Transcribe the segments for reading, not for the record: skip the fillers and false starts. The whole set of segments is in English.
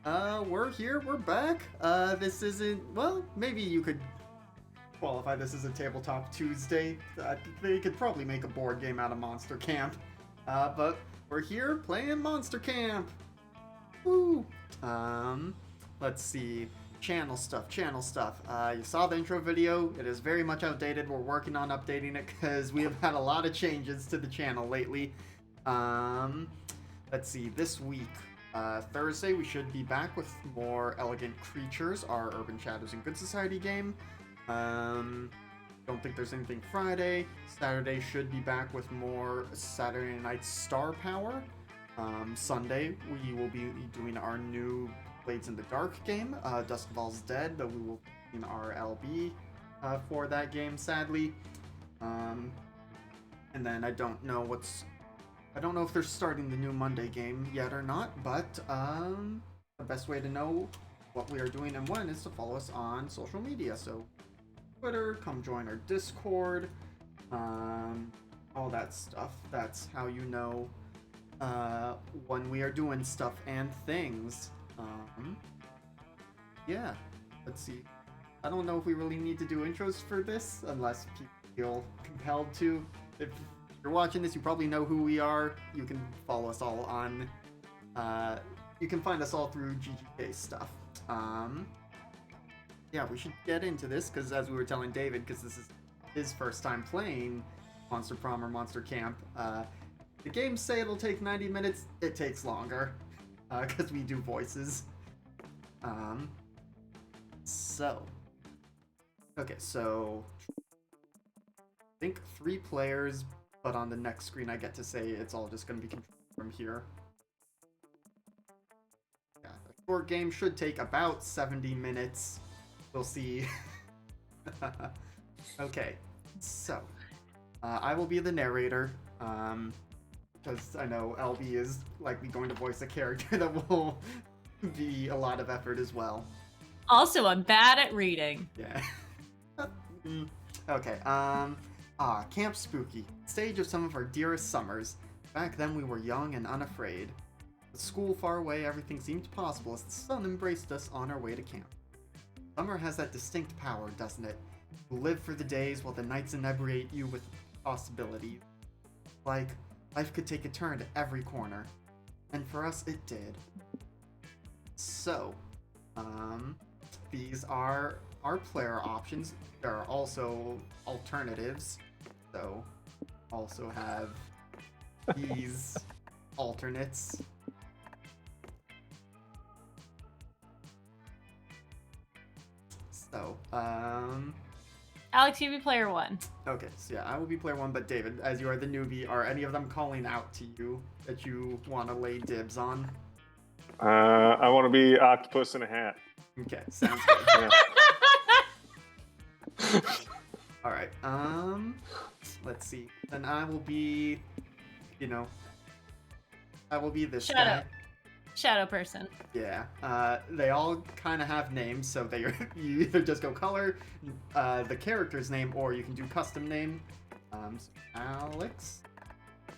We're here, we're back. This isn't, well, maybe you could qualify this as a Tabletop Tuesday. They could probably make a board game out of Monster Camp. But we're here playing Monster Camp. Woo! Let's see. Channel stuff. You saw the intro video. It is very much outdated. We're working on updating it because we have had a lot of changes to the channel lately. Let's see. This week, Thursday, we should be back with more Elegant Creatures, our Urban Shadows and Good Society game. Don't think there's anything Friday. Saturday should be back with more Saturday Night Star Power. Sunday, we will be doing our new Blades in the Dark game, Dusk Falls Dead, but we will be in our LB for that game, sadly. And then I don't know if they're starting the new Monday game yet or not, but the best way to know what we are doing and when is to follow us on social media. So Twitter, come join our Discord, all that stuff. That's how you know when we are doing stuff and things. Yeah, let's see. I don't know if we really need to do intros for this, unless people feel compelled to. If you're watching this, you probably know who we are. You can follow us all on, you can find us all through GGK stuff. Yeah, we should get into this, because as we were telling David, because this is his first time playing Monster Prom or Monster Camp, the games say it'll take 90 minutes, it takes longer, because we do voices. So I think 3 players, but on the next screen I get to say it's all just going to be controlled from here. Yeah, a short game should take about 70 minutes. We'll see. Okay, so I will be the narrator, because I know LB is likely going to voice a character that will be a lot of effort as well. Also, I'm bad at reading. Yeah. Okay, Camp Spooky, stage of some of our dearest summers. Back then we were young and unafraid. With school far away, everything seemed possible as the sun embraced us on our way to camp. Summer has that distinct power, doesn't it? You live for the days while the nights inebriate you with possibilities. Like, life could take a turn at every corner. And for us, it did. So, these are our player options. There are also alternatives. So, also have these alternates. So, Alex, you be player 1. Okay, so yeah, I will be player 1, but David, as you are the newbie, are any of them calling out to you that you want to lay dibs on? I want to be octopus in a hat. Okay, sounds good. Yeah. Alright, let's see. Then I will be, I will be this guy. Shadow person. Yeah, they all kind of have names, so you either just go color the character's name, or you can do custom name. So Alex,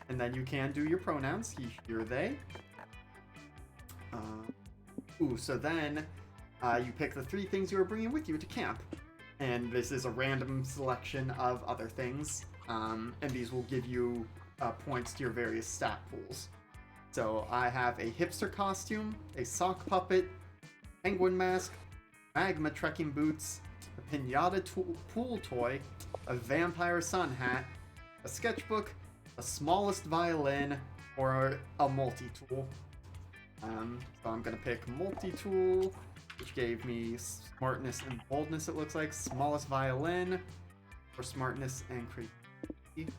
and then you can do your pronouns, he, her, they. So then you pick the 3 things you are bringing with you to camp, and this is a random selection of other things, and these will give you points to your various stat pools. So I have a hipster costume, a sock puppet, penguin mask, magma trekking boots, a pinata pool toy, a vampire sun hat, a sketchbook, a smallest violin, or a multi-tool. So I'm gonna pick multi-tool, which gave me smartness and boldness, it looks like, smallest violin, for smartness and creativity.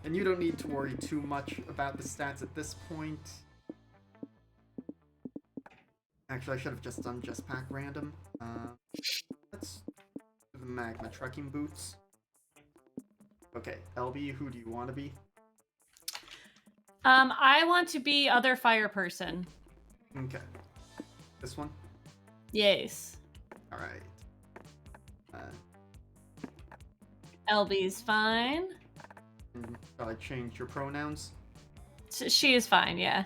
And you don't need to worry too much about the stats at this point. Actually, I should have just done just pack random. Let's do the magma trekking boots. Okay, LB, who do you want to be? I want to be other fire person. Okay. This one? Yes. Alright. LB's fine. Shall I change your pronouns? She is fine, yeah.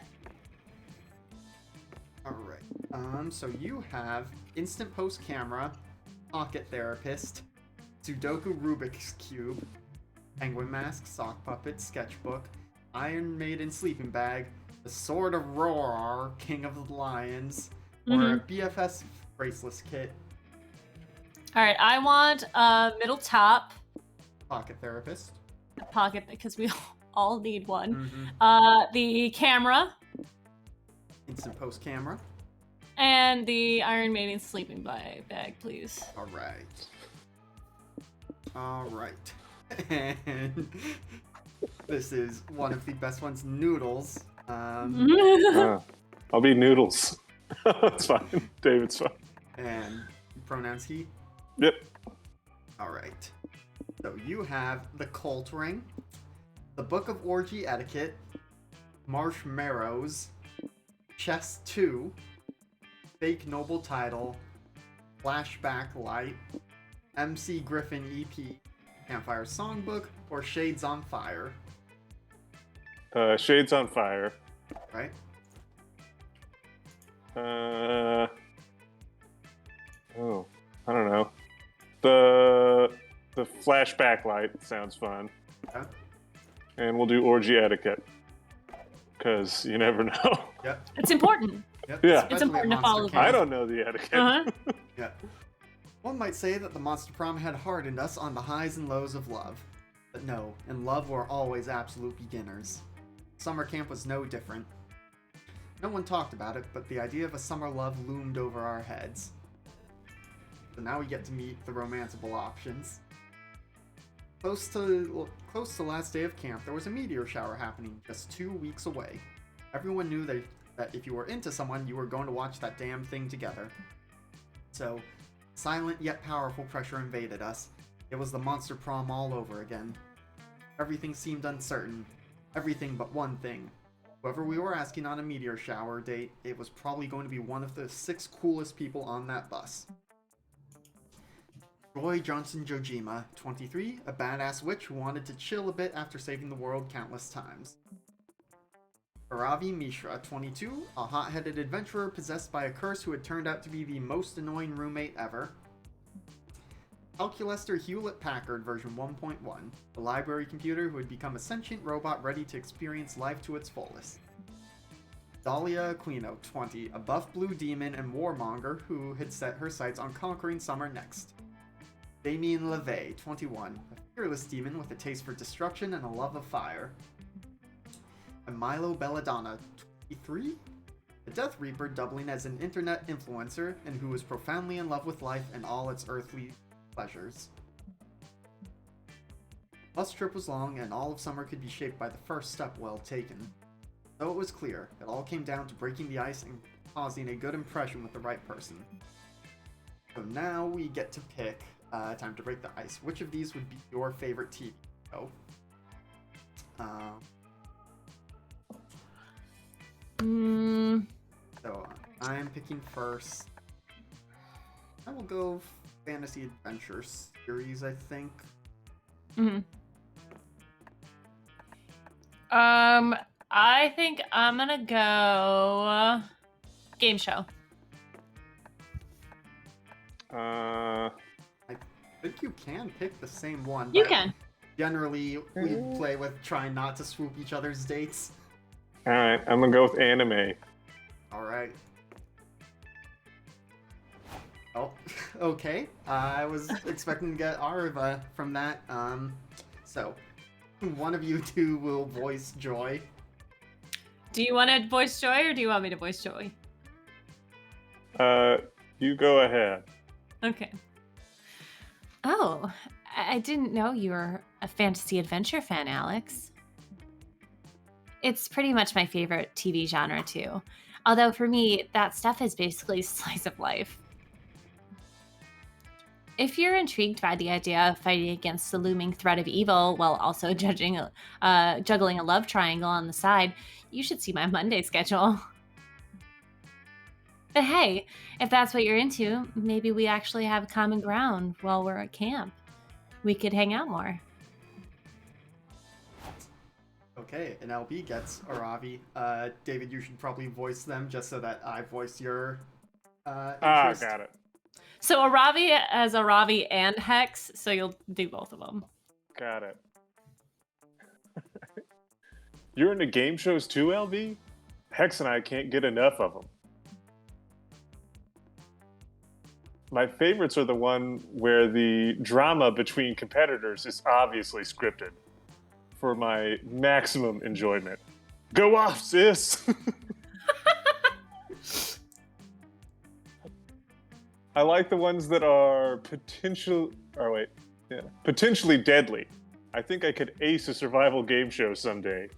All right. So you have instant post camera, pocket therapist, Sudoku Rubik's cube, penguin mask, sock puppet, sketchbook, Iron Maiden sleeping bag, the Sword of Roar, King of the Lions, or a BFS braceless kit, All right, I want a middle top pocket therapist. pocket because we all need one. Mm-hmm. The camera Instant post camera. and the Iron Maiden sleeping bag, please. All right. All right. And this is one of the best ones, Noodles. I'll be Noodles. That's fine. David's fine. And pronouns he. Yep. All right. So you have the Colt Ring, the Book of Orgy Etiquette, Marshmallows, Chess 2, Fake Noble Title, Flashback Light, MC Griffin EP, Campfire Songbook, or Shades on Fire. Shades on Fire. Right? Oh, I don't know. The flashback light sounds fun. Okay. And we'll do orgy etiquette. Because you never know. Yep. It's important. Yep. Yeah. Especially It's important at to follow Monster the I Camp. don't know the etiquette. Uh-huh. Yeah. One might say that the Monster Prom had hardened us on the highs and lows of love. But no, in love we're always absolute beginners. Summer camp was no different. No one talked about it, but the idea of a summer love loomed over our heads. So now we get to meet the romanceable options. Close to last day of camp, there was a meteor shower happening just 2 weeks away. Everyone knew that if you were into someone, you were going to watch that damn thing together. So, silent yet powerful pressure invaded us. It was the Monster Prom all over again. Everything seemed uncertain. Everything but one thing. Whoever we were asking on a meteor shower date, it was probably going to be one of the 6 coolest people on that bus. Joy Johnson Jojima, 23, a badass witch who wanted to chill a bit after saving the world countless times. Baravi Mishra, 22, a hot-headed adventurer possessed by a curse who had turned out to be the most annoying roommate ever. Calculester Hewlett-Packard version 1.1, the library computer who had become a sentient robot ready to experience life to its fullest. Dahlia Aquino, 20, a buff blue demon and warmonger who had set her sights on conquering summer next. Damien LeVay, 21, a fearless demon with a taste for destruction and a love of fire. And Milo Belladonna, 23, a Death Reaper doubling as an internet influencer and who was profoundly in love with life and all its earthly pleasures. Bus trip was long and all of summer could be shaped by the first step well taken. Though it was clear, it all came down to breaking the ice and causing a good impression with the right person. So now we get to pick time to break the ice. Which of these would be your favorite TV show? So I'm picking first. I will go fantasy adventure series, I think. I think I'm gonna go game show. I think you can pick the same one. You but can. Generally, we play with trying not to swoop each other's dates. Alright, I'm gonna go with anime. Alright. Oh, okay. I was expecting to get Arva from that. So, one of you two will voice Joy. Do you want to voice Joy or do you want me to voice Joy? You go ahead. Okay. Oh, I didn't know you were a fantasy adventure fan, Alex. It's pretty much my favorite TV genre, too. Although for me, that stuff is basically slice of life. If you're intrigued by the idea of fighting against the looming threat of evil while also juggling a love triangle on the side, you should see my Monday schedule. But hey, if that's what you're into, maybe we actually have common ground while we're at camp. We could hang out more. Okay, and LB gets Aravi. David, you should probably voice them just so that I voice your interest. Got it. So Aravi has Aravi and Hex, so you'll do both of them. Got it. You're into game shows too, LB? Hex and I can't get enough of them. My favorites are the one where the drama between competitors is obviously scripted for my maximum enjoyment. Go off, sis! I like the ones that are potentially deadly. I think I could ace a survival game show someday.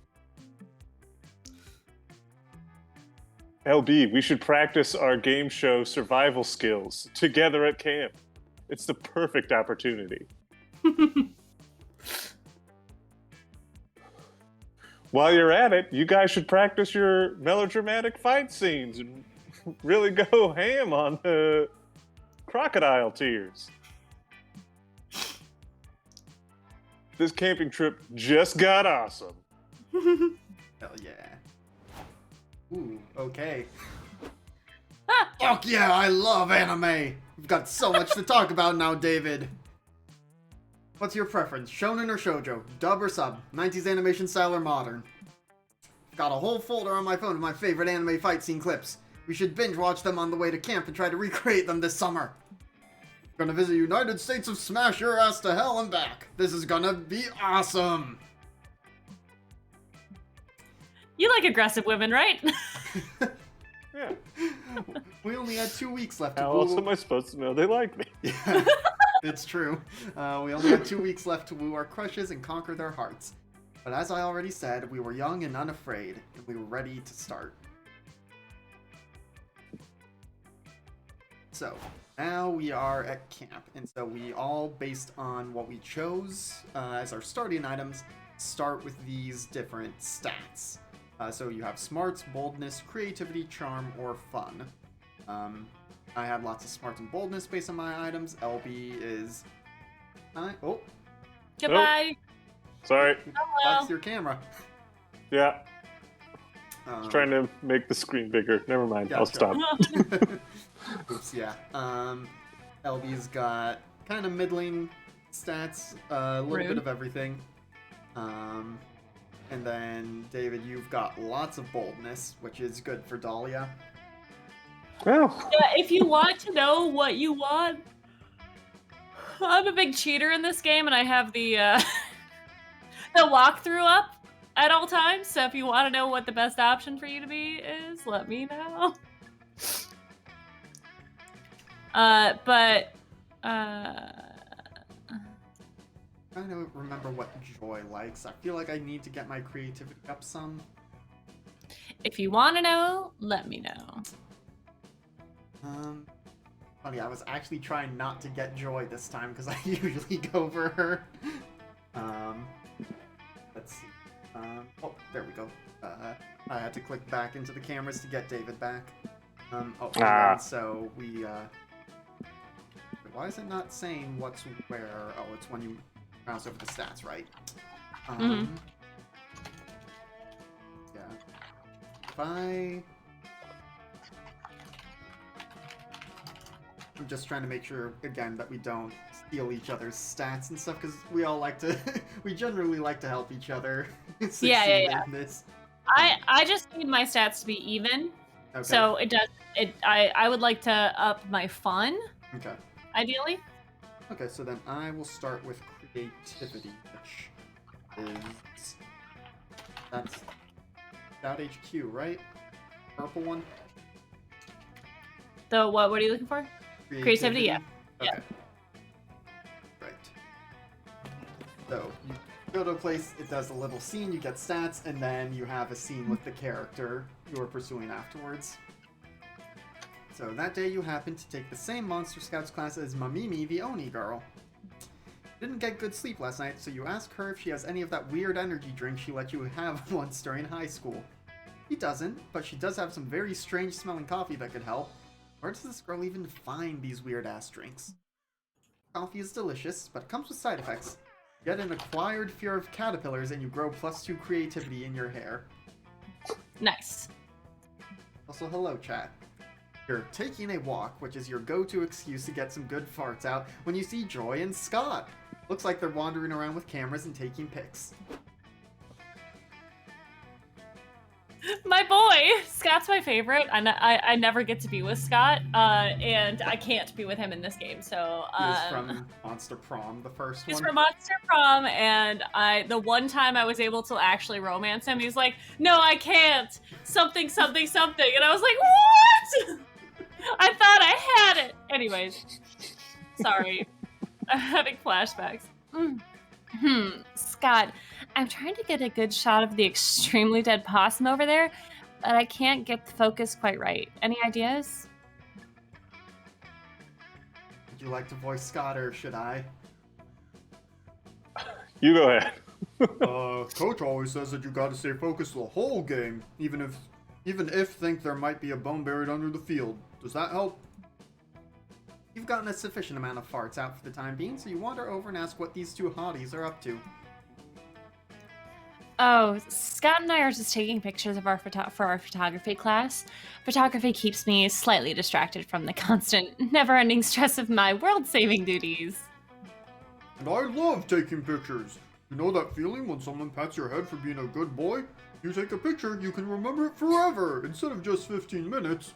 LB, we should practice our game show survival skills together at camp. It's the perfect opportunity. While you're at it, you guys should practice your melodramatic fight scenes and really go ham on the crocodile tears. This camping trip just got awesome. Hell yeah. Ooh, okay. Fuck yeah, I love anime! We've got so much to talk about now, David. What's your preference, shonen or shoujo? Dub or sub? 90s animation style or modern? Got a whole folder on my phone of my favorite anime fight scene clips. We should binge watch them on the way to camp and try to recreate them this summer. We're gonna visit United States of Smash Your Ass to Hell and back. This is gonna be awesome! You like aggressive women, right? Yeah. We only had 2 weeks left to How woo. else am I supposed to know they like me? Yeah, it's true. We only had 2 weeks left to woo our crushes and conquer their hearts. But as I already said, we were young and unafraid, and we were ready to start. So, now we are at camp, and so we all, based on what we chose as our starting items, start with these different stats. So you have smarts, boldness, creativity, charm, or fun. I had lots of smarts and boldness based on my items. LB is... Oh, Goodbye. Sorry. that's your camera. Yeah. I was trying to make the screen bigger. Never mind. I'll Gotcha. stop. Oops, yeah. LB's got kind of middling stats, a little Rude. bit of everything. And then, David, you've got lots of boldness, which is good for Dahlia. Well, Yeah, if you want to know what you want, I'm a big cheater in this game, and I have the the walkthrough up at all times. So if you want to know what the best option for you to be is, let me know. Trying to remember what Joy likes. I feel like I need to get my creativity up some. If you want to know, let me know. Funny, I was actually trying not to get Joy this time because I usually go for her. Let's see. Oh, there we go. I had to click back into the cameras to get David back. And then, so we, why is it not saying what's where? Oh, it's when you mouse over the stats, right? Yeah. I'm just trying to make sure, again, that we don't steal each other's stats and stuff, because we all like to, we generally like to help each other succeed Yeah. in this. I just need my stats to be even. Okay. So I would like to up my fun, Okay. ideally. Okay, so then I will start with creativity, which is... That's... .HQ, right? Purple one? The what are you looking for? Creativity, yeah. Okay. Right. So, you go to a place, it does a little scene, you get stats, and then you have a scene with the character you are pursuing afterwards. So that day you happen to take the same Monster Scouts class as Mamimi, the Oni girl. Didn't get good sleep last night, so you ask her if she has any of that weird energy drink she let you have once during high school. She doesn't, but she does have some very strange smelling coffee that could help. Where does this girl even find these weird ass drinks? Coffee is delicious, but it comes with side effects. Get an acquired fear of caterpillars, and you grow +2 creativity in your hair. Nice. Also, hello, chat. You're taking a walk, which is your go-to excuse to get some good farts out when you see Joy and Scott. Looks like they're wandering around with cameras and taking pics. My boy! Scott's my favorite. I never get to be with Scott, and I can't be with him in this game, so... He was from Monster Prom, the first He's one. from Monster Prom, and the one time I was able to actually romance him, he's like, no, I can't! Something, something, something. And I was like, what?! I thought I had it! Anyways. Sorry. I'm having flashbacks. Scott, I'm trying to get a good shot of the extremely dead possum over there, but I can't get the focus quite right. Any ideas? Would you like to voice Scott, or should I? You go ahead. Coach always says that you gotta stay focused the whole game, even if think there might be a bone buried under the field. Does that help? You've gotten a sufficient amount of farts out for the time being, so you wander over and ask what these two hotties are up to. Oh, Scott and I are just taking pictures of for our photography class. Photography keeps me slightly distracted from the constant, never-ending stress of my world-saving duties. And I love taking pictures. You know that feeling when someone pats your head for being a good boy? You take a picture, you can remember it forever, instead of just 15 minutes.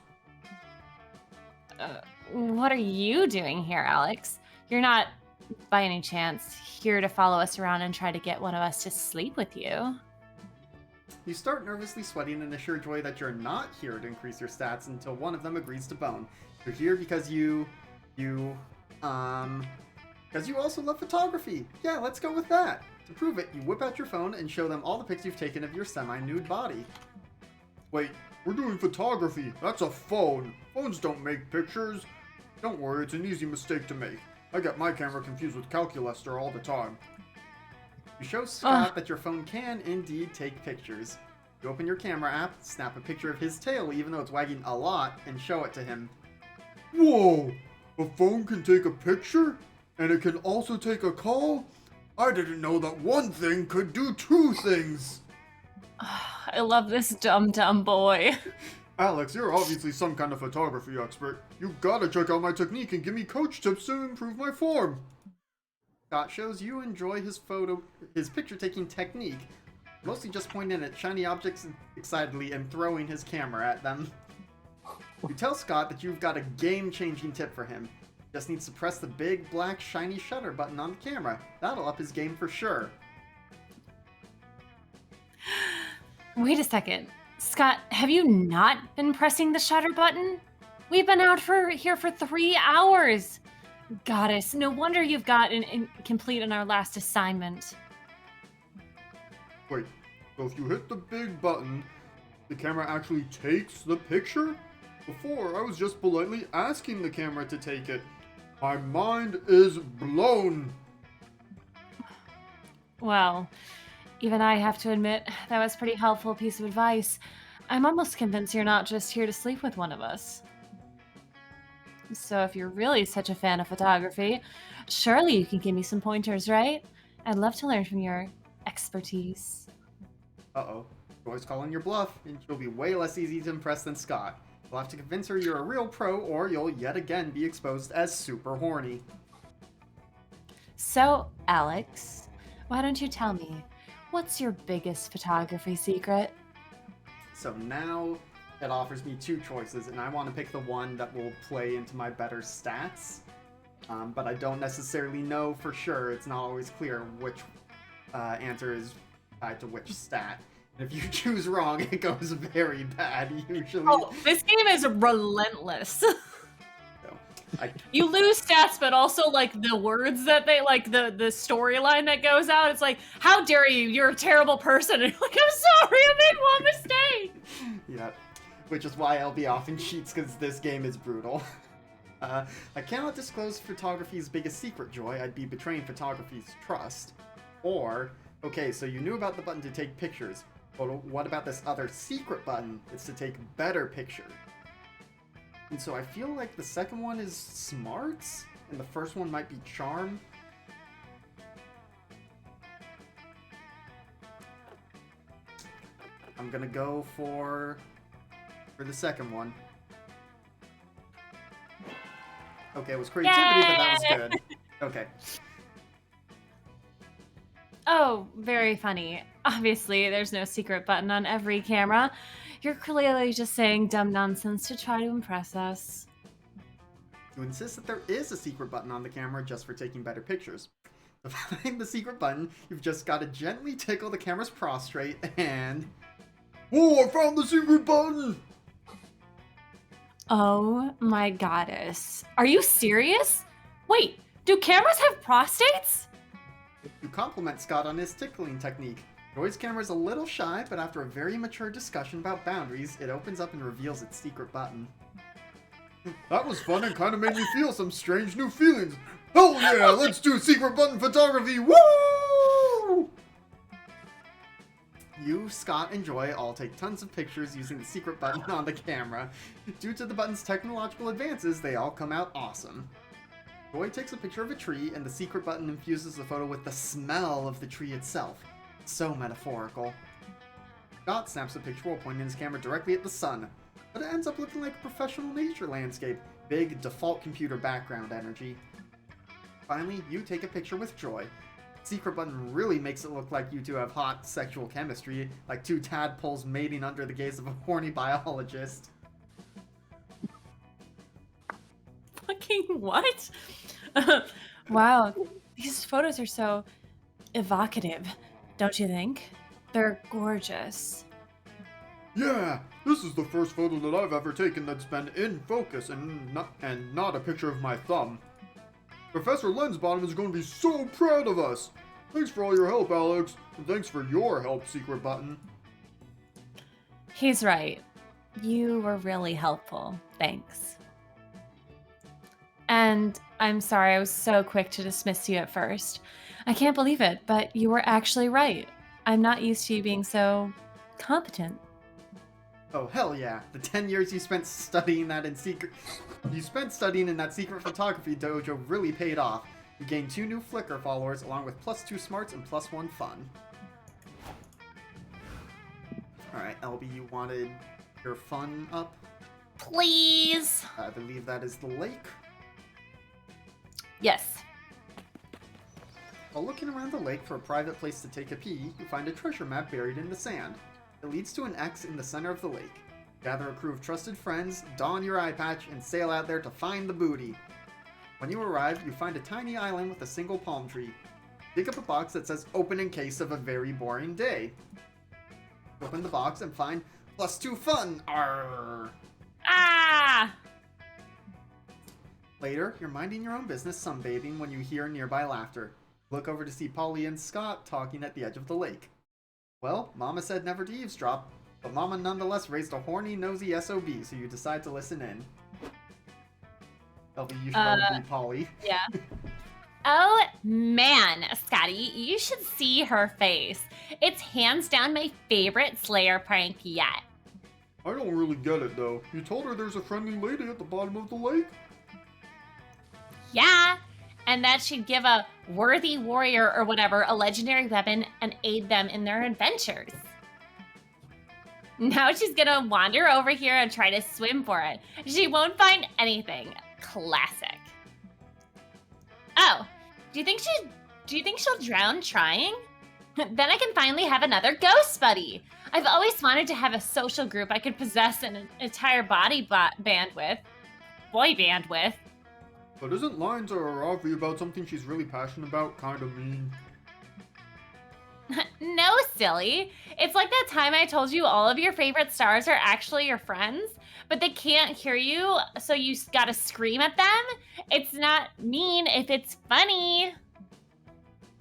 What are you doing here, Alex? You're not, by any chance, here to follow us around and try to get one of us to sleep with you? You start nervously sweating and assure Joy that you're not here to increase your stats until one of them agrees to bone. You're here because because you also love photography. Yeah, let's go with that. To prove it, you whip out your phone and show them all the pics you've taken of your semi-nude body. Wait, we're doing photography. That's a phone. Phones don't make pictures. Don't worry, it's an easy mistake to make. I get my camera confused with Calculester all the time. You show Scott that your phone can indeed take pictures. You open your camera app, snap a picture of his tail even though it's wagging a lot, and show it to him. Whoa! A phone can take a picture? And it can also take a call? I didn't know that one thing could do two things! I love this dumb boy. Alex, you're obviously some kind of photography expert. You gotta check out my technique and give me coach tips to improve my form. Scott shows you enjoy his picture-taking technique, mostly just pointing at shiny objects excitedly and throwing his camera at them. You tell Scott that you've got a game-changing tip for him. Just needs to press the big, black, shiny shutter button on the camera. That'll up his game for sure. Wait a second. Scott, have you not been pressing the shutter button? We've been out here for 3 hours. Goddess, no wonder you've gotten incomplete on our last assignment. Wait, so if you hit the big button, the camera actually takes the picture? Before, I was just politely asking the camera to take it. My mind is blown. Well, even I have to admit, that was a pretty helpful piece of advice. I'm almost convinced you're not just here to sleep with one of us. So if you're really such a fan of photography, surely you can give me some pointers, right? I'd love to learn from your expertise. Uh-oh. Joy's calling your bluff, and she'll be way less easy to impress than Scott. You'll have to convince her you're a real pro, or you'll yet again be exposed as super horny. So, Alex, why don't you tell me, what's your biggest photography secret? So now it offers me two choices, and I want to pick the one that will play into my better stats. But I don't necessarily know for sure. It's not always clear which answer is tied to which stat. And if you choose wrong, it goes very bad, usually. Oh, this game is relentless. So, You lose stats, but also, like, the words that they, like, the storyline that goes out, it's like, how dare you, you're a terrible person. And you're like, I'm sorry, I made one mistake. Yeah, which is why LB often cheats, because this game is brutal. I cannot disclose photography's biggest secret, Joy. I'd be betraying photography's trust. Or, okay, so you knew about the button to take pictures, but what about this other secret button? It's to take better pictures. And so I feel like the second one is smarts, and the first one might be charm. I'm gonna go for the second one. Okay, it was creativity, but that was good. Okay. Oh, very funny. Obviously, there's no secret button on every camera. You're clearly just saying dumb nonsense to try to impress us. You insist that there is a secret button on the camera just for taking better pictures. To find the secret button, you've just got to gently tickle the camera's prostrate and... Oh, I found the secret button! Oh my goddess. Are you serious? Wait, do cameras have prostates? You compliment Scott on his tickling technique. Joy's camera is a little shy, but after a very mature discussion about boundaries, it opens up and reveals its secret button. That was fun and kind of made me feel some strange new feelings. Hell yeah, let's do secret button photography, woo! You, Scott, and Joy all take tons of pictures using the secret button on the camera. Due to the button's technological advances, they all come out awesome. Joy takes a picture of a tree, and the secret button infuses the photo with the smell of the tree itself. So metaphorical. Scott snaps a picture while pointing his camera directly at the sun, but it ends up looking like a professional nature landscape. Big, default computer background energy. Finally, you take a picture with Joy. Secret button really makes it look like you two have hot sexual chemistry, like two tadpoles mating under the gaze of a horny biologist. Fucking what? Wow, these photos are so evocative, don't you think? They're gorgeous. Yeah, this is the first photo that I've ever taken that's been in focus and not a picture of my thumb. Professor Lensbottom is going to be so proud of us. Thanks for all your help, Alex, and thanks for your help, Secret Button. He's right. You were really helpful. Thanks. And I'm sorry I was so quick to dismiss you at first. I can't believe it, but you were actually right. I'm not used to you being so competent. Oh, hell yeah. The 10 years you spent studying that in secret... You spent studying in that secret photography dojo really paid off. You gained 2 new Flickr followers along with +2 smarts and +1 fun. Alright, LB, you wanted your fun up? Please. I believe that is the lake. Yes. While looking around the lake for a private place to take a pee, you find a treasure map buried in the sand. It leads to an X in the center of the lake. Gather a crew of trusted friends, don your eye patch, and sail out there to find the booty. When you arrive, you find a tiny island with a single palm tree. Pick up a box that says open in case of a very boring day. Open the box and find +2 fun. Arrgh. Ah! Later, you're minding your own business sunbathing when you hear nearby laughter. Look over to see Polly and Scott talking at the edge of the lake. Well, Mama said never to eavesdrop, but Mama nonetheless raised a horny, nosy SOB, so you decide to listen in. LB, you should probably be Polly. Yeah. Oh man, Scotty, you should see her face. It's hands down my favorite Slayer prank yet. I don't really get it though. You told her there's a friendly lady at the bottom of the lake? Yeah, and that she'd give a worthy warrior or whatever a legendary weapon and aid them in their adventures. Now she's gonna wander over here and try to swim for it. She won't find anything. Classic. Oh, do you think she'll drown trying? Then I can finally have another ghost buddy. I've always wanted to have a social group I could possess an entire boy band with. But isn't lying to Ravi about something she's really passionate about kind of mean? No, silly. It's like that time I told you all of your favorite stars are actually your friends, but they can't hear you, so you gotta scream at them. It's not mean if it's funny.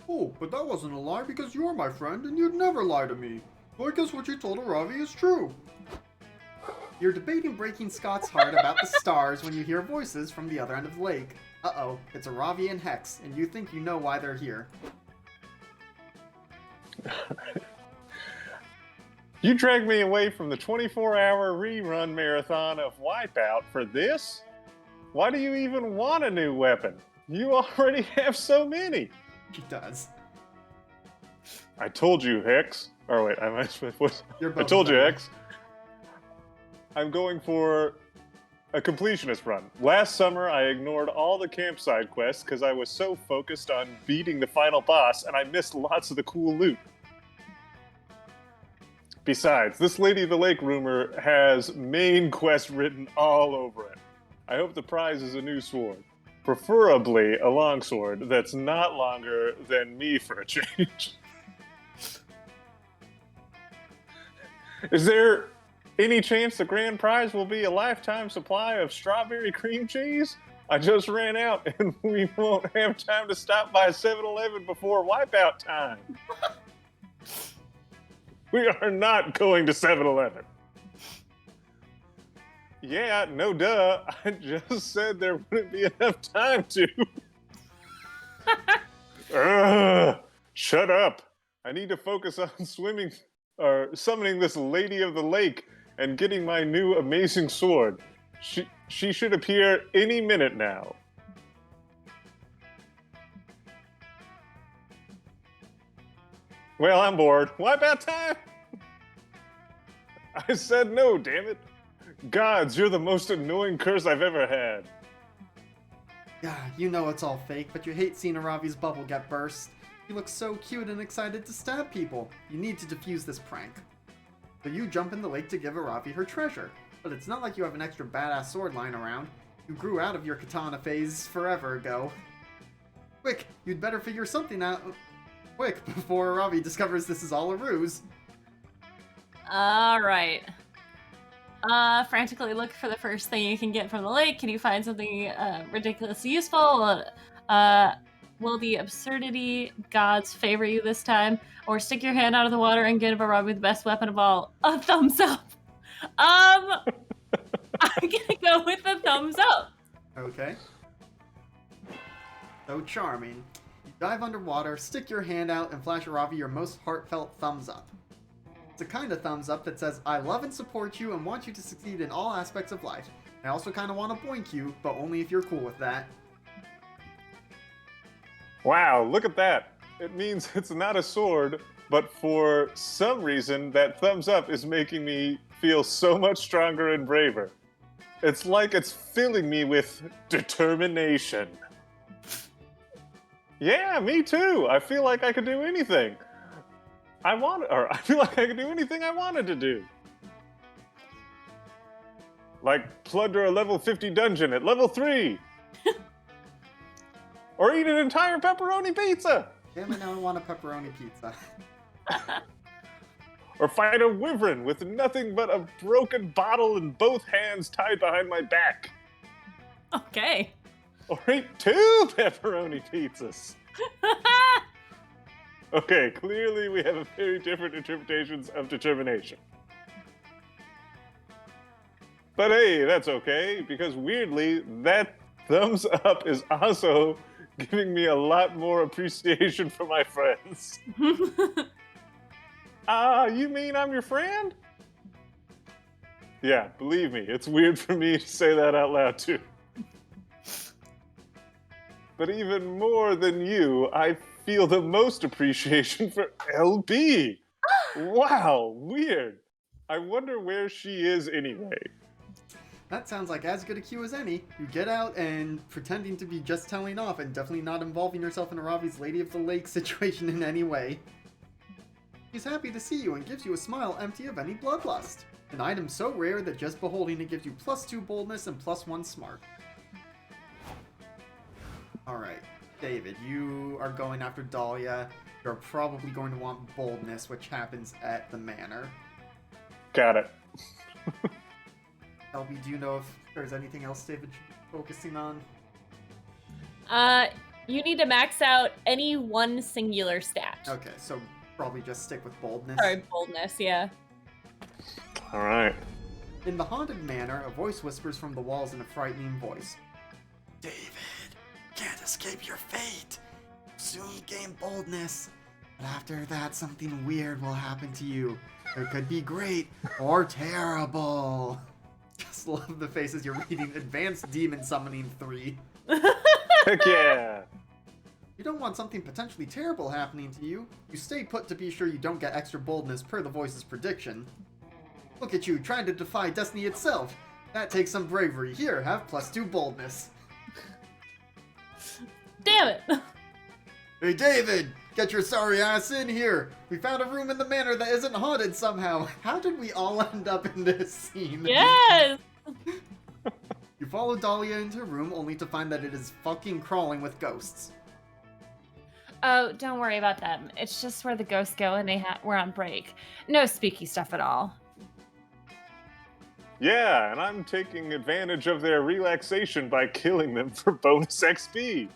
Oh, but that wasn't a lie because you're my friend and you'd never lie to me. So I guess what you told Ravi is true. You're debating breaking Scott's heart about the stars when you hear voices from the other end of the lake. Uh-oh, it's Ravi and Hex, and you think you know why they're here. You dragged me away from the 24-hour rerun marathon of Wipeout for this? Why do you even want a new weapon? You already have so many. He does. I told you, Hex. Or wait, I might. What? You're I both told you, better. X. I'm going for a completionist run. Last summer, I ignored all the campsite quests because I was so focused on beating the final boss, and I missed lots of the cool loot. Besides, this Lady of the Lake rumor has main quest written all over it. I hope the prize is a new sword. Preferably a longsword that's not longer than me for a change. Is there any chance the grand prize will be a lifetime supply of strawberry cream cheese? I just ran out and we won't have time to stop by 7-Eleven before wipeout time. We are not going to 7-Eleven. Yeah, no duh. I just said there wouldn't be enough time to. Shut up. I need to focus on summoning this Lady of the Lake and getting my new amazing sword. She should appear any minute now. Well, I'm bored. Wipeout time? I said no, damn it. Gods, you're the most annoying curse I've ever had. Yeah, you know it's all fake, but you hate seeing Aravi's bubble get burst. He looks so cute and excited to stab people. You need to defuse this prank. So you jump in the lake to give Aravi her treasure. But it's not like you have an extra badass sword lying around. You grew out of your katana phase forever ago. Quick, you'd better figure something out quick before Aravi discovers this is all a ruse. Alright. Frantically look for the first thing you can get from the lake. Can you find something ridiculously useful? Will the absurdity gods favor you this time? Or stick your hand out of the water and give Aravi the best weapon of all, a thumbs up. I'm gonna go with a thumbs up. Okay. So charming. You dive underwater, stick your hand out, and flash Aravi your most heartfelt thumbs up. It's a kind of thumbs up that says, I love and support you and want you to succeed in all aspects of life. I also kind of want to boink you, but only if you're cool with that. Wow, look at that. It means it's not a sword, but for some reason, that thumbs up is making me feel so much stronger and braver. It's like it's filling me with determination. Yeah, me too. I feel like I could do anything. I feel like I could do anything I wanted to do. Like plunder a level 50 dungeon at level 3. Or eat an entire pepperoni pizza. Damn it, now I want a pepperoni pizza. Or fight a wyvern with nothing but a broken bottle in both hands tied behind my back. Okay. Or eat 2 pepperoni pizzas. Okay, clearly we have very different interpretations of determination. But hey, that's okay, because weirdly, that thumbs up is also giving me a lot more appreciation for my friends. You mean I'm your friend? Yeah, believe me, it's weird for me to say that out loud too. But even more than you, I feel the most appreciation for LB. Wow, weird. I wonder where she is anyway. That sounds like as good a cue as any. You get out and pretending to be just telling off and definitely not involving yourself in Aravi's Lady of the Lake situation in any way. She's happy to see you and gives you a smile empty of any bloodlust. An item so rare that just beholding it gives you +2 boldness and +1 smart. Alright, David, you are going after Dahlia. You're probably going to want boldness, which happens at the manor. Got it. LB, do you know if there's anything else David should be focusing on? You need to max out any one singular stat. Okay, so probably just stick with boldness. Sorry, boldness, yeah. All right. In the haunted manor, a voice whispers from the walls in a frightening voice. David, can't escape your fate. Soon gain boldness. But after that, something weird will happen to you. It could be great or terrible. Just love the faces you're reading. Advanced Demon Summoning 3. Heck yeah. You don't want something potentially terrible happening to you. You stay put to be sure you don't get extra boldness per the voice's prediction. Look at you, trying to defy destiny itself. That takes some bravery. Here, have +2 boldness. Damn it! Hey, David! Get your sorry ass in here! We found a room in the manor that isn't haunted somehow. How did we all end up in this scene? Yes! You follow Dahlia into a room only to find that it is fucking crawling with ghosts. Oh, don't worry about them. It's just where the ghosts go and we're on break. No spooky stuff at all. Yeah, and I'm taking advantage of their relaxation by killing them for bonus XP.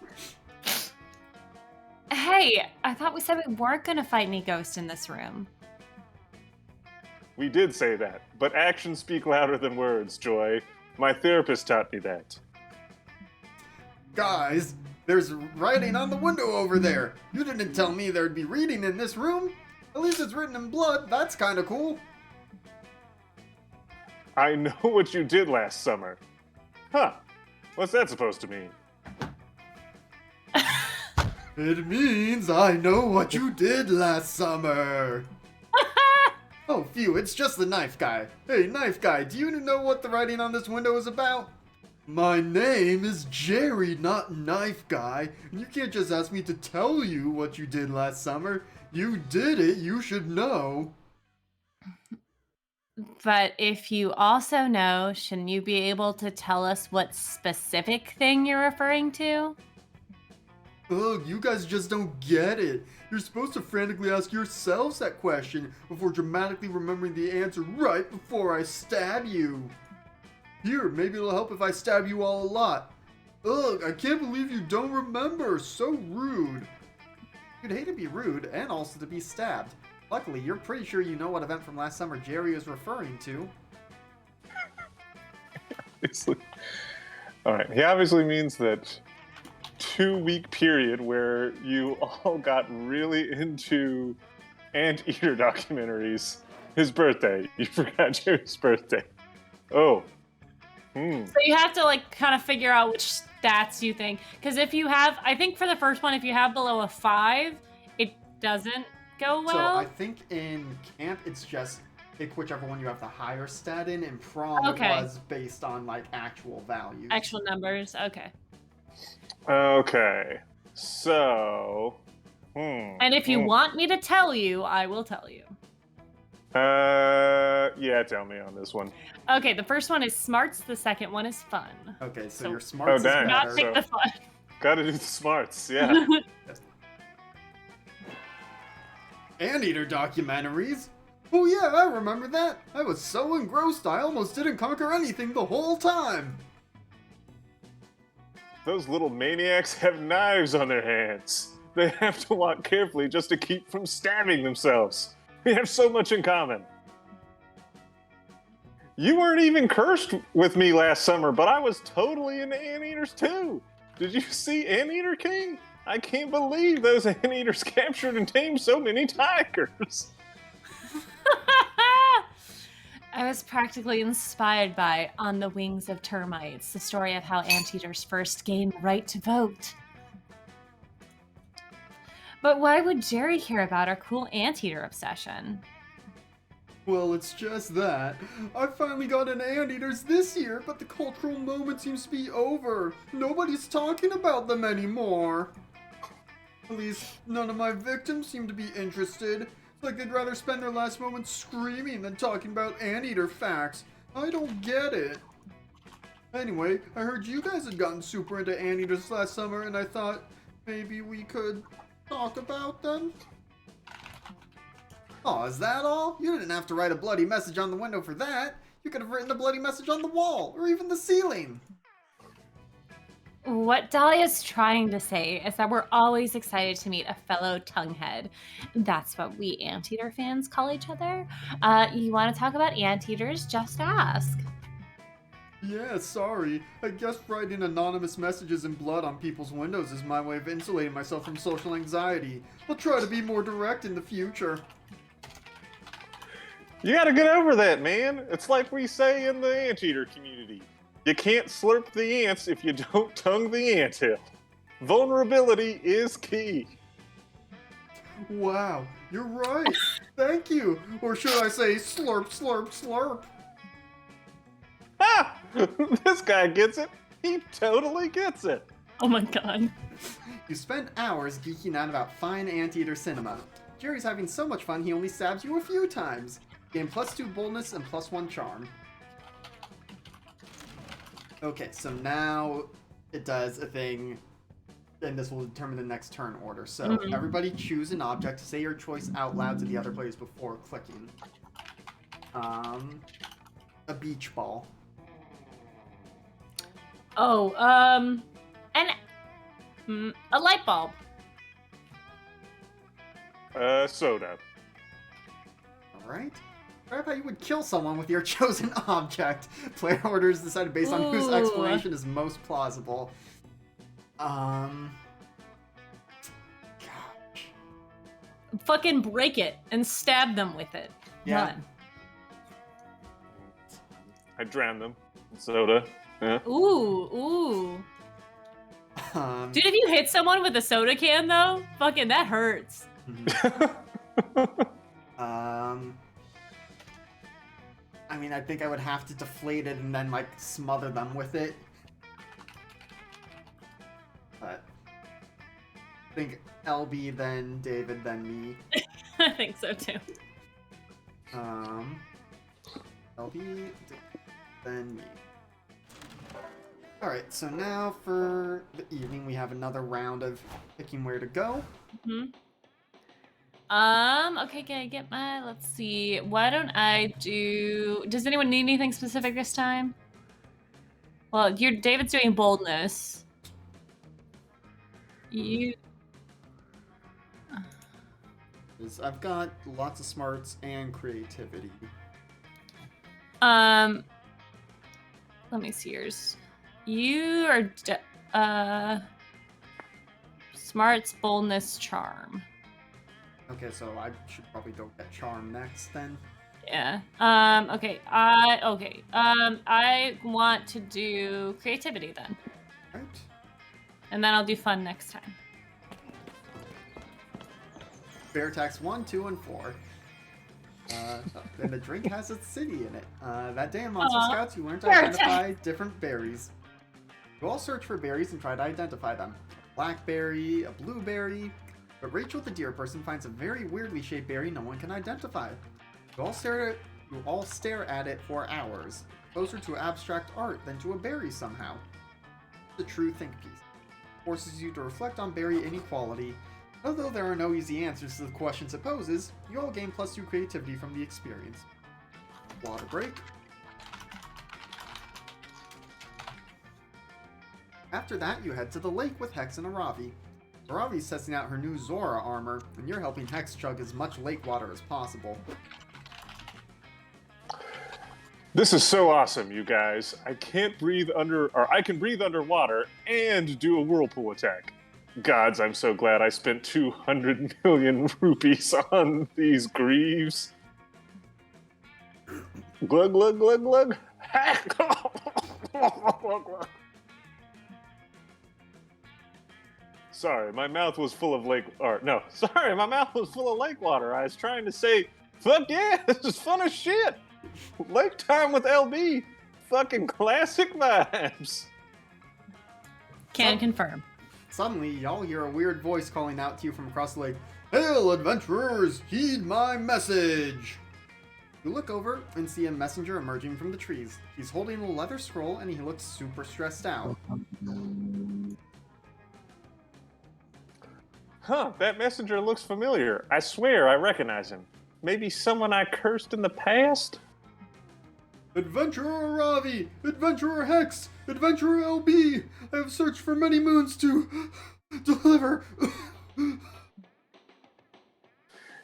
Hey, I thought we said we weren't gonna fight any ghosts in this room. We did say that, but actions speak louder than words, Joy. My therapist taught me that. Guys, there's writing on the window over there. You didn't tell me there'd be reading in this room. At least it's written in blood. That's kind of cool. I know what you did last summer. Huh. What's that supposed to mean? It means I know what you did last summer. Oh, phew, it's just the knife guy. Hey, knife guy, do you know what the writing on this window is about? My name is Jerry, not Knife Guy. You can't just ask me to tell you what you did last summer. You did it, you should know. But if you also know, shouldn't you be able to tell us what specific thing you're referring to? Ugh, you guys just don't get it. You're supposed to frantically ask yourselves that question before dramatically remembering the answer right before I stab you. Here, maybe it'll help if I stab you all a lot. Ugh, I can't believe you don't remember. So rude. You'd hate to be rude and also to be stabbed. Luckily, you're pretty sure you know what event from last summer Jerry is referring to. Alright, he obviously means that 2-week period where you all got really into anteater documentaries. His birthday. You forgot Jerry's birthday. Oh. So you have to like kind of figure out which stats you think. Because if you have, I think for the first one, if you have below a 5, it doesn't go well. So I think in camp, it's just pick whichever one you have the higher stat in. In prom, Okay. it was based on like actual values. Actual numbers, okay. Okay. So. And if you want me to tell you, I will tell you. Yeah, tell me on this one. Okay, the first one is smarts, the second one is fun. Okay, so So- your smarts is dang. Not better. pick the fun. Gotta do the smarts, yeah. Anteater documentaries? Oh yeah, I remember that. I was so engrossed I almost didn't conquer anything the whole time. Those little maniacs have knives on their hands. They have to walk carefully just to keep from stabbing themselves. We have so much in common. You weren't even cursed with me last summer, but I was totally into anteaters too. Did you see Anteater King? I can't believe those anteaters captured and tamed so many tigers. I was practically inspired by On the Wings of Termites, the story of how anteaters first gained the right to vote. But why would Jerry hear about our cool anteater obsession? Well, it's just that. I finally got into anteaters this year, but the cultural moment seems to be over. Nobody's talking about them anymore. At least, none of my victims seem to be interested. It's like they'd rather spend their last moments screaming than talking about anteater facts. I don't get it. Anyway, I heard you guys had gotten super into anteaters last summer, and I thought maybe we could talk about them? Oh, is that all? You didn't have to write a bloody message on the window for that. You could have written a bloody message on the wall, or even the ceiling. What Dahlia's trying to say is that we're always excited to meet a fellow tonguehead. That's what we anteater fans call each other. You want to talk about anteaters? Just ask. Yeah, sorry. I guess writing anonymous messages in blood on people's windows is my way of insulating myself from social anxiety. I'll try to be more direct in the future. You gotta get over that, man. It's like we say in the anteater community. You can't slurp the ants if you don't tongue the anthill. Vulnerability is key. Wow, you're right. Thank you. Or should I say slurp, slurp, slurp? Ah! This guy gets it. He totally gets it. Oh my god. You spend hours geeking out about fine anteater cinema. Jerry's having so much fun he only stabs you a few times. Gain +2 boldness and +1 charm. Okay, so now it does a thing, and this will determine the next turn order. So everybody choose an object. Say your choice out loud to the other players before clicking. A beach ball. Oh, a light bulb. Soda. All right. I thought you would kill someone with your chosen object. Player orders decided based on whose Ooh. explanation is most plausible. Gosh. Fucking break it and stab them with it. Yeah. Run. I drown them in soda. Yeah. Ooh. Um, Dude, if you hit someone with a soda can, though, fucking that hurts. I mean, I think I would have to deflate it and then, like, smother them with it. But I think LB, then David, then me. I think so, too. LB, then me. Alright, so now for the evening, we have another round of picking where to go. Okay, can I get my, let's see, why don't I do, does anyone need anything specific this time? Well, David's doing boldness. I've got lots of smarts and creativity. Let me see yours. You are, smarts, boldness, charm. Okay, so I should probably go get charm next then. Yeah. Okay. I want to do creativity then. Right. And then I'll do fun next time. Bear attacks 1, 2, and 4. And the drink has a city in it. That day in Monster Scouts, you learn to identify different berries. You all search for berries and try to identify them. Blackberry, a blueberry. But Rachel the deer person finds a very weirdly shaped berry no one can identify. You all stare at it for hours, closer to abstract art than to a berry somehow. It's a true think piece. It forces you to reflect on berry inequality. Although there are no easy answers to the questions it poses, you all gain +2 creativity from the experience. Water break. After that, you head to the lake with Hex and Aravi. Aravi's testing out her new Zora armor, and you're helping Hex chug as much lake water as possible. This is so awesome, you guys. I can breathe underwater and do a whirlpool attack. Gods, I'm so glad I spent 200 million rupees on these greaves. Glug, glug, glug, glug. Sorry, my mouth was full of lake water. I was trying to say, fuck yeah, this is fun as shit. Lake time with LB. Fucking classic vibes. Can confirm. Suddenly, y'all hear a weird voice calling out to you from across the lake. Hail, adventurers! Heed my message! You look over and see a messenger emerging from the trees. He's holding a leather scroll and he looks super stressed out. Huh, that messenger looks familiar. I swear I recognize him. Maybe someone I cursed in the past? Adventurer Ravi! Adventurer Hex! Adventurer LB! I have searched for many moons to deliver.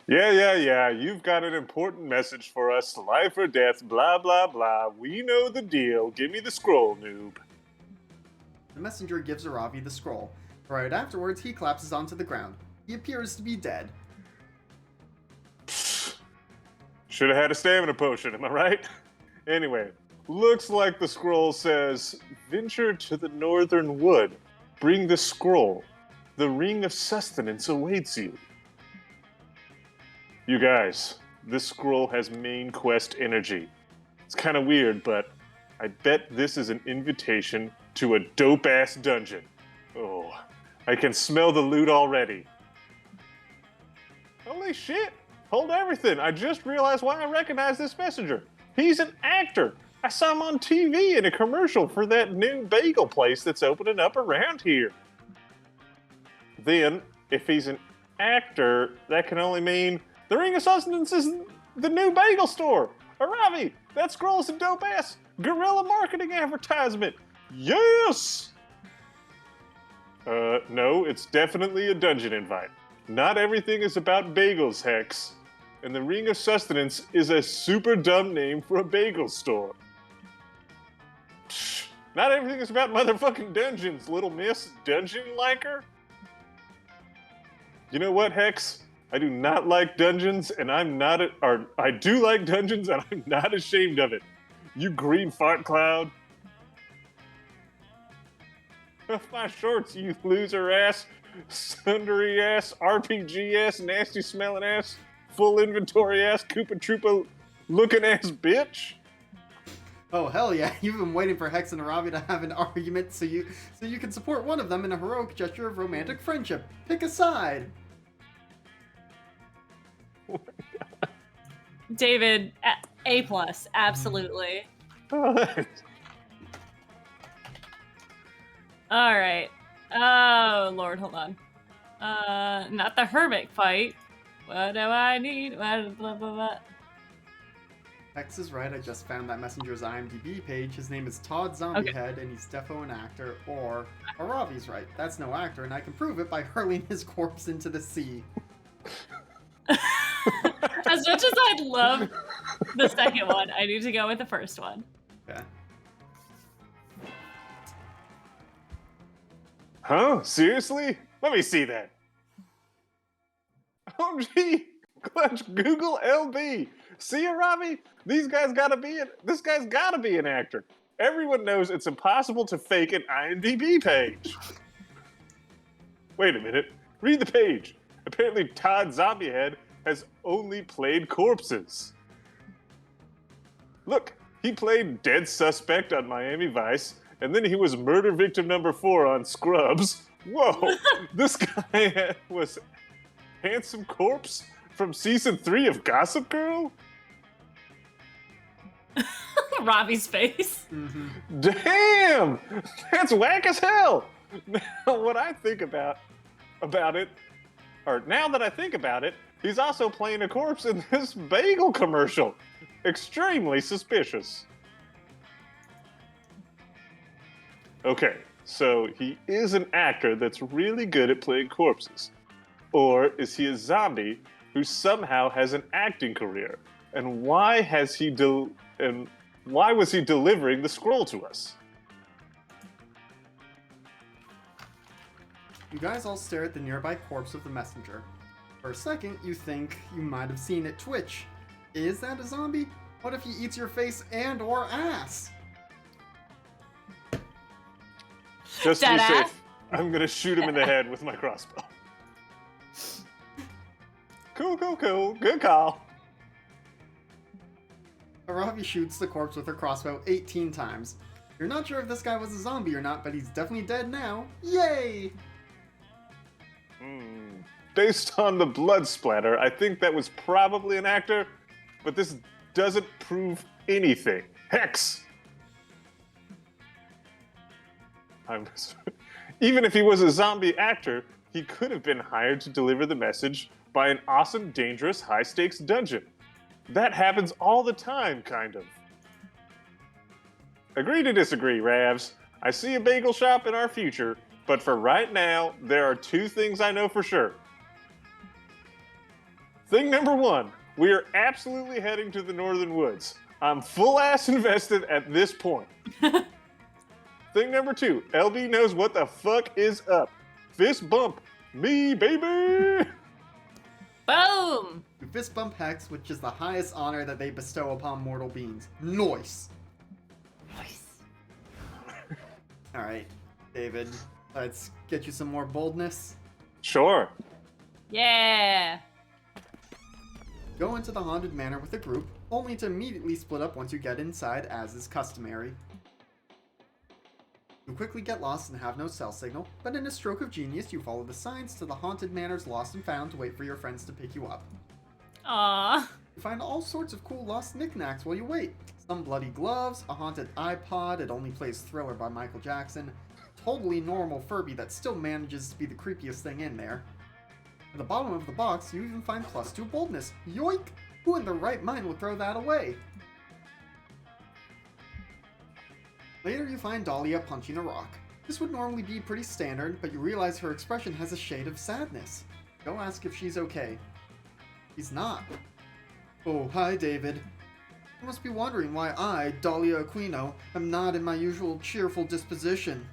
Yeah. You've got an important message for us. Life or death, blah, blah, blah. We know the deal. Give me the scroll, noob. The messenger gives Aravi the scroll. Right afterwards, he collapses onto the ground. He appears to be dead. Should have had a stamina potion, am I right? Anyway, looks like the scroll says, venture to the northern wood. bring the scroll. The ring of sustenance awaits you. You guys, this scroll has main quest energy. It's kind of weird, but I bet this is an invitation to a dope-ass dungeon. Oh, I can smell the loot already. Holy shit! Hold everything. I just realized why I recognize this messenger. He's an actor. I saw him on TV in a commercial for that new bagel place that's opening up around here. Then, if he's an actor, that can only mean the Ring of Sustenance is the new bagel store. Aravi, that scroll's a dope-ass guerrilla marketing advertisement. Yes! No, it's definitely a dungeon invite. Not everything is about bagels, Hex. And the Ring of Sustenance is a super dumb name for a bagel store. Psh, not everything is about motherfucking dungeons, little miss dungeon liker. You know what, Hex? I do not like dungeons, and I do like dungeons, and I'm not ashamed of it. You green fart cloud. Off my shorts, you loser ass, sundery ass, RPG ass, nasty smelling ass, full inventory ass, Koopa Troopa looking ass bitch. Oh hell yeah! You've been waiting for Hex and Aravi to have an argument so you can support one of them in a heroic gesture of romantic friendship. Pick a side. David, A+, absolutely. All right. Oh, Lord, hold on. Not the hermit fight. What do I need? Blah, blah, blah. Hex is right, I just found that messenger's IMDb page. His name is Todd Zombiehead, and he's defo an actor. Or Aravi's right, that's no actor, and I can prove it by hurling his corpse into the sea. As much as I'd love the second one, I need to go with the first one. Okay. Huh? Seriously? Let me see that. Oh gee, clutch Google LB. See, Aravi? This guy's gotta be an actor. Everyone knows it's impossible to fake an IMDb page. Wait a minute. Read the page. Apparently Todd Zombiehead has only played corpses. Look, he played dead suspect on Miami Vice, and then he was murder victim number 4 on Scrubs. Whoa, this guy was handsome corpse from season 3 of Gossip Girl? Robbie's face. Mm-hmm. Damn! That's whack as hell! Now, what I think about it, or now that I think about it, he's also playing a corpse in this bagel commercial. Extremely suspicious. Okay, so he is an actor that's really good at playing corpses. Or is he a zombie who somehow has an acting career? And why was he delivering the scroll to us? You guys all stare at the nearby corpse of the messenger. For a second, you think you might have seen it twitch. Is that a zombie? What if he eats your face and or ass? Just to be Deadass? safe, I'm gonna shoot him in the head with my crossbow. Cool. Good call. Aravi shoots the corpse with her crossbow 18 times. You're not sure if this guy was a zombie or not, but he's definitely dead now. Yay! Based on the blood splatter, I think that was probably an actor, but this doesn't prove anything. Hex! Even if he was a zombie actor, he could have been hired to deliver the message by an awesome, dangerous, high-stakes dungeon. That happens all the time, kind of. Agree to disagree, Ravs. I see a bagel shop in our future, but for right now, there are 2 things I know for sure. Thing number 1, we are absolutely heading to the Northern Woods. I'm full-ass invested at this point. Thing number 2, LB knows what the fuck is up. Fist bump me, baby! Boom! You fist bump Hex, which is the highest honor that they bestow upon mortal beings. Nice! Nice. Alright, David. Let's get you some more boldness. Sure. Yeah. Go into the haunted manor with a group, only to immediately split up once you get inside, as is customary. You quickly get lost and have no cell signal, but in a stroke of genius, you follow the signs to the haunted manor's lost and found to wait for your friends to pick you up. Aw. You find all sorts of cool lost knickknacks while you wait. Some bloody gloves, a haunted iPod, it only plays Thriller by Michael Jackson, totally normal Furby that still manages to be the creepiest thing in there. At the bottom of the box, you even find +2 boldness. Yoink! Who in their right mind would throw that away? Later you find Dahlia punching a rock. This would normally be pretty standard, but you realize her expression has a shade of sadness. Go ask if she's okay. She's not. Oh, hi David. You must be wondering why I, Dahlia Aquino, am not in my usual cheerful disposition.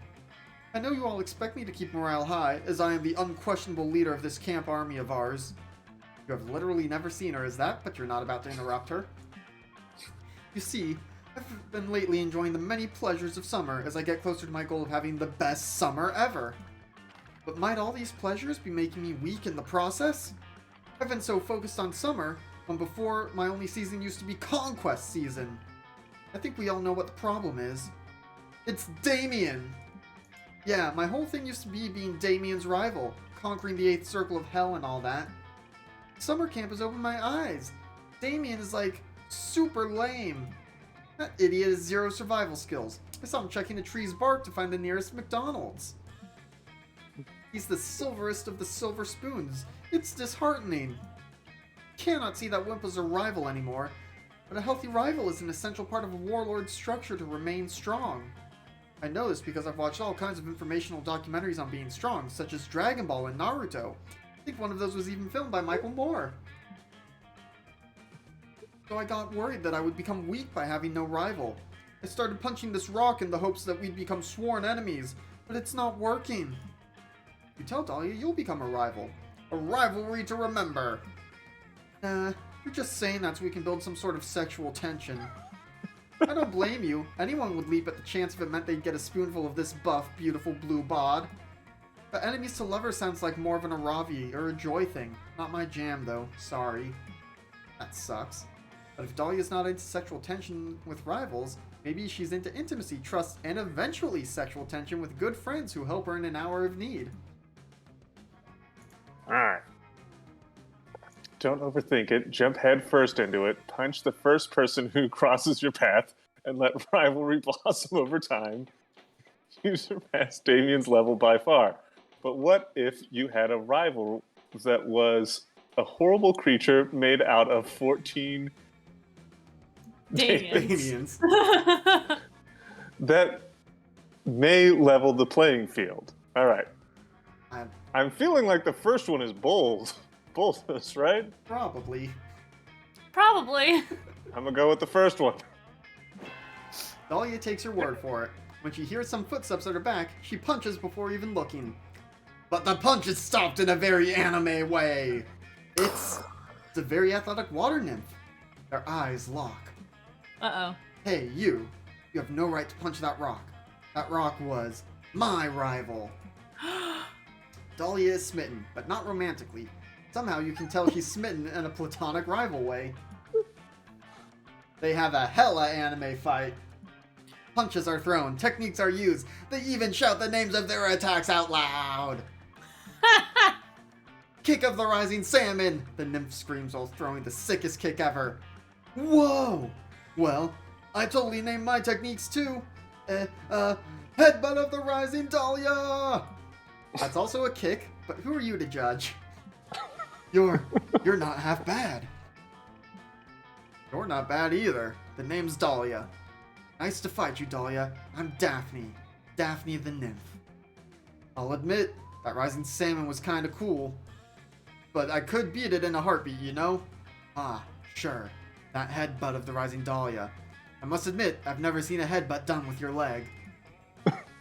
I know you all expect me to keep morale high, as I am the unquestionable leader of this camp army of ours. You have literally never seen her as that, but you're not about to interrupt her. You see, I've been lately enjoying the many pleasures of summer as I get closer to my goal of having the best summer ever. But might all these pleasures be making me weak in the process? I've been so focused on summer, when before my only season used to be conquest season. I think we all know what the problem is. It's Damien! Yeah, my whole thing used to be being Damien's rival, conquering the 8th circle of hell and all that. Summer camp has opened my eyes. Damien is like super lame. That idiot has 0 survival skills. I saw him checking a tree's bark to find the nearest McDonald's. He's the silverest of the silver spoons. It's disheartening. Cannot see that Wimp as a rival anymore, but a healthy rival is an essential part of a warlord's structure to remain strong. I know this because I've watched all kinds of informational documentaries on being strong, such as Dragon Ball and Naruto. I think one of those was even filmed by Michael Moore. So I got worried that I would become weak by having no rival. I started punching this rock in the hopes that we'd become sworn enemies, but it's not working. You tell Dahlia you'll become a rival. A rivalry to remember. Nah, you're just saying that so we can build some sort of sexual tension. I don't blame you. Anyone would leap at the chance if it meant they'd get a spoonful of this buff, beautiful blue bod. But enemies to lovers sounds like more of an Aravi or a Joy thing. Not my jam, though. Sorry. That sucks. But if Dahlia's not into sexual tension with rivals, maybe she's into intimacy, trust, and eventually sexual tension with good friends who help her in an hour of need. Alright. Don't overthink it. Jump head first into it. Punch the first person who crosses your path, and let rivalry blossom over time. You surpass Damien's level by far. But what if you had a rival that was a horrible creature made out of 14 Damiens. that may level the playing field? Alright. I'm feeling like the first one is boldness, right? Probably. Probably. I'm gonna go with the first one. Dahlia takes her word for it. When she hears some footsteps at her back, she punches before even looking. But the punch is stopped in a very anime way. It's a very athletic water nymph. Their eyes lock. Uh-oh. Hey, you have no right to punch that rock. That rock was my rival. Dahlia is smitten, but not romantically. Somehow you can tell she's smitten in a platonic rival way. They have a hella anime fight. Punches are thrown, techniques are used, they even shout the names of their attacks out loud. Kick of the rising salmon! The nymph screams while throwing the sickest kick ever. Whoa! Well, I totally named my techniques too. Headbutt of the rising Dahlia! That's also a kick, but who are you to judge? You're not half bad. You're not bad either. The name's Dahlia. Nice to fight you, Dahlia. I'm Daphne. Daphne the nymph. I'll admit, that rising salmon was kinda cool. But I could beat it in a heartbeat, you know? Ah, sure. That headbutt of the rising Dahlia. I must admit, I've never seen a headbutt done with your leg.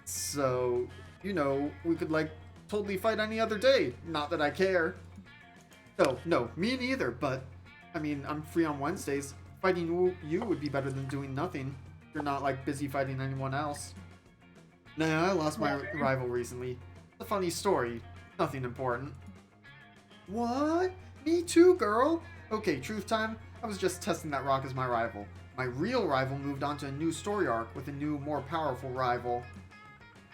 So, you know, we could, totally fight any other day. Not that I care. Oh, no, me neither, but, I mean, I'm free on Wednesdays. Fighting you would be better than doing nothing. You're not, busy fighting anyone else. Nah, I lost my rival recently. a funny story. Nothing important. What? Me too, girl. Okay, truth time. I was just testing that rock as my rival. My real rival moved on to a new story arc with a new, more powerful rival.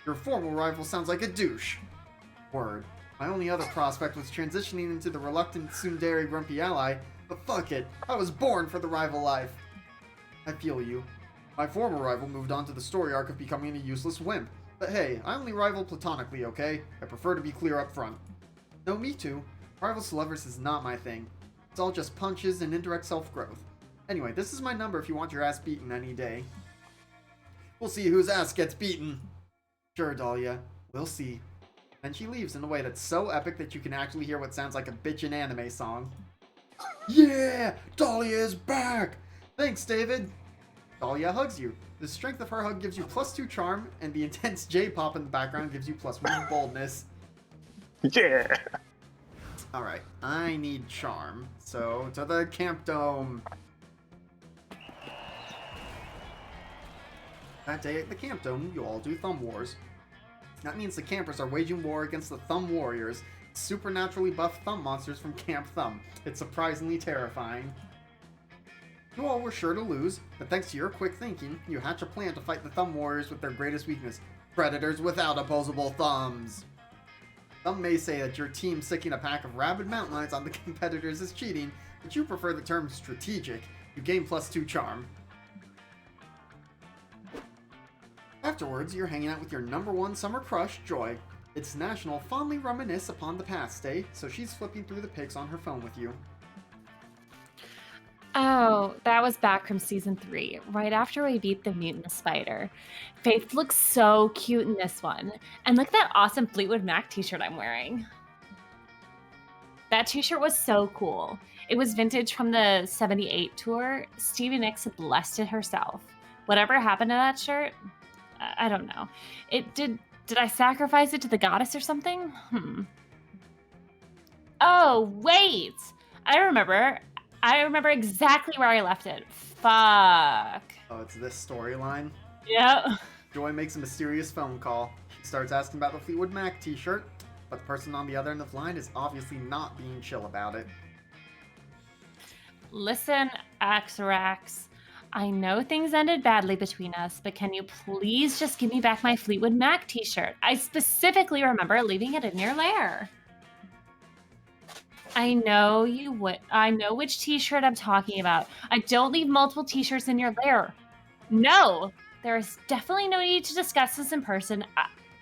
Your former rival sounds like a douche. Word. My only other prospect was transitioning into the reluctant tsundere grumpy ally, but fuck it. I was born for the rival life. I feel you. My former rival moved on to the story arc of becoming a useless wimp. But hey, I only rival platonically, okay? I prefer to be clear up front. No, me too. Rivals to lovers is not my thing. It's all just punches and indirect self-growth. Anyway, this is my number if you want your ass beaten any day. We'll see whose ass gets beaten. Sure, Dahlia. We'll see. Then she leaves in a way that's so epic that you can actually hear what sounds like a bitchin' anime song. Yeah! Dahlia is back! Thanks, David! Dahlia hugs you. The strength of her hug gives you +2 charm, and the intense J-pop in the background gives you +1 boldness. Yeah! Alright, I need charm. So, to the camp dome. That day at the camp dome, you all do thumb wars. That means the campers are waging war against the Thumb Warriors, supernaturally buffed thumb monsters from Camp Thumb. It's surprisingly terrifying. You all were sure to lose, but thanks to your quick thinking, you hatch a plan to fight the Thumb Warriors with their greatest weakness, predators without opposable thumbs. Some may say that your team sicking a pack of rabid mountain lions on the competitors is cheating, but you prefer the term strategic. You gain +2 charm. Afterwards, you're hanging out with your #1 summer crush, Joy. It's National Fondly Reminisce Upon the Past Day, so she's flipping through the pics on her phone with you. Oh, that was back from season 3, right after we beat the mutant spider. Faith looks so cute in this one. And look at that awesome Fleetwood Mac t-shirt I'm wearing. That t-shirt was so cool. It was vintage from the 78 tour. Stevie Nicks blessed it herself. Whatever happened to that shirt? I don't know. Did I sacrifice it to the goddess or something? Oh, wait! I remember exactly where I left it. Fuck. Oh, it's this storyline? Yep. Joy makes a mysterious phone call. She starts asking about the Fleetwood Mac t-shirt, but the person on the other end of the line is obviously not being chill about it. Listen, Axarax. I know things ended badly between us, but can you please just give me back my Fleetwood Mac t-shirt? I specifically remember leaving it in your lair. I know you would. I know which t-shirt I'm talking about. I don't leave multiple t-shirts in your lair. No, there is definitely no need to discuss this in person.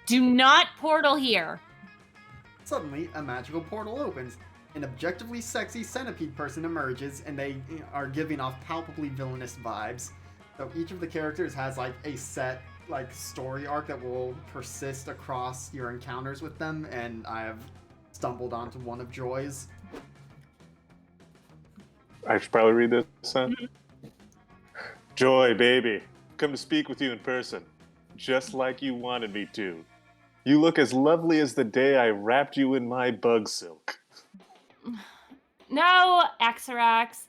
Do not portal here. Suddenly, a magical portal opens. An objectively sexy centipede person emerges, and they are giving off palpably villainous vibes. So each of the characters has like a set like story arc that will persist across your encounters with them, and I have stumbled onto one of Joy's. I should probably read this, huh? Joy, baby, come to speak with you in person, just like you wanted me to. You look as lovely as the day I wrapped you in my bug silk. No, Axarax.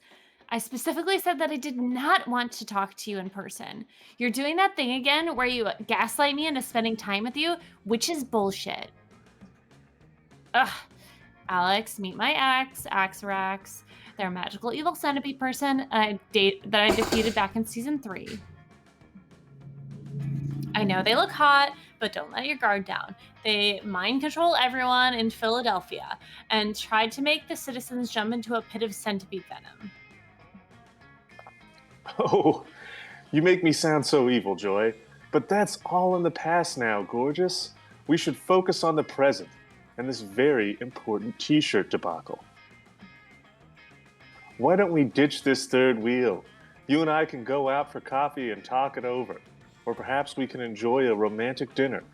I specifically said that I did not want to talk to you in person. You're doing that thing again where you gaslight me into spending time with you, which is bullshit. Ugh. Alex, meet my ex, Axarax. They're a magical evil centipede person that I defeated back in season 3. I know they look hot, but don't let your guard down. They mind control everyone in Philadelphia and tried to make the citizens jump into a pit of centipede venom. Oh, you make me sound so evil, Joy. But that's all in the past now, gorgeous. We should focus on the present and this very important t-shirt debacle. Why don't we ditch this third wheel? You and I can go out for coffee and talk it over. Or perhaps we can enjoy a romantic dinner.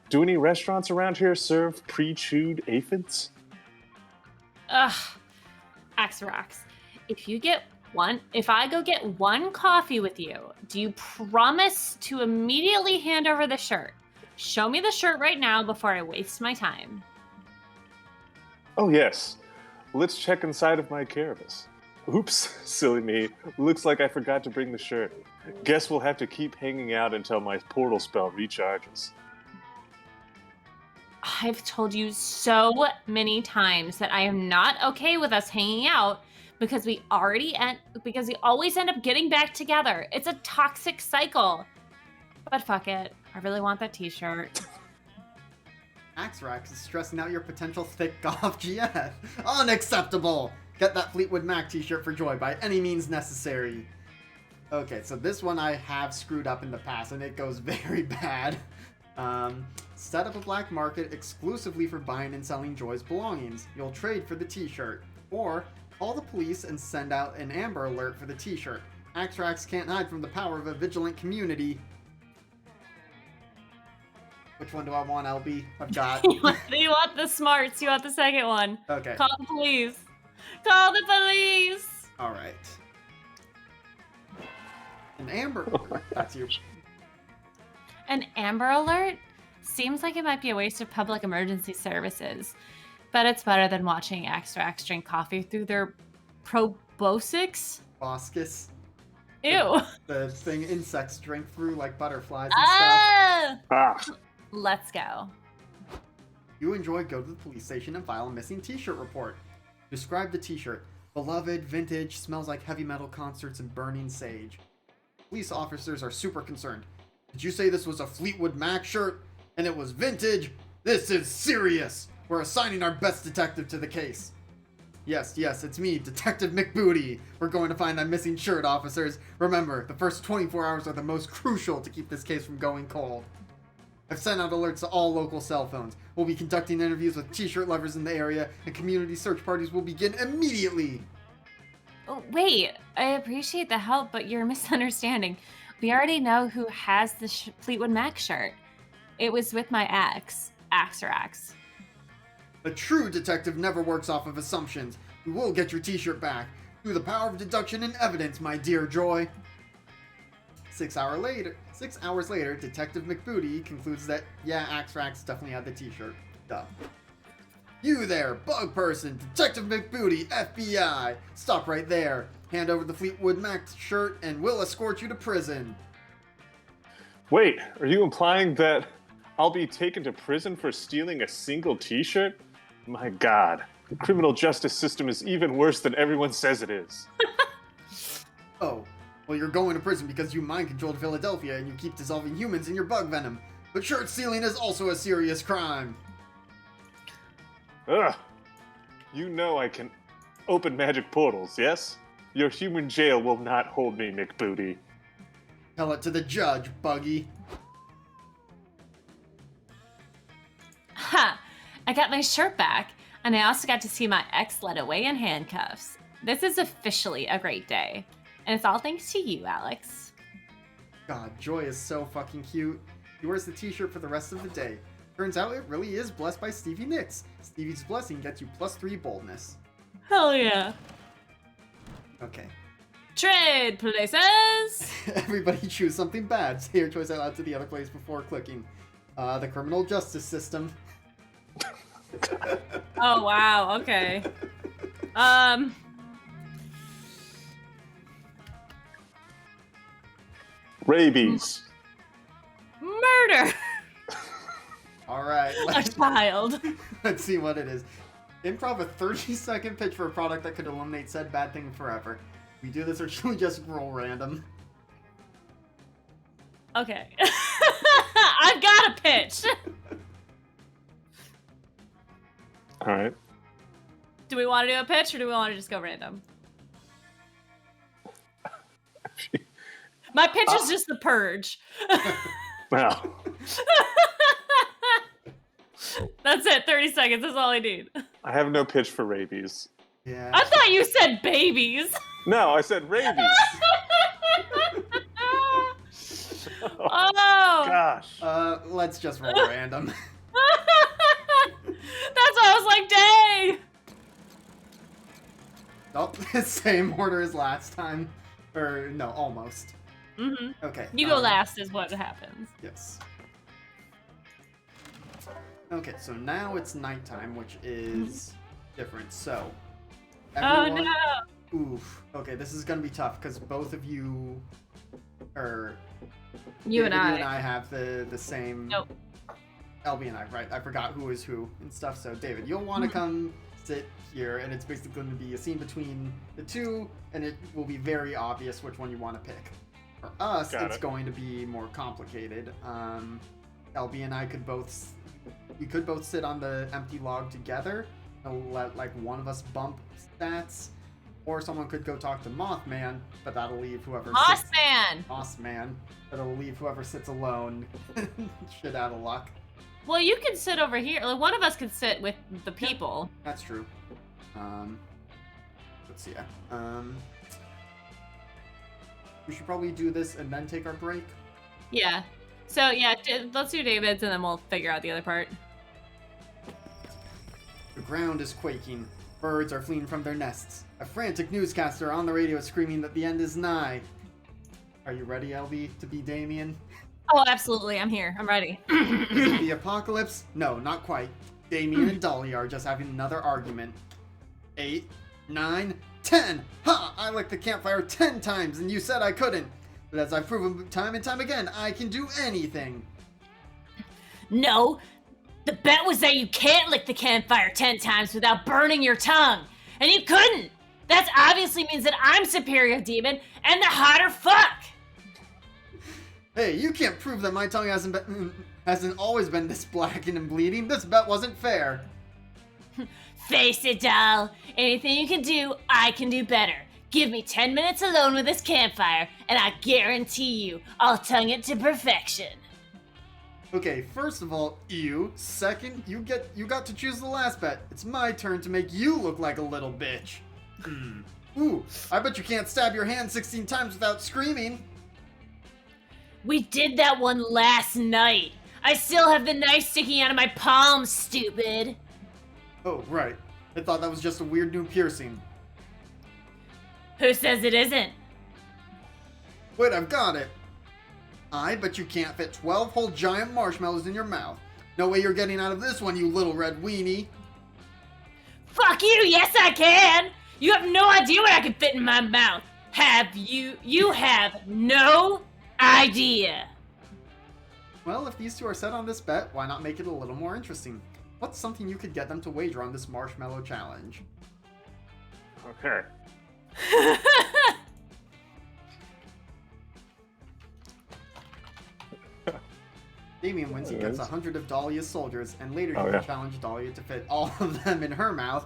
Do any restaurants around here serve pre-chewed aphids? Ugh. Axarax, if I go get one coffee with you, do you promise to immediately hand over the shirt? Show me the shirt right now before I waste my time. Oh yes. Let's check inside of my carapace. Oops, silly me. Looks like I forgot to bring the shirt. Guess we'll have to keep hanging out until my portal spell recharges. I've told you so many times that I am not okay with us hanging out because we always end up getting back together. It's a toxic cycle. But fuck it. I really want that t-shirt. Axrax is stressing out your potential thick goth GF. Unacceptable! Get that Fleetwood Mac t-shirt for Joy by any means necessary. Okay, so this one I have screwed up in the past, and it goes very bad. Set up a black market exclusively for buying and selling Joy's belongings. You'll trade for the t-shirt. Or, call the police and send out an Amber Alert for the t-shirt. Axrax can't hide from the power of a vigilant community. Which one do I want, LB? I've got... You want the smarts. You want the second one. Okay. Call the police. Call the police. Alright. An Amber Alert. That's you. An Amber Alert? Seems like it might be a waste of public emergency services. But it's better than watching Axrax drink coffee through their proboscis. Boscus. Ew. The thing insects drink through like butterflies and stuff. Ah, Let's go. You enjoy, go to the police station and file a missing t-shirt report. Describe the t-shirt. Beloved, vintage, smells like heavy metal concerts and burning sage. Police officers are super concerned. Did you say this was a Fleetwood Mac shirt? And it was vintage? This is serious! We're assigning our best detective to the case. Yes, it's me, Detective McBooty. We're going to find that missing shirt, officers. Remember, the first 24 hours are the most crucial to keep this case from going cold. I've sent out alerts to all local cell phones. We'll be conducting interviews with t-shirt lovers in the area, and community search parties will begin immediately. Oh, wait, I appreciate the help, but you're misunderstanding. We already know who has the Fleetwood Mac shirt. It was with my ex, Axrax. A true detective never works off of assumptions. We will get your t-shirt back. Through the power of deduction and evidence, my dear Joy. 6 hours later, Detective McBooty concludes that, yeah, Axrax definitely had the t-shirt. Duh. You there, bug person! Detective McBooty, FBI! Stop right there. Hand over the Fleetwood Mac shirt and we'll escort you to prison. wait, are you implying that I'll be taken to prison for stealing a single t-shirt? My God, the criminal justice system is even worse than everyone says it is. Oh, well, you're going to prison because you mind-controlled Philadelphia and you keep dissolving humans in your bug venom. But shirt stealing is also a serious crime. Ugh. You know I can open magic portals, yes? Your human jail will not hold me, McBooty. Tell it to the judge, Buggy. Ha! I got my shirt back, and I also got to see my ex led away in handcuffs. This is officially a great day. And it's all thanks to you, Alex. God, Joy is so fucking cute. He wears the t-shirt for the rest of the day. Turns out it really is blessed by Stevie Nicks. Stevie's blessing gets you +3 boldness. Hell yeah. Okay. Trade places. Everybody choose something bad. Say your choice out loud to the other place before clicking. The criminal justice system. Oh wow. Okay. Rabies. Murder. All right. A child. Let's see what it is. Improv a 30-second pitch for a product that could eliminate said bad thing forever. We do this or should we just roll random? Okay. I've got a pitch. All right. Do we want to do a pitch or do we want to just go random? My pitch is just the purge. Well, That's it. 30 seconds. That's all I need. I have no pitch for rabies. Yeah. I thought you said babies. No, I said rabies. Oh. Gosh. Let's just roll random. That's why I was like, dang. Oh, same order as last time. Or, no, almost. Mm-hmm. Okay. You go last is what happens. Yes. Okay, so now it's nighttime, which is different. So, everyone... Oh no. Oof. Okay, this is gonna be tough because both of you, You and David, I. you and I have the same. Nope. LB and I, right? I forgot who is who and stuff. So David, you'll want to come sit here, and it's basically going to be a scene between the two, and it will be very obvious which one you want to pick. For us, it's going to be more complicated. LB and I could both sit on the empty log together and let like one of us bump stats, or someone could go talk to Mothman, but that'll leave whoever Mossman. That'll leave whoever sits alone shit out of luck. Well, you can sit over here. Like, one of us can sit with the people. That's true. Let's see. We should probably do this and then take our break. Yeah. So, yeah, let's do David's and then we'll figure out the other part. The ground is quaking. Birds are fleeing from their nests. A frantic newscaster on the radio is screaming that the end is nigh. Are you ready, LB, to be Damien? Oh, absolutely. I'm here. I'm ready. Is it the apocalypse? No, not quite. Damien and Dolly are just having another argument. 8, 9, 10! Ha! I lit the campfire 10 times and you said I couldn't. But as I've proven time and time again, I can do anything. No, the bet was that you can't lick the campfire 10 times without burning your tongue. And you couldn't. That obviously means that I'm superior, demon, and the hotter fuck. Hey, you can't prove that my tongue hasn't always been this blackened and bleeding. This bet wasn't fair. Face it, doll. Anything you can do, I can do better. Give me 10 minutes alone with this campfire, and I guarantee you, I'll tongue it to perfection. Okay, first of all, you. Second, you got to choose the last bet. It's my turn to make you look like a little bitch. Ooh, I bet you can't stab your hand 16 times without screaming. We did that one last night. I still have the knife sticking out of my palm, stupid. Oh, right. I thought that was just a weird new piercing. Who says it isn't? Wait, I've got it. I bet you can't fit 12 whole giant marshmallows in your mouth. No way you're getting out of this one, you little red weenie. Fuck you, yes I can! You have no idea what I can fit in my mouth. You have no idea. Well, if these two are set on this bet, why not make it a little more interesting? What's something you could get them to wager on this marshmallow challenge? Okay. Damien wins, he gets 100 of Dahlia's soldiers, and later he can challenge Dahlia to fit all of them in her mouth.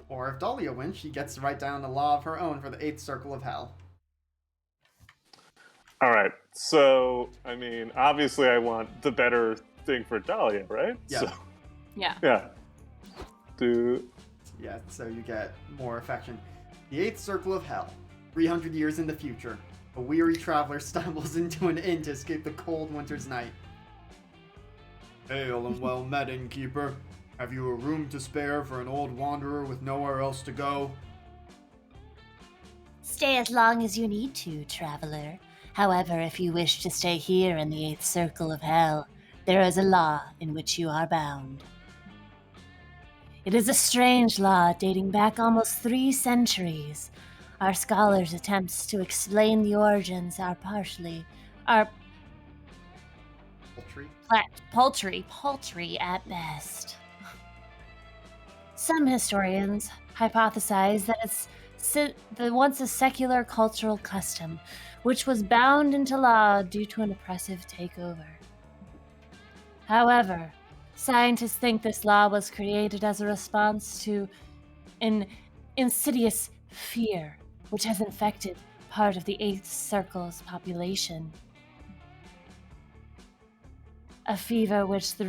Or if Dahlia wins, she gets to write down a law of her own for the 8th circle of hell. Alright, so, I mean, obviously I want the better thing for Dahlia, right? Yeah. So, Yeah. yeah. Yeah, so you get more affection. The 8th circle of hell. 300 years in the future. A weary traveler stumbles into an inn to escape the cold winter's night. Hail and well met, innkeeper. Have you a room to spare for an old wanderer with nowhere else to go? Stay as long as you need to, traveler. However, if you wish to stay here in the 8th circle of hell, there is a law in which you are bound. It is a strange law dating back almost 3 centuries. Our scholars' attempts to explain the origins are paltry at best. Some historians hypothesize that it's once a secular cultural custom, which was bound into law due to an oppressive takeover. However, scientists think this law was created as a response to an insidious fear, which has infected part of the 8th circle's population. A fever which the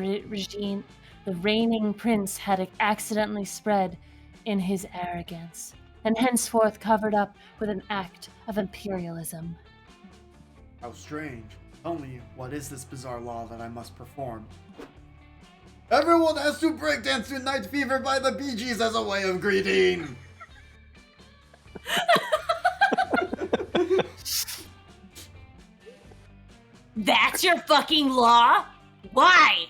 reigning prince had accidentally spread in his arrogance, and henceforth covered up with an act of imperialism. How strange. Tell me, what is this bizarre law that I must perform? Everyone has to breakdance to Night Fever by the Bee Gees as a way of greeting! That's your fucking law? Why?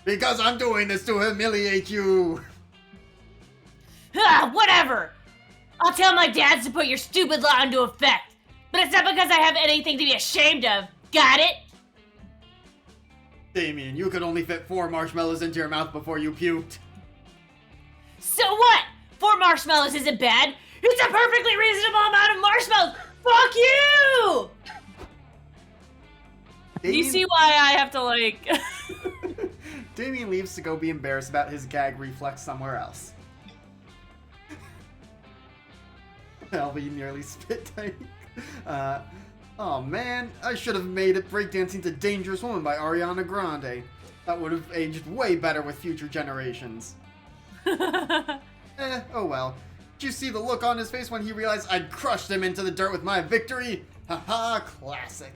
Because I'm doing this to humiliate you! Whatever! I'll tell my dads to put your stupid law into effect. But it's not because I have anything to be ashamed of. Got it? Damien, you could only fit 4 marshmallows into your mouth before you puked. So what? 4 marshmallows isn't bad. It's a perfectly reasonable amount of marshmallows. Fuck you! Do you see why I have to, like... Damien leaves to go be embarrassed about his gag reflex somewhere else. Albie nearly spit take. Oh man, I should have made it Breakdancing to Dangerous Woman by Ariana Grande. That would have aged way better with future generations. Oh well. Did you see the look on his face when he realized I'd crushed him into the dirt with my victory? Haha, classic.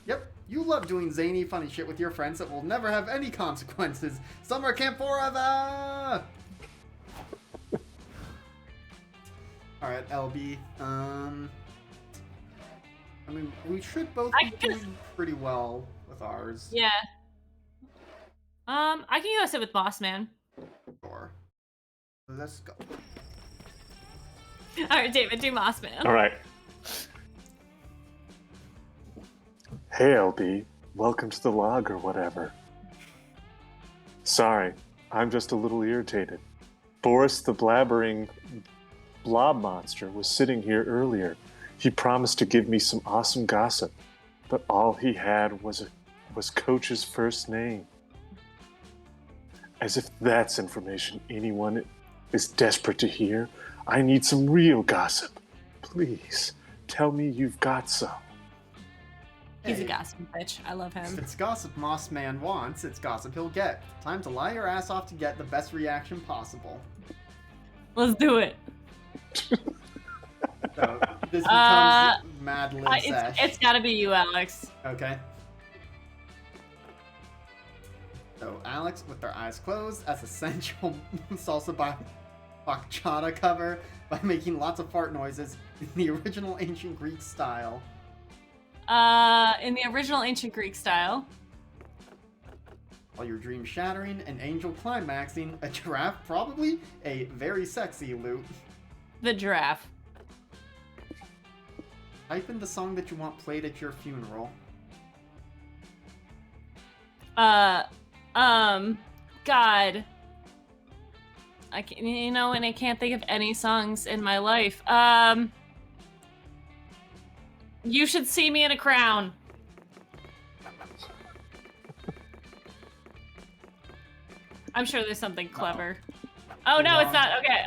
Yep, you love doing zany, funny shit with your friends that will never have any consequences. Summer camp forever! Alright, LB. I mean, we should both be doing pretty well with ours. Yeah. I can go sit with Boss Man. Sure. Let's go. Alright, David, do Boss Man. All right. Hey, LB. Welcome to the log or whatever. Sorry, I'm just a little irritated. Boris the blabbering blob monster was sitting here earlier. He promised to give me some awesome gossip, but all he had was Coach's first name. As if that's information anyone is desperate to hear. I need some real gossip. Please, tell me you've got some. He's a gossip bitch. I love him. If it's gossip Moss Man wants, it's gossip he'll get. Time to lie your ass off to get the best reaction possible. Let's do it. So, this becomes Mad Lib Sesh. It's gotta be you, Alex. Okay. So, Alex, with their eyes closed, as essential salsa bachata cover by making lots of fart noises in the original ancient Greek style. In the original ancient Greek style. While your dream shattering, an angel climaxing, a giraffe, probably a very sexy loot. The giraffe. Type in the song that you want played at your funeral. God. I can't, and I can't think of any songs in my life. You Should See Me in a Crown. I'm sure there's something clever. Oh no, it's not. Okay.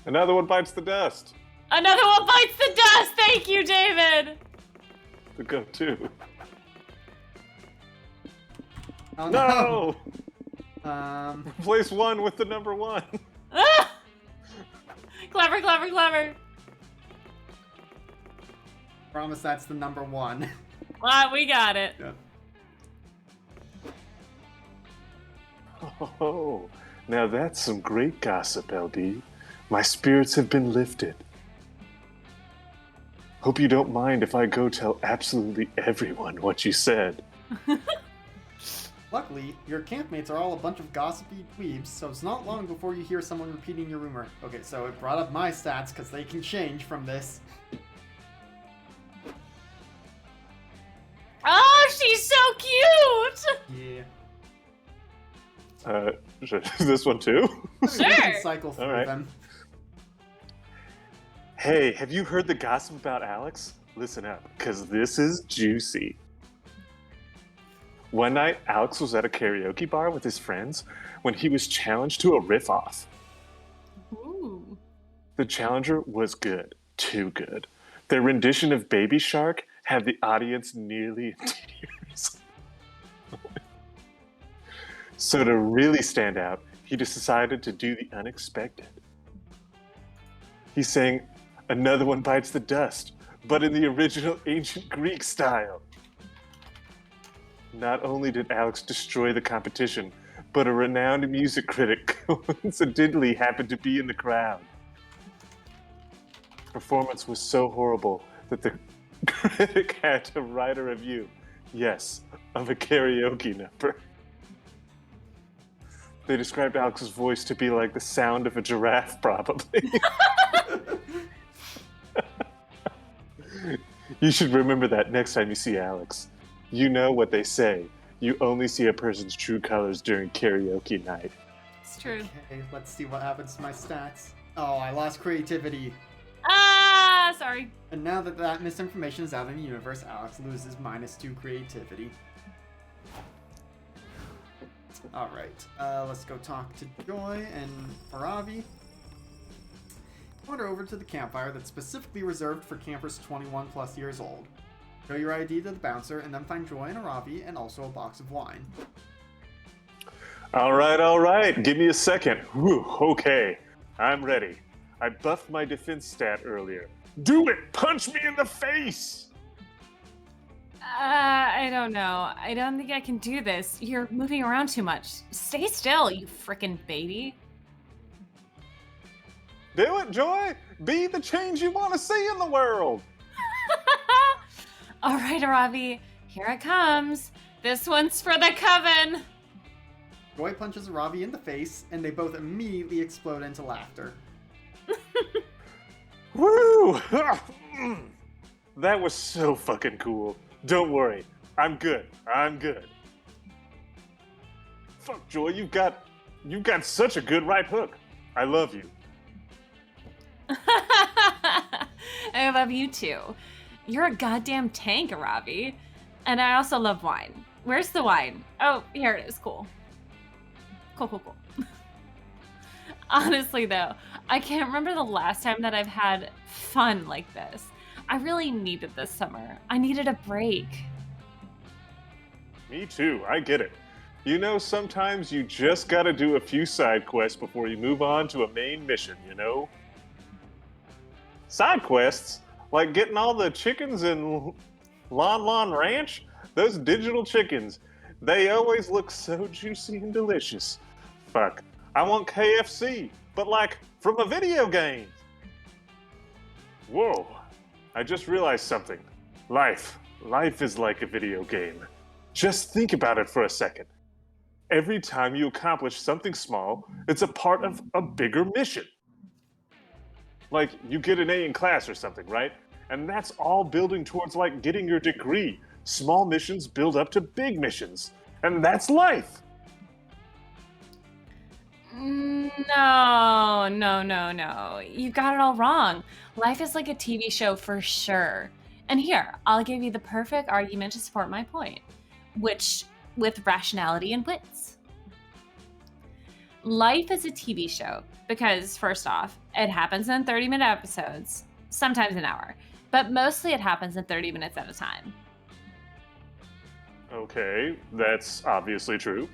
Another one bites the dust. Another one bites the dust. Thank you, David. The go-to. Oh No! no! Replace one with the number one. Ah! Clever, clever, clever. Promise that's the number one. We got it. Yeah. Oh, now that's some great gossip, LB. My spirits have been lifted. Hope you don't mind if I go tell absolutely everyone what you said. Luckily, your campmates are all a bunch of gossipy dweebs, so it's not long before you hear someone repeating your rumor. Okay, so it brought up my stats, because they can change from this. Oh, she's so cute! Yeah. This one too? We can Sure. cycle through All right. them. Hey, have you heard the gossip about Alex? Listen up, because this is juicy. One night, Alex was at a karaoke bar with his friends when he was challenged to a riff-off. Ooh. The challenger was good, too good. Their rendition of Baby Shark had the audience nearly in tears. So to really stand out, he decided to do the unexpected. He sang Another One Bites the Dust, but in the original ancient Greek style. Not only did Alex destroy the competition, but a renowned music critic coincidentally happened to be in the crowd. Performance was so horrible that the critic had to write a review, yes, of a karaoke number. They described Alex's voice to be like the sound of a giraffe, probably. You should remember that next time you see Alex. You know what they say. You only see a person's true colors during karaoke night. It's true. Okay, let's see what happens to my stats. Oh, I lost creativity. Ah, sorry. And now that that misinformation is out in the universe, Alex loses -2 creativity. Alright, let's go talk to Joy and Faravi. Wander over to the campfire that's specifically reserved for campers 21 plus years old. Show your ID to the bouncer and then find Joy and Aravi and also a box of wine. All right. Give me a second. Whew, okay, I'm ready. I buffed my defense stat earlier. Do it! Punch me in the face! I don't know. I don't think I can do this. You're moving around too much. Stay still, you frickin' baby. Do it, Joy! Be the change you want to see in the world! All right, Aravi, here it comes. This one's for the coven. Joy punches Aravi in the face, and they both immediately explode into laughter. Woo! That was so fucking cool. Don't worry, I'm good. Fuck, Joy, you've got such a good right hook. I love you. I love you too. You're a goddamn tank, Aravi. And I also love wine. Where's the wine? Oh, here it is. Cool. Cool. Honestly, though, I can't remember the last time that I've had fun like this. I really needed this summer. I needed a break. Me too, I get it. You know, sometimes you just gotta do a few side quests before you move on to a main mission, you know? Side quests? Like getting all the chickens in Lon Ranch? Those digital chickens, they always look so juicy and delicious. Fuck, I want KFC, but like from a video game. Whoa, I just realized something. Life is like a video game. Just think about it for a second. Every time you accomplish something small, it's a part of a bigger mission. Like, you get an A in class or something, right? And that's all building towards, like, getting your degree. Small missions build up to big missions. And that's life. No. You got it all wrong. Life is like a TV show for sure. And here, I'll give you the perfect argument to support my point, which with rationality and wits. Life is a TV show because, first off, it happens in 30-minute episodes, sometimes an hour, but mostly it happens in 30 minutes at a time. Okay, that's obviously true.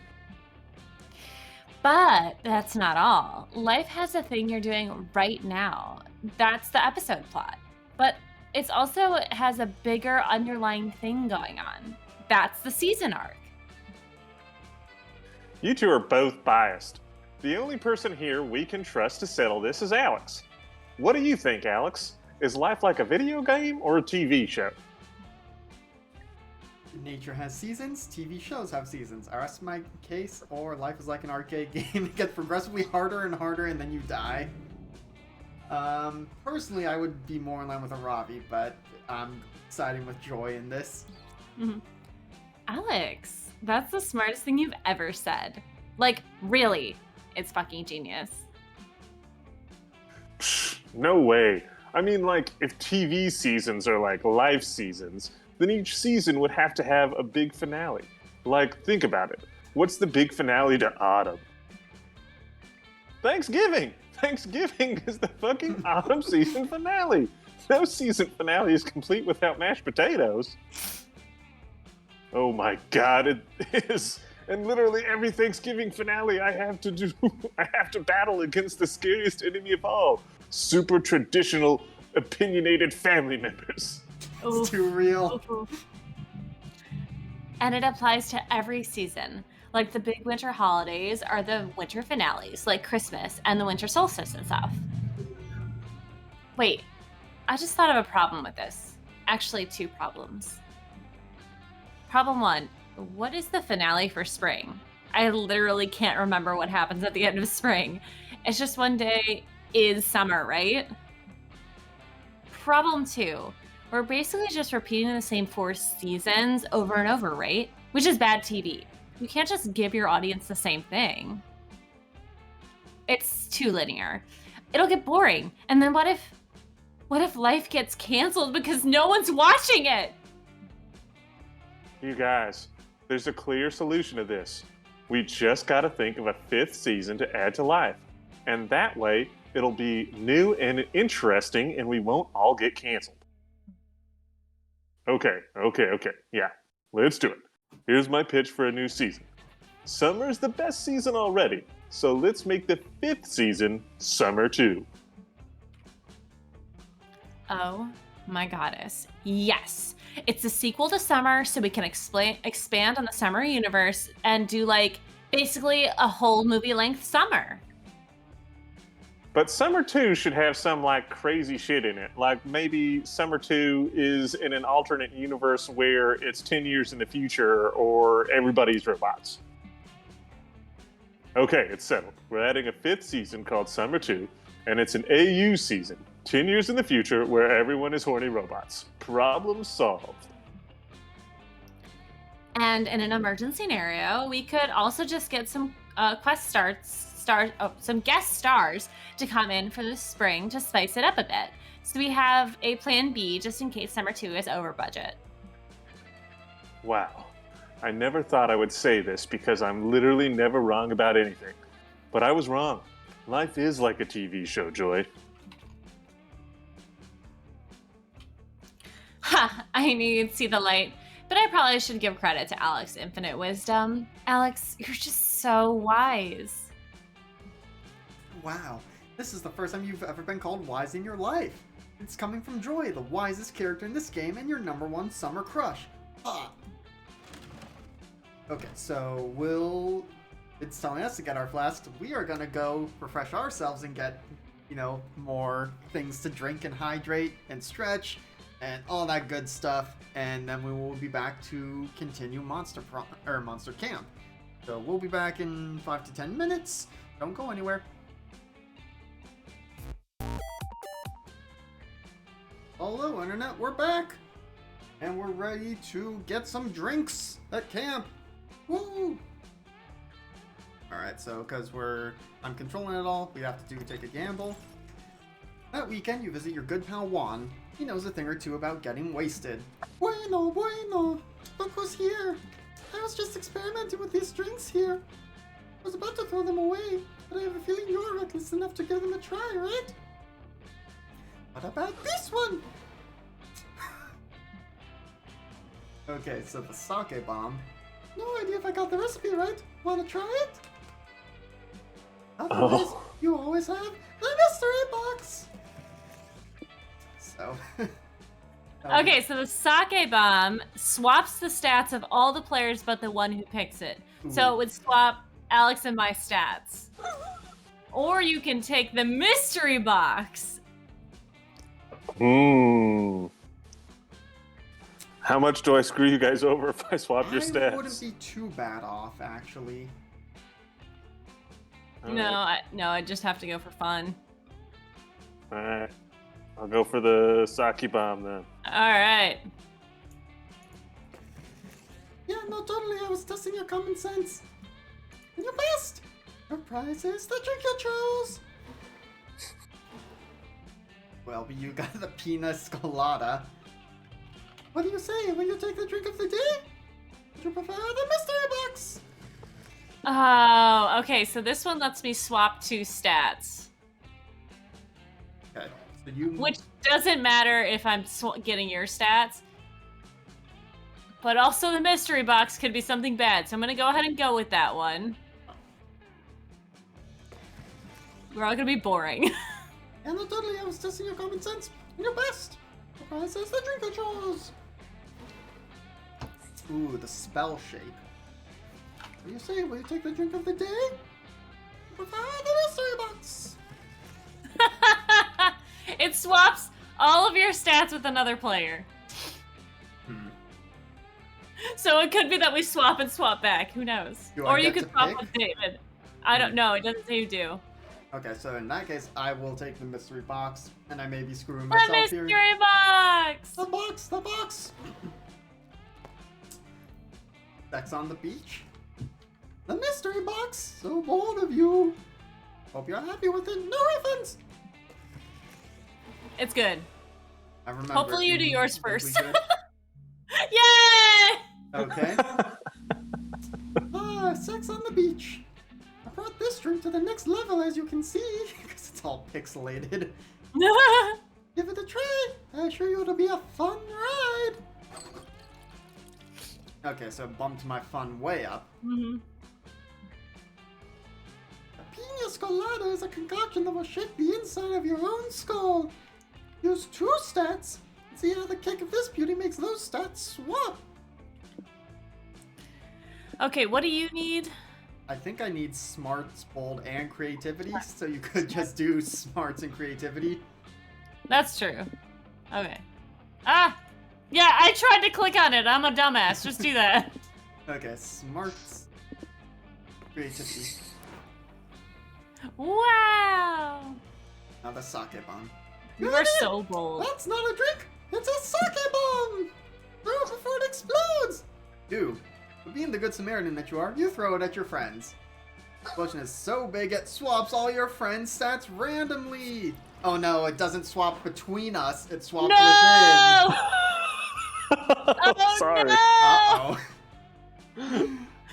But that's not all. Life has a thing you're doing right now. That's the episode plot. But it has a bigger underlying thing going on. That's the season arc. You two are both biased. The only person here we can trust to settle this is Alex. What do you think, Alex? Is life like a video game or a TV show? Nature has seasons, TV shows have seasons. I rest my case, or life is like an arcade game. It gets progressively harder and harder, and then you die. Personally, I would be more in line with Aravi, but I'm siding with Joy in this. Mm-hmm. Alex, that's the smartest thing you've ever said. Like, really, it's fucking genius. No way. I mean, like, if TV seasons are like life seasons, then each season would have to have a big finale. Like, think about it. What's the big finale to autumn? Thanksgiving! Thanksgiving is the fucking autumn season finale. No season finale is complete without mashed potatoes. Oh my god, it is. And literally every Thanksgiving finale I have to battle against the scariest enemy of all. Super traditional, opinionated family members. It's too real. And it applies to every season. Like the big winter holidays are the winter finales, like Christmas and the winter solstice and stuff. Wait, I just thought of a problem with this. Actually, two problems. Problem one, what is the finale for spring? I literally can't remember what happens at the end of spring. It's just one day is summer, right? Problem two, we're basically just repeating the same 4 seasons over and over, right? Which is bad TV. You can't just give your audience the same thing. It's too linear. It'll get boring. And then what if life gets canceled because no one's watching it? You guys, there's a clear solution to this. We just got to think of a 5th season to add to life. And that way, it'll be new and interesting and we won't all get canceled. Okay. Yeah, let's do it. Here's my pitch for a new season. Summer's the best season already, so let's make the 5th season Summer 2. Oh my goddess. Yes. It's a sequel to Summer, so we can expand on the Summer universe and do like basically a whole movie-length Summer. But Summer 2 should have some like crazy shit in it. Like maybe Summer 2 is in an alternate universe where it's 10 years in the future or everybody's robots. Okay, it's settled. We're adding a 5th season called Summer 2, and it's an AU season, 10 years in the future where everyone is horny robots. Problem solved. And in an emergency scenario, we could also just get some some guest stars to come in for the spring to spice it up a bit. So we have a plan B just in case Summer 2 is over budget. Wow. I never thought I would say this because I'm literally never wrong about anything. But I was wrong. Life is like a TV show, Joy. Ha! I knew you'd see the light. But I probably should give credit to Alex's infinite wisdom. Alex, you're just so wise. Wow, this is the first time you've ever been called wise in your life. It's coming from Joy, the wisest character in this game and your #1 summer crush. Ah. Okay, so it's telling us to get our flasks. We are gonna go refresh ourselves and get, more things to drink and hydrate and stretch and all that good stuff. And then we will be back to continue Monster Camp. So we'll be back in 5 to 10 minutes. Don't go anywhere. Hello, Internet, we're back! And we're ready to get some drinks at camp! Woo! Alright, so because I'm controlling it all, we have to take a gamble. That weekend, you visit your good pal Juan. He knows a thing or two about getting wasted. Bueno! Look who's here! I was just experimenting with these drinks here. I was about to throw them away, but I have a feeling you're reckless enough to give them a try, right? What about this one? Okay, so the sake bomb. No idea if I got the recipe right. Wanna try it? Otherwise, you always have the mystery box. So. Okay, so the sake bomb swaps the stats of all the players but the one who picks it. So it would swap Alex and my stats. Or you can take the mystery box. How much do I screw you guys over if I swap your stats? I wouldn't be too bad off, actually. No, I just have to go for fun. Alright. I'll go for the sake bomb then. Alright. Yeah, no, totally. I was testing your common sense. And your best! Your prize is the drink you chose! Well, but you got the pina colada. What do you say? Will you take the drink of the day? Would you prefer the mystery box? Oh, okay, so this one lets me swap 2 stats. Okay, so you... Which doesn't matter if I'm getting your stats. But also the mystery box could be something bad, so I'm gonna go ahead and go with that one. We're all gonna be boring. Yeah, no, totally. I was testing your common sense. And your best. The prize is the drink you chose. Ooh, the spell shape. What do you say? Will you take the drink of the day? Or prefer the mystery box? It swaps all of your stats with another player. So it could be that we swap and swap back. Who knows? Do I Or you get could to swap pick? with David. I don't know. It doesn't say you do. Okay, so in that case, I will take the mystery box, and I may be screwing The myself here. mystery box! The box! The box! Sex on the beach? The mystery box! So bold of you! Hope you're happy with it. No refunds! It's good. I remember. Hopefully you do being yours simply first. good. Yay! Okay. Sex on the beach. I brought this drink to the next level, as you can see, because it's all pixelated. Give it a try. I assure you it'll be a fun ride. Okay, so bumped my fun way up. Mm-hmm. A pina colada is a concoction that will shake the inside of your own skull. Use 2 stats. See how the kick of this beauty makes those stats swap. Okay, what do you need? I think I need smarts, bold, and creativity, so you could just do smarts and creativity. That's true. Okay. Ah! Yeah, I tried to click on it. I'm a dumbass. Just do that. Okay, smarts, creativity. Wow! Now the sake bomb. You Got are it! so bold. That's not a drink! It's a sake bomb! Throw it before it explodes! Dude, but being the good Samaritan that you are, you throw it at your friends. The explosion is so big it swaps all your friends' stats randomly! Oh no, it doesn't swap between us, it swaps No! within! Oh, Sorry. no! Uh-oh.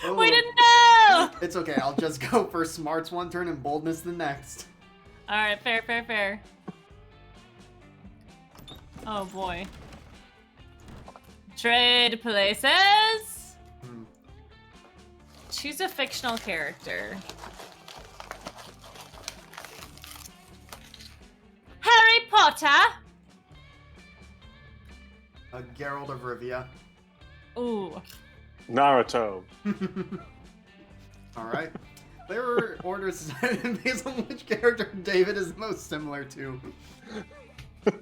Oh. We didn't know! It's okay, I'll just go for smarts one turn and boldness the next. Alright, fair. Oh boy. Trade places! Hmm. Choose a fictional character. Harry Potter! Geralt of Rivia. Ooh. Naruto. Alright. Player orders decided based on which character David is most similar to.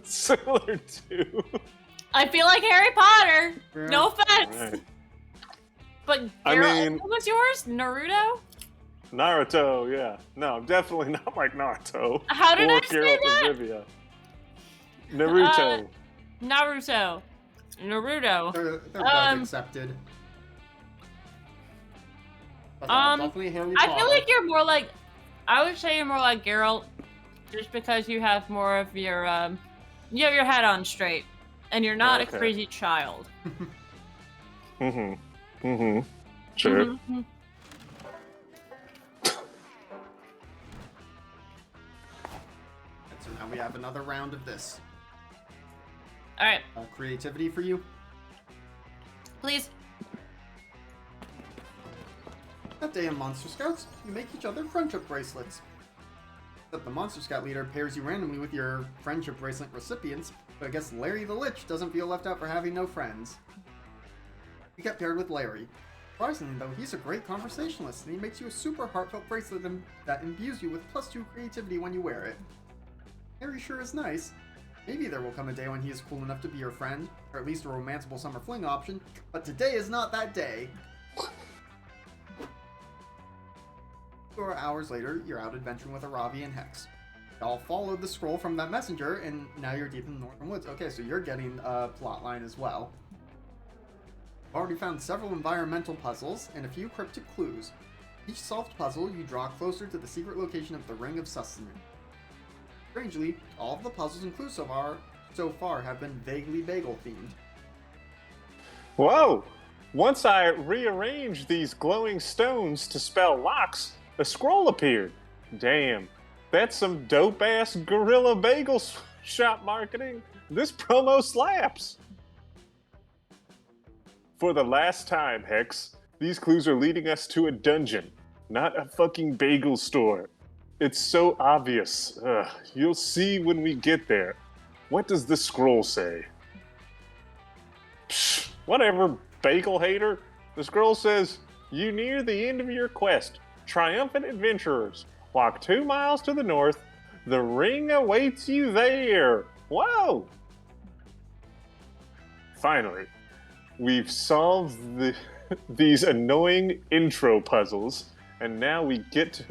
Similar to. I feel like Harry Potter. Yeah. No offense. Right. But I Geralt, mean- what was yours? Naruto? Naruto, yeah. No, I'm definitely not like Naruto. How did or I say Geralt that? of Rivia. Naruto. Naruto. Naruto. They're both accepted. But definitely Harry Potter. I feel like you're more like, I would say you're more like Geralt, just because you have more of your, you have your head on straight, and you're not Okay. a crazy child. Sure. Mhm. So now we have another round of this. All right, Creativity for you. please. That day in Monster Scouts, you make each other friendship bracelets. Except the Monster Scout leader pairs you randomly with your friendship bracelet recipients, but I guess Larry the Lich doesn't feel left out for having no friends. You get paired with Larry. Surprisingly though, he's a great conversationalist, and he makes you a super heartfelt bracelet that imbues you with +2 creativity when you wear it. Larry sure is nice. Maybe there will come a day when he is cool enough to be your friend, or at least a romanceable summer fling option, but today is not that day. 4 hours later, you're out adventuring with Aravi and Hex. Y'all followed the scroll from that messenger, and now you're deep in the northern woods. Okay, so you're getting a plotline as well. You've already found several environmental puzzles and a few cryptic clues. Each solved puzzle, you draw closer to the secret location of the Ring of Sustenance. Strangely, all of the puzzles and clues so far have been vaguely bagel themed. Whoa! Once I rearranged these glowing stones to spell locks, a scroll appeared. Damn, that's some dope-ass Gorilla Bagel shop marketing. This promo slaps! For the last time, Hex, these clues are leading us to a dungeon, not a fucking bagel store. It's so obvious. You'll see when we get there. What does the scroll say? Psh, whatever, bagel hater. The scroll says, you near the end of your quest. Triumphant adventurers. Walk 2 miles to the north. The ring awaits you there. Whoa! Finally, we've solved these annoying intro puzzles, and now we get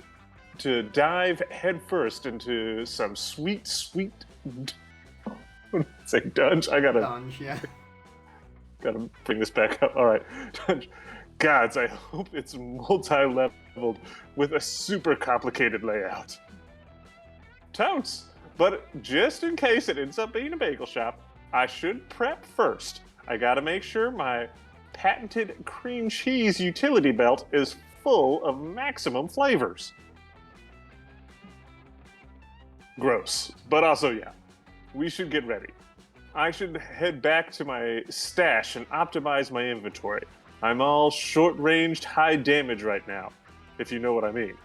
to dive headfirst into some sweet, say dunge. I gotta Dunge, yeah. bring this back up. All right, dunge. Gods, I hope it's multi-leveled with a super complicated layout. Totes, but just in case it ends up being a bagel shop, I should prep first. I gotta make sure my patented cream cheese utility belt is full of maximum flavors. Gross, but also, yeah, we should get ready. I should head back to my stash and optimize my inventory. I'm all short-ranged, high damage right now, if you know what I mean.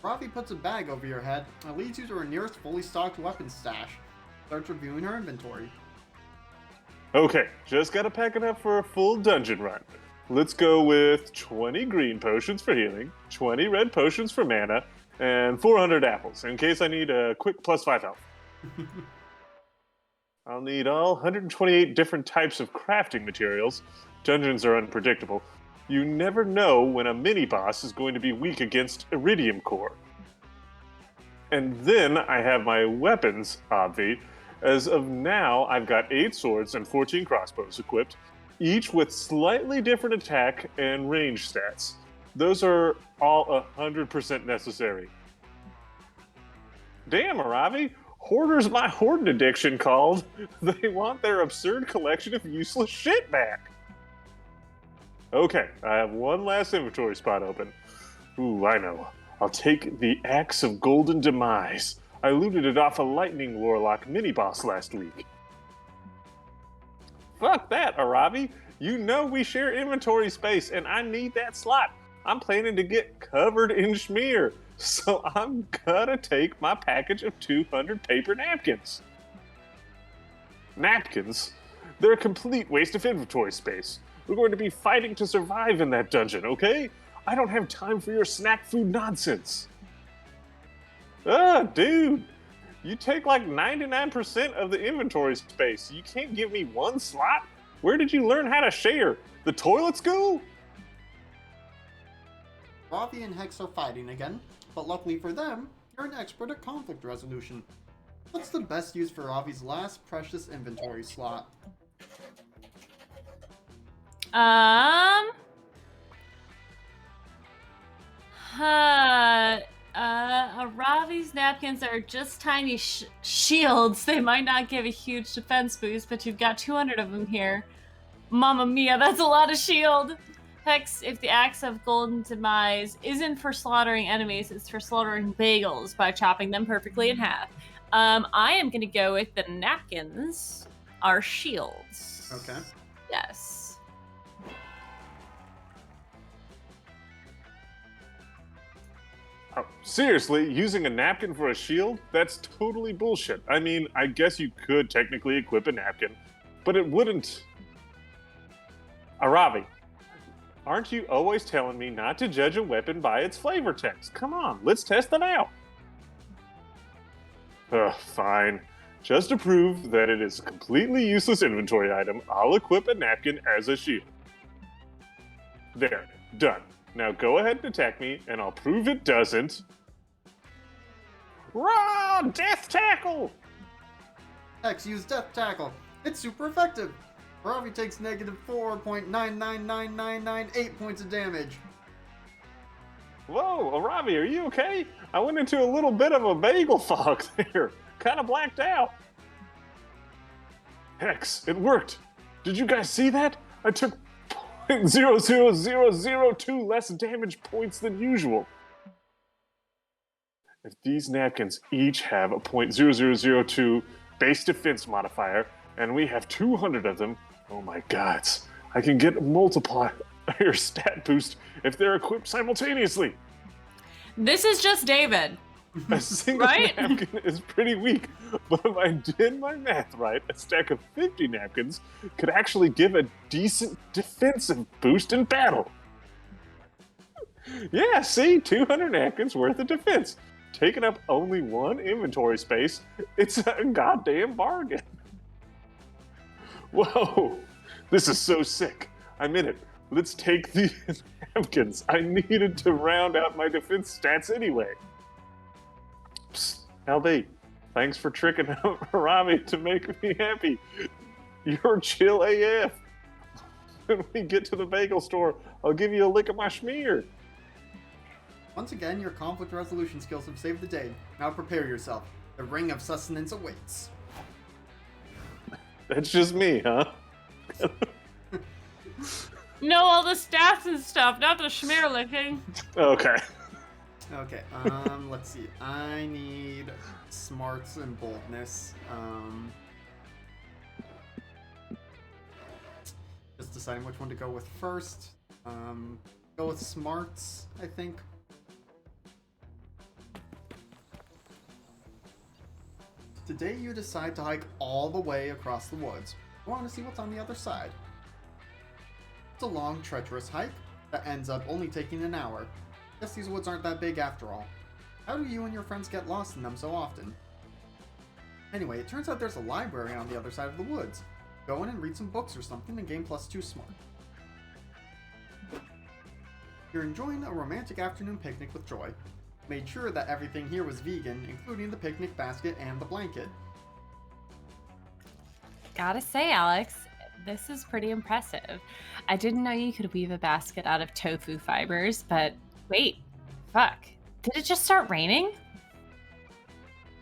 Ravi puts a bag over your head and leads you to her nearest fully stocked weapons stash. Starts reviewing her inventory. Okay, just gotta pack it up for a full dungeon run. Let's go with 20 green potions for healing, 20 red potions for mana, and 400 apples, in case I need a quick +5 health. I'll need all 128 different types of crafting materials. Dungeons are unpredictable. You never know when a mini-boss is going to be weak against iridium core. And then I have my weapons, obvi. As of now, I've got 8 swords and 14 crossbows equipped, each with slightly different attack and range stats. Those are all 100% necessary. Damn, Aravi! Hoarder's my hoarding addiction called. They want their absurd collection of useless shit back. Okay, I have one last inventory spot open. Ooh, I know. I'll take the Axe of Golden Demise. I looted it off a Lightning Warlock mini-boss last week. Fuck that, Aravi. You know we share inventory space, and I need that slot. I'm planning to get covered in schmear, so I'm gonna take my package of 200 paper napkins. Napkins? They're a complete waste of inventory space. We're going to be fighting to survive in that dungeon, okay? I don't have time for your snack food nonsense. Dude, you take like 99% of the inventory space. You can't give me one slot? Where did you learn how to share? The toilet school? Ravi and Hex are fighting again, but luckily for them, you're an expert at conflict resolution. What's the best use for Ravi's last precious inventory slot? Ravi's napkins are just tiny shields. They might not give a huge defense boost, but you've got 200 of them here. Mamma mia, that's a lot of shield. Hex, if the Axe of Golden Demise isn't for slaughtering enemies, it's for slaughtering bagels by chopping them perfectly in half. I am going to go with the napkins are shields. Okay. Yes. Oh, seriously, using a napkin for a shield? That's totally bullshit. I mean, I guess you could technically equip a napkin, but it wouldn't... Aravi, aren't you always telling me not to judge a weapon by its flavor text? Come on, let's test it out. Fine. Just to prove that it is a completely useless inventory item, I'll equip a napkin as a shield. There, done. Now go ahead and attack me, and I'll prove it doesn't. Raw death tackle! Hex, use Death Tackle. It's super effective. Ravi takes negative 4.999998 points of damage. Whoa, Aravi, are you okay? I went into a little bit of a bagel fog there. Kind of blacked out. Hex, it worked. Did you guys see that? I took 0.00002 less damage points than usual. If these napkins each have a 0.0002 base defense modifier, and we have 200 of them, oh my gods, I can get a multiplier stat boost if they're equipped simultaneously. This is just David. A single Right? napkin is pretty weak, but if I did my math right, a stack of 50 napkins could actually give a decent defensive boost in battle. Yeah, see, 200 napkins worth of defense. Taking up only one inventory space, it's a goddamn bargain. Whoa, this is so sick. I'm in it. Let's take the napkins. I needed to round out my defense stats anyway. Psst, LD, thanks for tricking out Rami to make me happy. You're chill AF. When we get to the bagel store, I'll give you a lick of my schmear. Once again, your conflict resolution skills have saved the day. Now prepare yourself. The ring of sustenance awaits. That's just me, huh? No, all the stats and stuff, not the schmear licking. Okay. Okay, let's see. I need smarts and boldness. Just deciding which one to go with first. Go with smarts, I think. Today you decide to hike all the way across the woods. You want to see what's on the other side. It's a long, treacherous hike that ends up only taking an hour. Guess these woods aren't that big after all. How do you and your friends get lost in them so often? Anyway, it turns out there's a library on the other side of the woods. Go in and read some books or something and gain +2 smart. You're enjoying a romantic afternoon picnic with Joy. Made sure that everything here was vegan, including the picnic basket and the blanket. Gotta say, Alex, this is pretty impressive. I didn't know you could weave a basket out of tofu fibers, but wait, fuck. Did it just start raining?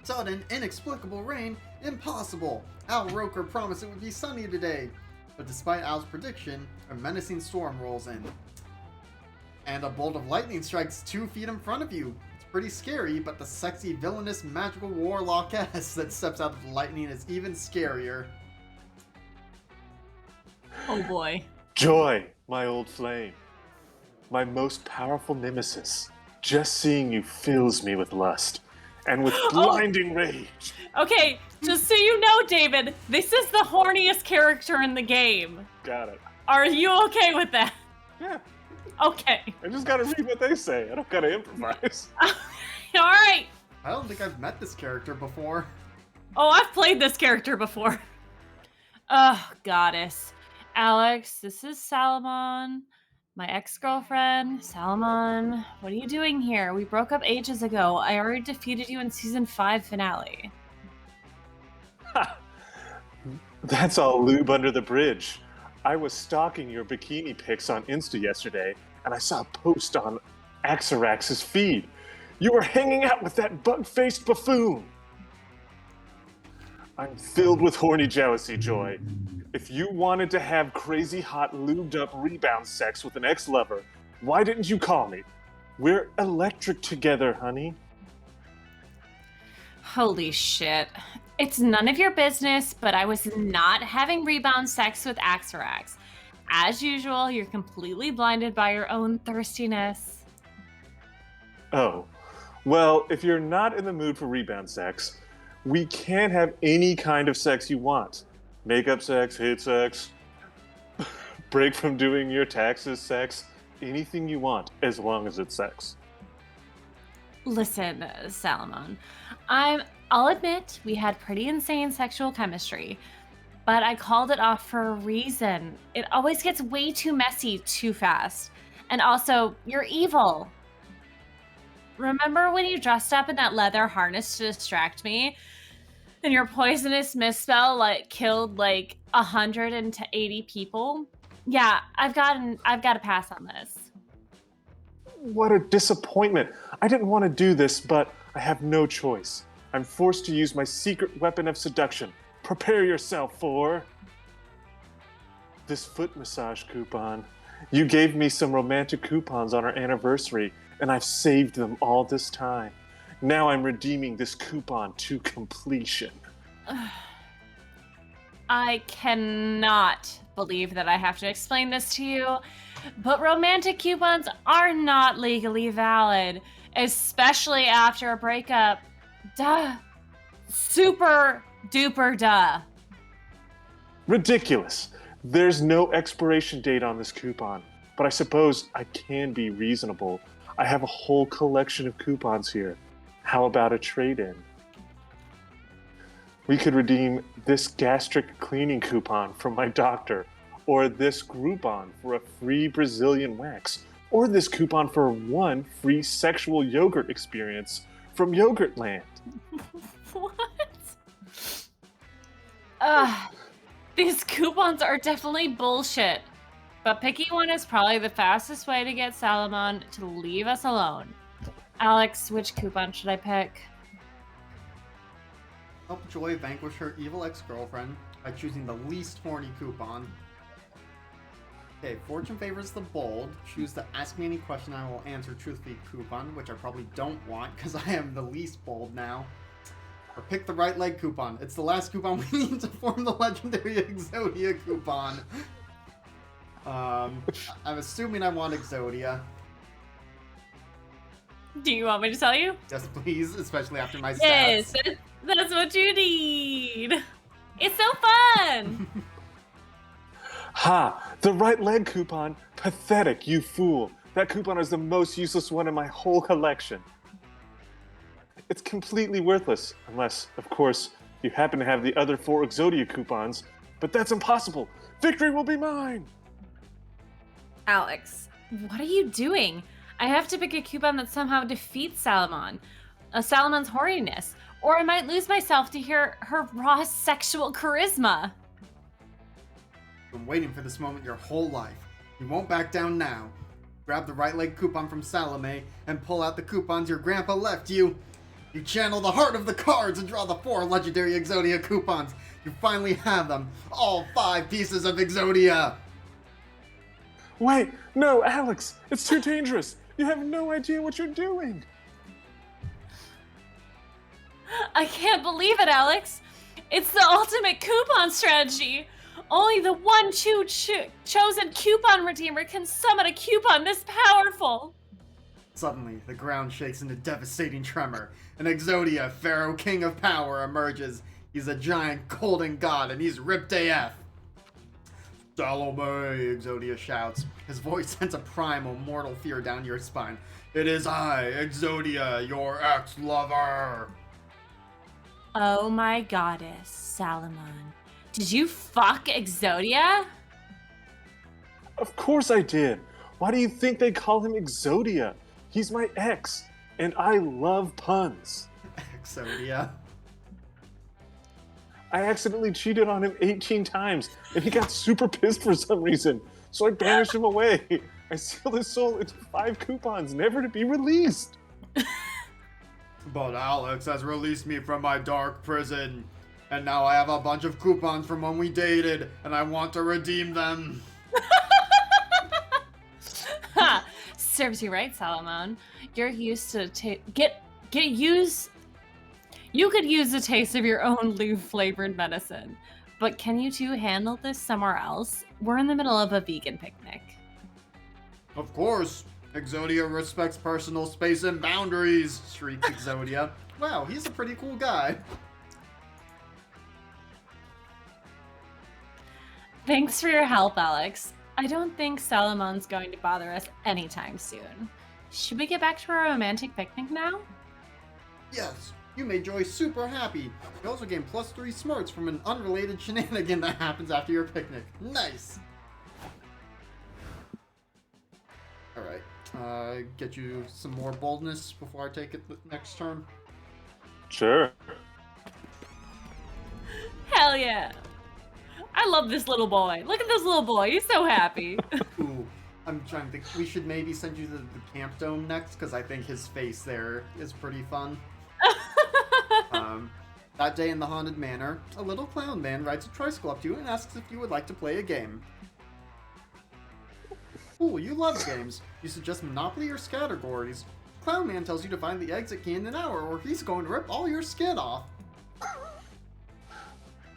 Sudden, inexplicable rain? Impossible! Al Roker promised it would be sunny today. But despite Al's prediction, a menacing storm rolls in. And a bolt of lightning strikes 2 feet in front of you. It's pretty scary, but the sexy, villainous, magical warlockess that steps out of the lightning is even scarier. Oh boy. Joy, my old flame. My most powerful nemesis. Just seeing you fills me with lust. And with blinding rage. Okay, just so you know, David, this is the horniest character in the game. Got it. Are you okay with that? Yeah. Okay. I just gotta read what they say. I don't gotta improvise. Alright. I don't think I've met this character before. Oh, I've played this character before. Oh, goddess. Alex, this is Salomon, my ex-girlfriend. Salomon, what are you doing here? We broke up ages ago. I already defeated you in season 5 finale. That's all lube under the bridge. I was stalking your bikini pics on Insta yesterday, and I saw a post on Axarax's feed. You were hanging out with that bug-faced buffoon. I'm filled with horny jealousy, Joy. If you wanted to have crazy hot lubed-up rebound sex with an ex-lover, why didn't you call me? We're electric together, honey. Holy shit. It's none of your business, but I was not having rebound sex with Axarax. As usual, you're completely blinded by your own thirstiness. Oh, well, if you're not in the mood for rebound sex, we can have any kind of sex you want. Makeup sex, hit sex, break from doing your taxes sex, anything you want, as long as it's sex. Listen, Salomon, I'll admit we had pretty insane sexual chemistry, but I called it off for a reason. It always gets way too messy too fast. And also, you're evil. Remember when you dressed up in that leather harness to distract me? And your poisonous misspell killed 180 people? Yeah, I've got to pass on this. What a disappointment. I didn't want to do this, but I have no choice. I'm forced to use my secret weapon of seduction. Prepare yourself for this foot massage coupon. You gave me some romantic coupons on our anniversary, and I've saved them all this time. Now I'm redeeming this coupon to completion. I cannot believe that I have to explain this to you, but romantic coupons are not legally valid, especially after a breakup. Duh. Super duper duh. Ridiculous. There's no expiration date on this coupon, but I suppose I can be reasonable. I have a whole collection of coupons here. How about a trade-in? We could redeem this gastric cleaning coupon from my doctor, or this Groupon for a free Brazilian wax or this coupon for 1 free sexual yogurt experience from Yogurtland. What? Ugh. These coupons are definitely bullshit. But picking one is probably the fastest way to get Salamon to leave us alone. Alex, which coupon should I pick? Help Joy vanquish her evil ex-girlfriend by choosing the least horny coupon. Okay, fortune favors the bold. Choose the ask me any question I will answer truthfully coupon, which I probably don't want because I am the least bold now. Or pick the right leg coupon. It's the last coupon we need to form the legendary Exodia coupon. I'm assuming I want Exodia. Do you want me to tell you? Yes, please, especially after my stats. Yes, that's what you need. It's so fun. Ha! The right leg coupon? Pathetic, you fool. That coupon is the most useless one in my whole collection. It's completely worthless, unless, of course, you happen to have the other 4 Exodia coupons, but that's impossible. Victory will be mine! Alex, what are you doing? I have to pick a coupon that somehow defeats Salamon's horniness, or I might lose myself to hear her raw sexual charisma. Been waiting for this moment your whole life. You won't back down now. Grab the right leg coupon from Salome and pull out the coupons your grandpa left you. You channel the heart of the cards and draw the 4 legendary Exodia coupons. You finally have them. All 5 pieces of Exodia. Wait, no, Alex, it's too dangerous. You have no idea what you're doing. I can't believe it, Alex. It's the ultimate coupon strategy. Only the one chosen coupon redeemer can summon a coupon this powerful. Suddenly, the ground shakes in a devastating tremor. An Exodia, Pharaoh King of Power, emerges. He's a giant golden god, and he's ripped AF. Salome, Exodia shouts. His voice sends a primal, mortal fear down your spine. It is I, Exodia, your ex-lover. Oh my goddess, Salamon. Did you fuck Exodia? Of course I did. Why do you think they call him Exodia? He's my ex, and I love puns. Exodia. I accidentally cheated on him 18 times, and he got super pissed for some reason, so I banished him away. I sealed his soul into 5 coupons, never to be released. But Alex has released me from my dark prison, and now I have a bunch of coupons from when we dated, and I want to redeem them. Ha! Serves you right, Salamon. You're used to You could use a taste of your own lube-flavored medicine. But can you two handle this somewhere else? We're in the middle of a vegan picnic. Of course. Exodia respects personal space and boundaries, shrieks Exodia. Wow, he's a pretty cool guy. Thanks for your help, Alex. I don't think Salamon's going to bother us anytime soon. Should we get back to our romantic picnic now? Yes, you made Joy super happy. You also gain +3 smarts from an unrelated shenanigan that happens after your picnic. Nice! Alright, get you some more boldness before I take it the next turn. Sure. Hell yeah! I love this little boy. Look at this little boy. He's so happy. Ooh, I'm trying to think. We should maybe send you to the camp dome next, because I think his face there is pretty fun. That day in the haunted manor, a little clown man rides a tricycle up to you and asks if you would like to play a game. Ooh, you love games. You suggest Monopoly or Scattergories. Clown man tells you to find the exit key in an hour, or he's going to rip all your skin off.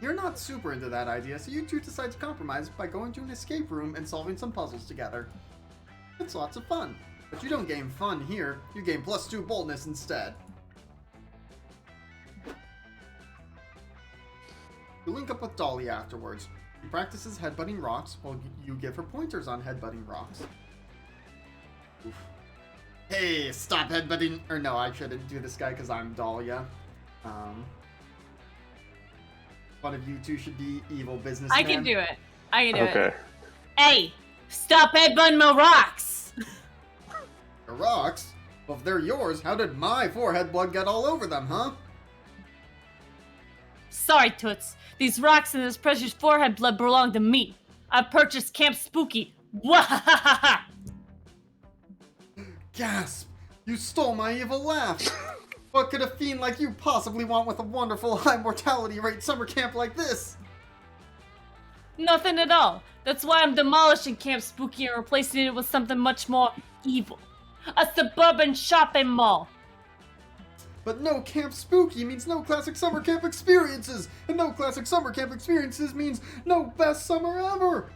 You're not super into that idea, so you two decide to compromise by going to an escape room and solving some puzzles together. It's lots of fun, but you don't gain fun here, you gain +2 boldness instead. You link up with Dolly afterwards. She practices headbutting rocks while you give her pointers on headbutting rocks. Oof. Hey, stop headbutting! Or no, I shouldn't do this guy because I'm Dahlia. One of you two should be evil businessmen. I can do it. I can do it. Okay. Hey, stop headbutting my rocks! rocks? Well, if they're yours, how did my forehead blood get all over them, huh? Sorry, Toots. These rocks and this precious forehead blood belong to me. I purchased Camp Spooky. Wahahaha! Gasp! You stole my evil laugh! What could a fiend like you possibly want with a wonderful high mortality rate summer camp like this? Nothing at all. That's why I'm demolishing Camp Spooky and replacing it with something much more evil. A suburban shopping mall. But no Camp Spooky means no classic summer camp experiences! And no classic summer camp experiences means no best summer ever!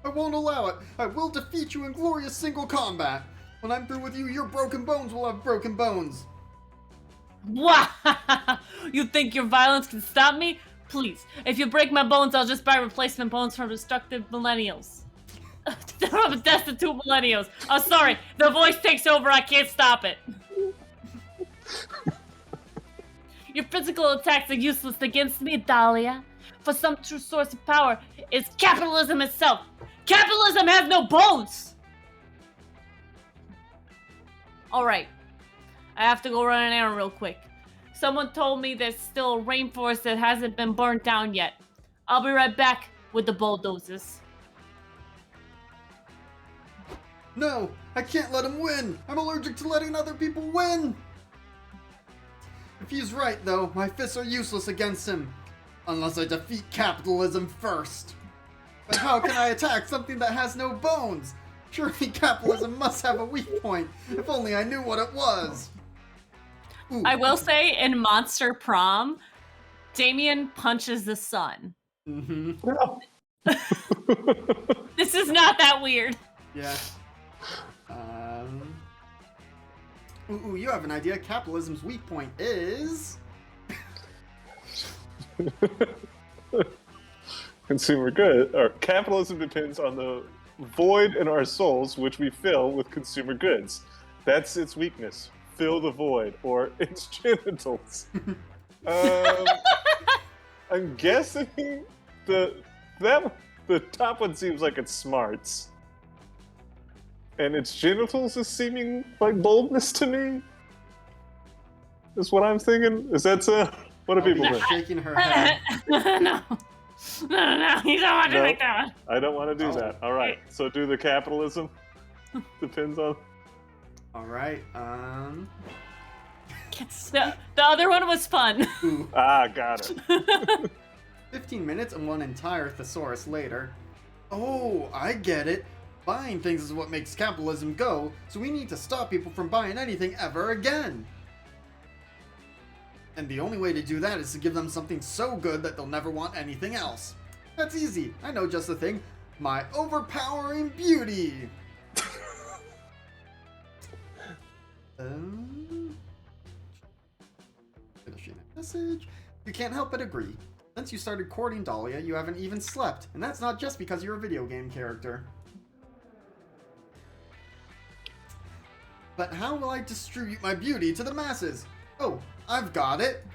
I won't allow it. I will defeat you in glorious single combat. When I'm through with you, your broken bones will have broken bones. Wow! You think your violence can stop me? Please, if you break my bones, I'll just buy replacement bones from destructive millennials. From destitute millennials. Oh, sorry. The voice takes over. I can't stop it. Your physical attacks are useless against me, Dahlia. For some true source of power is capitalism itself. Capitalism has no bones! Alright. I have to go run an errand real quick. Someone told me there's still a rainforest that hasn't been burnt down yet. I'll be right back with the bulldozers. No, I can't let him win. I'm allergic to letting other people win. If he's right, though, my fists are useless against him. Unless I defeat capitalism first. But how can I attack something that has no bones? Surely capitalism must have a weak point. If only I knew what it was. Ooh. I will say, in Monster Prom, Damien punches the sun. Mm-hmm. This is not that weird. Yeah. Ooh, you have an idea. Capitalism's weak point is... Consumer good, or capitalism depends on the void in our souls, which we fill with consumer goods. That's its weakness. Fill the void, or its genitals. I'm guessing the top one seems like it's smarts, and its genitals is seeming like boldness to me. Is what I'm thinking. Is that what do people think? Shaking her head. No. No, you don't want to make that one. I don't want to do that. All right, so do the capitalism. Depends on. All right. The other one was fun. Ooh. Got it. 15 minutes and one entire thesaurus later. Oh, I get it. Buying things is what makes capitalism go, so we need to stop people from buying anything ever again. And the only way to do that is to give them something so good that they'll never want anything else. That's easy. I know just the thing. My overpowering beauty. Finishing a message. You can't help but agree. Since you started courting Dahlia, you haven't even slept. And that's not just because you're a video game character. But how will I distribute my beauty to the masses? Oh, I've got it!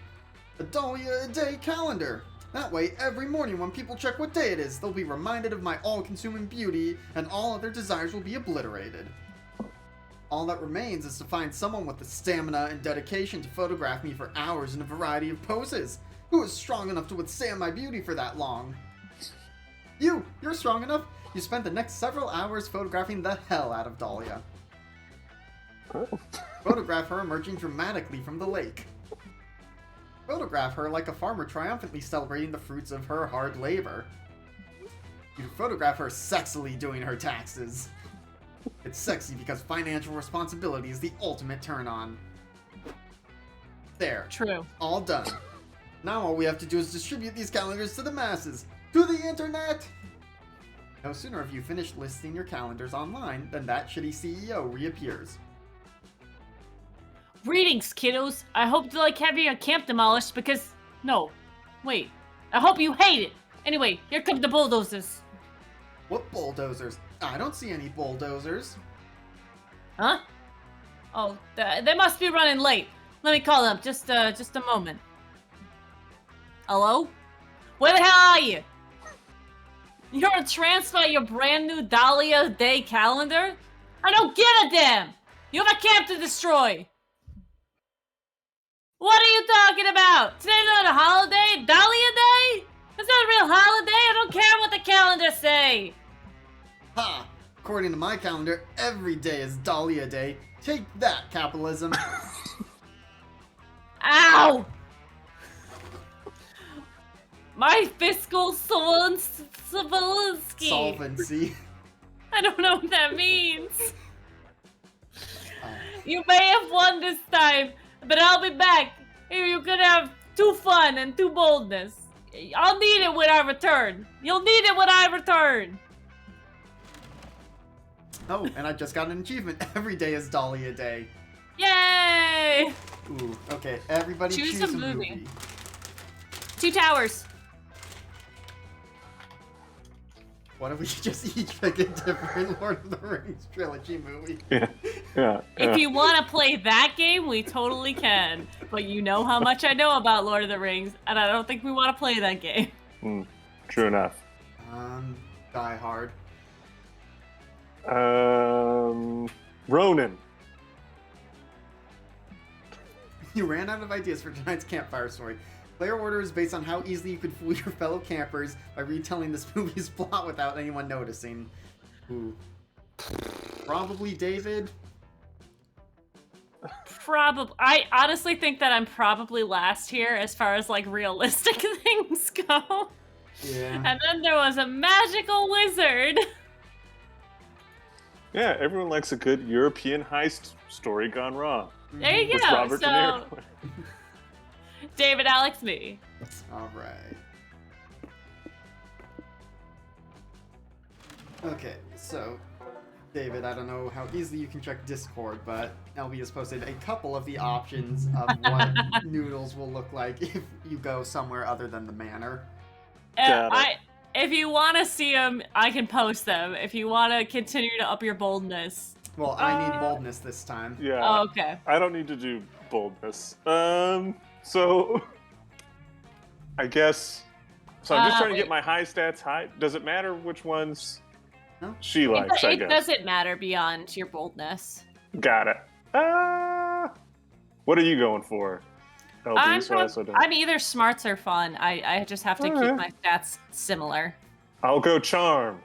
A Dahlia a Day calendar! That way, every morning when people check what day it is, they'll be reminded of my all-consuming beauty, and all other desires will be obliterated. All that remains is to find someone with the stamina and dedication to photograph me for hours in a variety of poses. Who is strong enough to withstand my beauty for that long? You're strong enough. You spent the next several hours photographing the hell out of Dahlia. Photograph her emerging dramatically from the lake. Photograph her like a farmer triumphantly celebrating the fruits of her hard labor. You photograph her sexily doing her taxes. It's sexy because financial responsibility is the ultimate turn-on. There. True. All done. Now all we have to do is distribute these calendars to the masses. To the internet! No sooner have you finished listing your calendars online than that shitty CEO reappears. Greetings, kiddos. I hope you like having your camp demolished because... No. Wait. I hope you hate it. Anyway, here come the bulldozers. What bulldozers? I don't see any bulldozers. Huh? Oh, they must be running late. Let me call them. Just a moment. Hello? Where the hell are you? You're gonna transplant your brand new Dahlia Day calendar? I don't give a damn! You have a camp to destroy! What are you talking about? Today's not a holiday? Dahlia Day? It's not a real holiday, I don't care what the calendar say! Ha! According to my calendar, every day is Dahlia Day. Take that, capitalism. Ow! My fiscal solvency. Solvency. I don't know what that means. You may have won this time, but I'll be back. You could have 2 fun and 2 boldness. I'll need it when I return. You'll need it when I return. Oh, and I just got an achievement. Every day is Dahlia Day. Yay! Ooh, okay. Everybody Choose choose a a movie. movie. 2 Towers. What if we just each pick a different Lord of the Rings trilogy movie? Yeah. If you want to play that game, we totally can. But you know how much I know about Lord of the Rings, and I don't think we want to play that game. True enough. Die Hard. Ronan. You ran out of ideas for tonight's campfire story. Player order is based on how easily you could fool your fellow campers by retelling this movie's plot without anyone noticing. Ooh. Probably David. Probably. I honestly think that I'm probably last here as far as like realistic things go. Yeah. And then there was a magical wizard. Yeah, everyone likes a good European heist story gone wrong. There you With go. Robert De So, Niro. David, Alex, me. All right. Okay, so David, I don't know how easily you can check Discord, but LB has posted a couple of the options of what noodles will look like if you go somewhere other than the manor. Got it. If you want to see them, I can post them. If you want to continue to up your boldness. Well, I need boldness this time. Yeah. Oh, okay. I don't need to do boldness. So I guess. So I'm just trying to get my high stats high. Does it matter which ones No. she likes? I It guess. doesn't matter beyond your boldness. Got it. What are you going for? LB, so I also don't. I'm either smarts or fun. I just have to keep Alright. my stats similar. I'll go charm.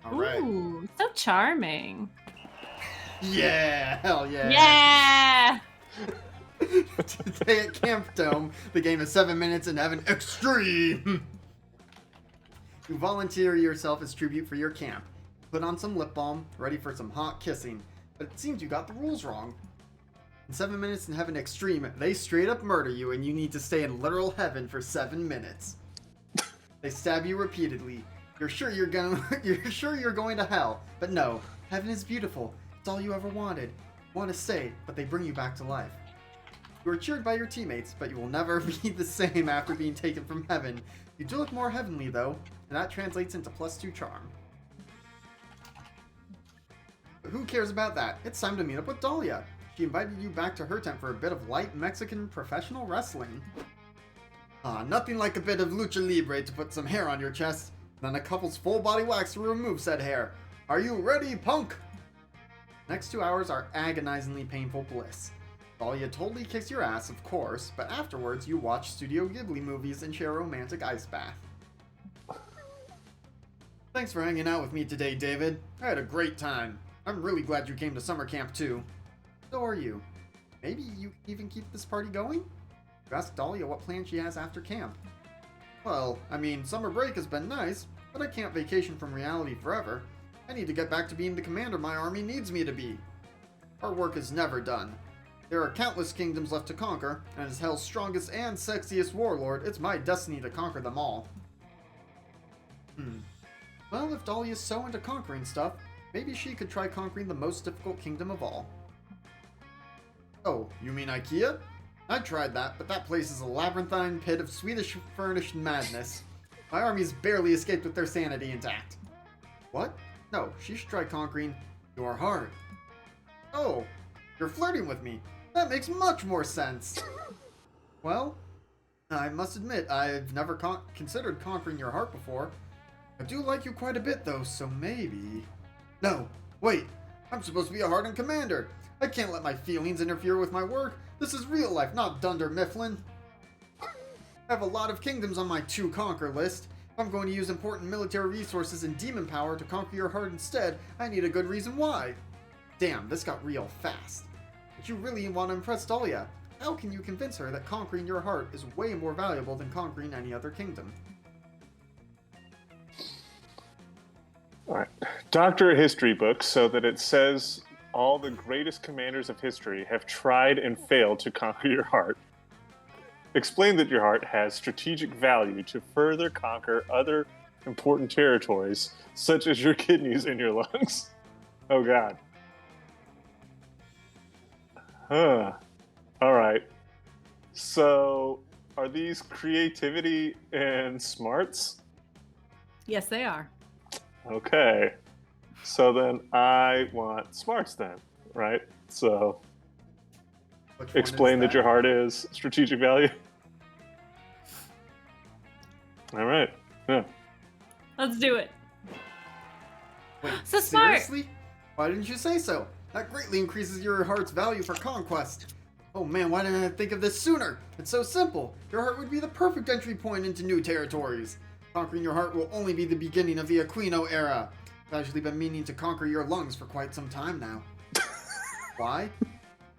All right. Ooh, so charming. Yeah, hell yeah. Yeah! Today at Camp Dome, the game is 7 minutes in heaven extreme. You volunteer yourself as tribute for your camp. Put on some lip balm, ready for some hot kissing. But it seems you got the rules wrong. In 7 minutes in heaven extreme, they straight up murder you and you need to stay in literal heaven for 7 minutes. They stab you repeatedly. You're sure you're going to hell, but no. Heaven is beautiful. It's all you ever wanted. You want to stay, but they bring you back to life. You are cheered by your teammates, but you will never be the same after being taken from heaven. You do look more heavenly though, and that translates into +2 charm. But who cares about that? It's time to meet up with Dahlia. She invited you back to her tent for a bit of light Mexican professional wrestling. Nothing like a bit of lucha libre to put some hair on your chest, then a couple's full body wax to remove said hair. Are you ready, punk? Next 2 hours are agonizingly painful bliss. Dahlia totally kicks your ass, of course, but afterwards you watch Studio Ghibli movies and share a romantic ice bath. Thanks for hanging out with me today, David. I had a great time. I'm really glad you came to summer camp too. So are you. Maybe you even keep this party going? You ask Dahlia what plans she has after camp. Well, I mean, summer break has been nice, but I can't vacation from reality forever. I need to get back to being the commander my army needs me to be. Our work is never done. There are countless kingdoms left to conquer, and as Hell's strongest and sexiest warlord, it's my destiny to conquer them all. Well, if Dahlia's so into conquering stuff, maybe she could try conquering the most difficult kingdom of all. Oh, you mean IKEA? I tried that, but that place is a labyrinthine pit of Swedish furnished madness. My armies barely escaped with their sanity intact. What? No, she should try conquering your heart. Oh, you're flirting with me. That makes much more sense. Well, I must admit, I've never considered conquering your heart before. I do like you quite a bit, though, so maybe... No, wait. I'm supposed to be a hardened commander. I can't let my feelings interfere with my work. This is real life, not Dunder Mifflin. I have a lot of kingdoms on my to-conquer list. If I'm going to use important military resources and demon power to conquer your heart instead, I need a good reason why. Damn, this got real fast. But you really want to impress Dahlia. How can you convince her that conquering your heart is way more valuable than conquering any other kingdom? All right. Doctor history book so that it says all the greatest commanders of history have tried and failed to conquer your heart. Explain that your heart has strategic value to further conquer other important territories, such as your kidneys and your lungs. Oh, God. Huh. All right. So, are these creativity and smarts? Yes, they are. Okay. So then I want smarts then, right? So Which one explain is that your heart is strategic value. All right. Yeah. Let's do it. Wait, So smart. seriously? Why didn't you say so? That greatly increases your heart's value for conquest. Oh man, why didn't I think of this sooner? It's so simple. Your heart would be the perfect entry point into new territories. Conquering your heart will only be the beginning of the Aquino era. I've actually been meaning to conquer your lungs for quite some time now. Why?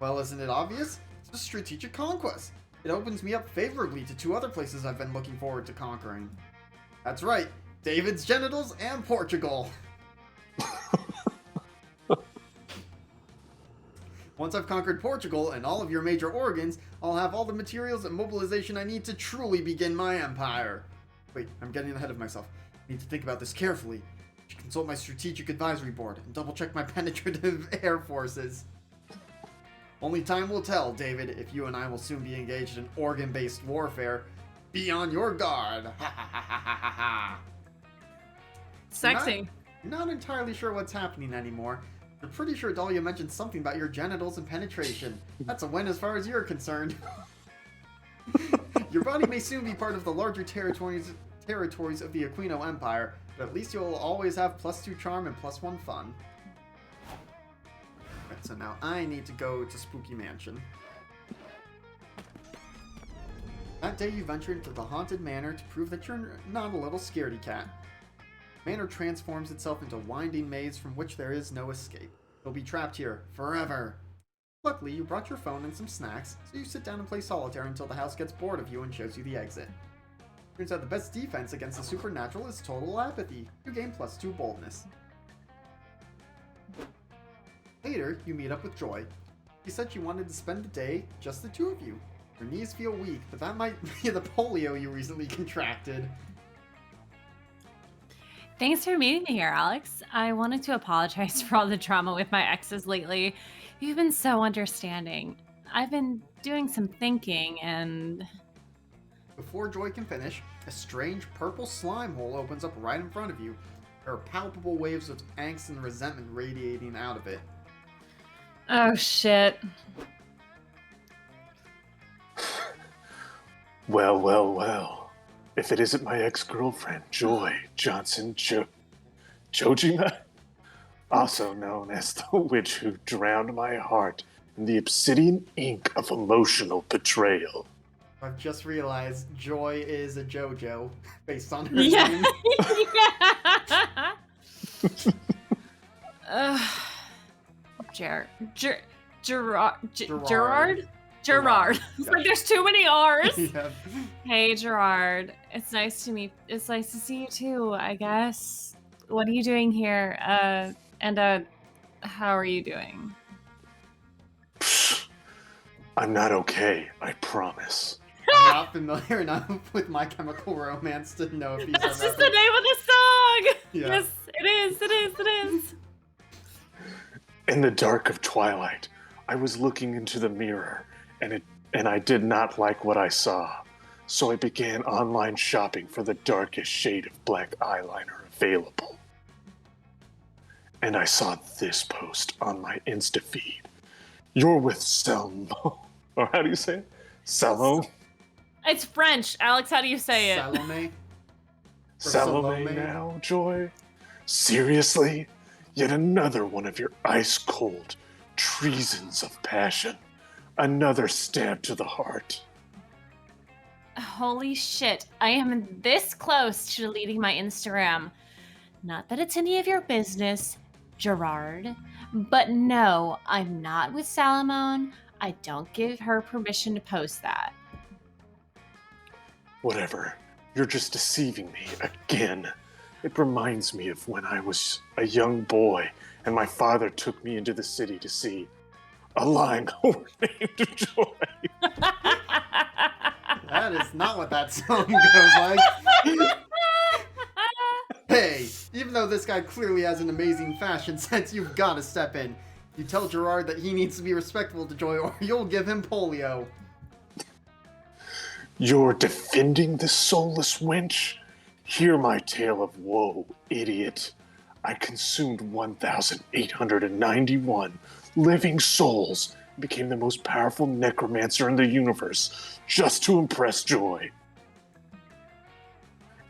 Well, isn't it obvious? It's a strategic conquest. It opens me up favorably to two other places I've been looking forward to conquering. That's right, David's genitals and Portugal. Once I've conquered Portugal and all of your major organs, I'll have all the materials and mobilization I need to truly begin my empire. Wait, I'm getting ahead of myself. I need to think about this carefully. I should consult my strategic advisory board and double-check my penetrative air forces. Only time will tell, David, if you and I will soon be engaged in organ-based warfare. Be on your guard. Ha ha ha ha ha ha. Sexy. Not entirely sure what's happening anymore. I'm pretty sure Dahlia mentioned something about your genitals and penetration. That's a win as far as you're concerned. Your body may soon be part of the larger territories of the Aquino Empire, but at least you'll always have +2 charm and +1 fun. Right, so now I need to go to Spooky Mansion. That day you venture into the haunted manor to prove that you're not a little scaredy cat. The manor transforms itself into a winding maze from which there is no escape. You'll be trapped here forever. Luckily, you brought your phone and some snacks, so you sit down and play solitaire until the house gets bored of you and shows you the exit. Turns out the best defense against the supernatural is total apathy. You gain +2 boldness. Later, you meet up with Joy. She said she wanted to spend the day, just the two of you. Your knees feel weak, but that might be the polio you recently contracted. Thanks for meeting me here, Alex. I wanted to apologize for all the drama with my exes lately. You've been so understanding. I've been doing some thinking and... Before Joy can finish, a strange purple slime hole opens up right in front of you. There are palpable waves of angst and resentment radiating out of it. Oh, shit. Well, well, well. If it isn't my ex-girlfriend, Joy Johnson Jojima, also known as the witch who drowned my heart in the obsidian ink of emotional betrayal. I've just realized Joy is a JoJo based on her Yeah. name. Gerard? Gerard. It's like there's too many R's. Yeah. Hey, Gerard. It's nice to see you too, I guess. What are you doing here? And how are you doing? I'm not okay, I promise. I'm not familiar enough with My Chemical Romance to know if he's That's a just the reference. name of the song. Yeah. Yes, it is. In the dark of twilight, I was looking into the mirror, and I did not like what I saw. So I began online shopping for the darkest shade of black eyeliner available. And I saw this post on my Insta feed. You're with Selmo. Or how do you say it? Selmo? It's French, Alex. How do you say it? Salome. Salome Salome. now, Joy? Seriously? Yet another one of your ice-cold treasons of passion. Another stab to the heart. Holy shit, I am this close to deleting my Instagram. Not that it's any of your business, Gerard. But no, I'm not with Salomon. I don't give her permission to post that. Whatever. You're just deceiving me again. It reminds me of when I was a young boy and my father took me into the city to see a lying whore named Joy. That is not what that song goes like. Hey, even though this guy clearly has an amazing fashion sense, you've got to step in. You tell Gerard that he needs to be respectful to Joy, or you'll give him polio. You're defending this soulless wench? Hear my tale of woe, idiot. I consumed 1,891 living souls and became the most powerful necromancer in the universe just to impress Joy.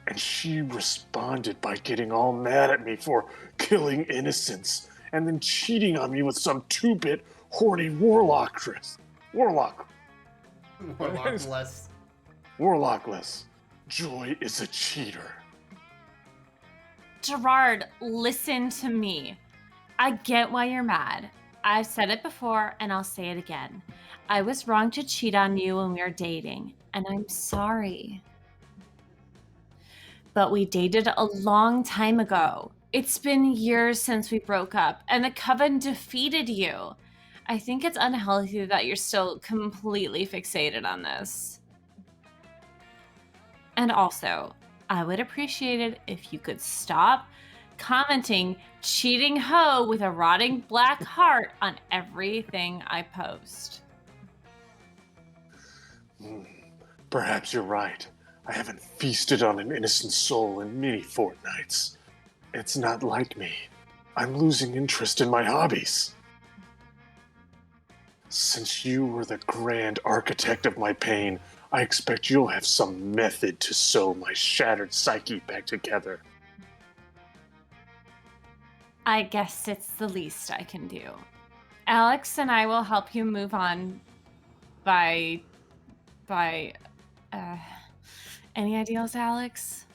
And she responded by getting all mad at me for killing innocents and then cheating on me with some two-bit horny warlockless. Warlockless. Joy is a cheater. Gerard, listen to me. I get why you're mad. I've said it before and I'll say it again. I was wrong to cheat on you when we were dating, and I'm sorry. But we dated a long time ago. It's been years since we broke up, and the coven defeated you. I think it's unhealthy that you're still completely fixated on this. And also, I would appreciate it if you could stop commenting cheating hoe with a rotting black heart on everything I post. Perhaps you're right. I haven't feasted on an innocent soul in many fortnights. It's not like me. I'm losing interest in my hobbies. Since you were the grand architect of my pain, I expect you'll have some method to sew my shattered psyche back together. I guess it's the least I can do. Alex and I will help you move on by any ideas, Alex?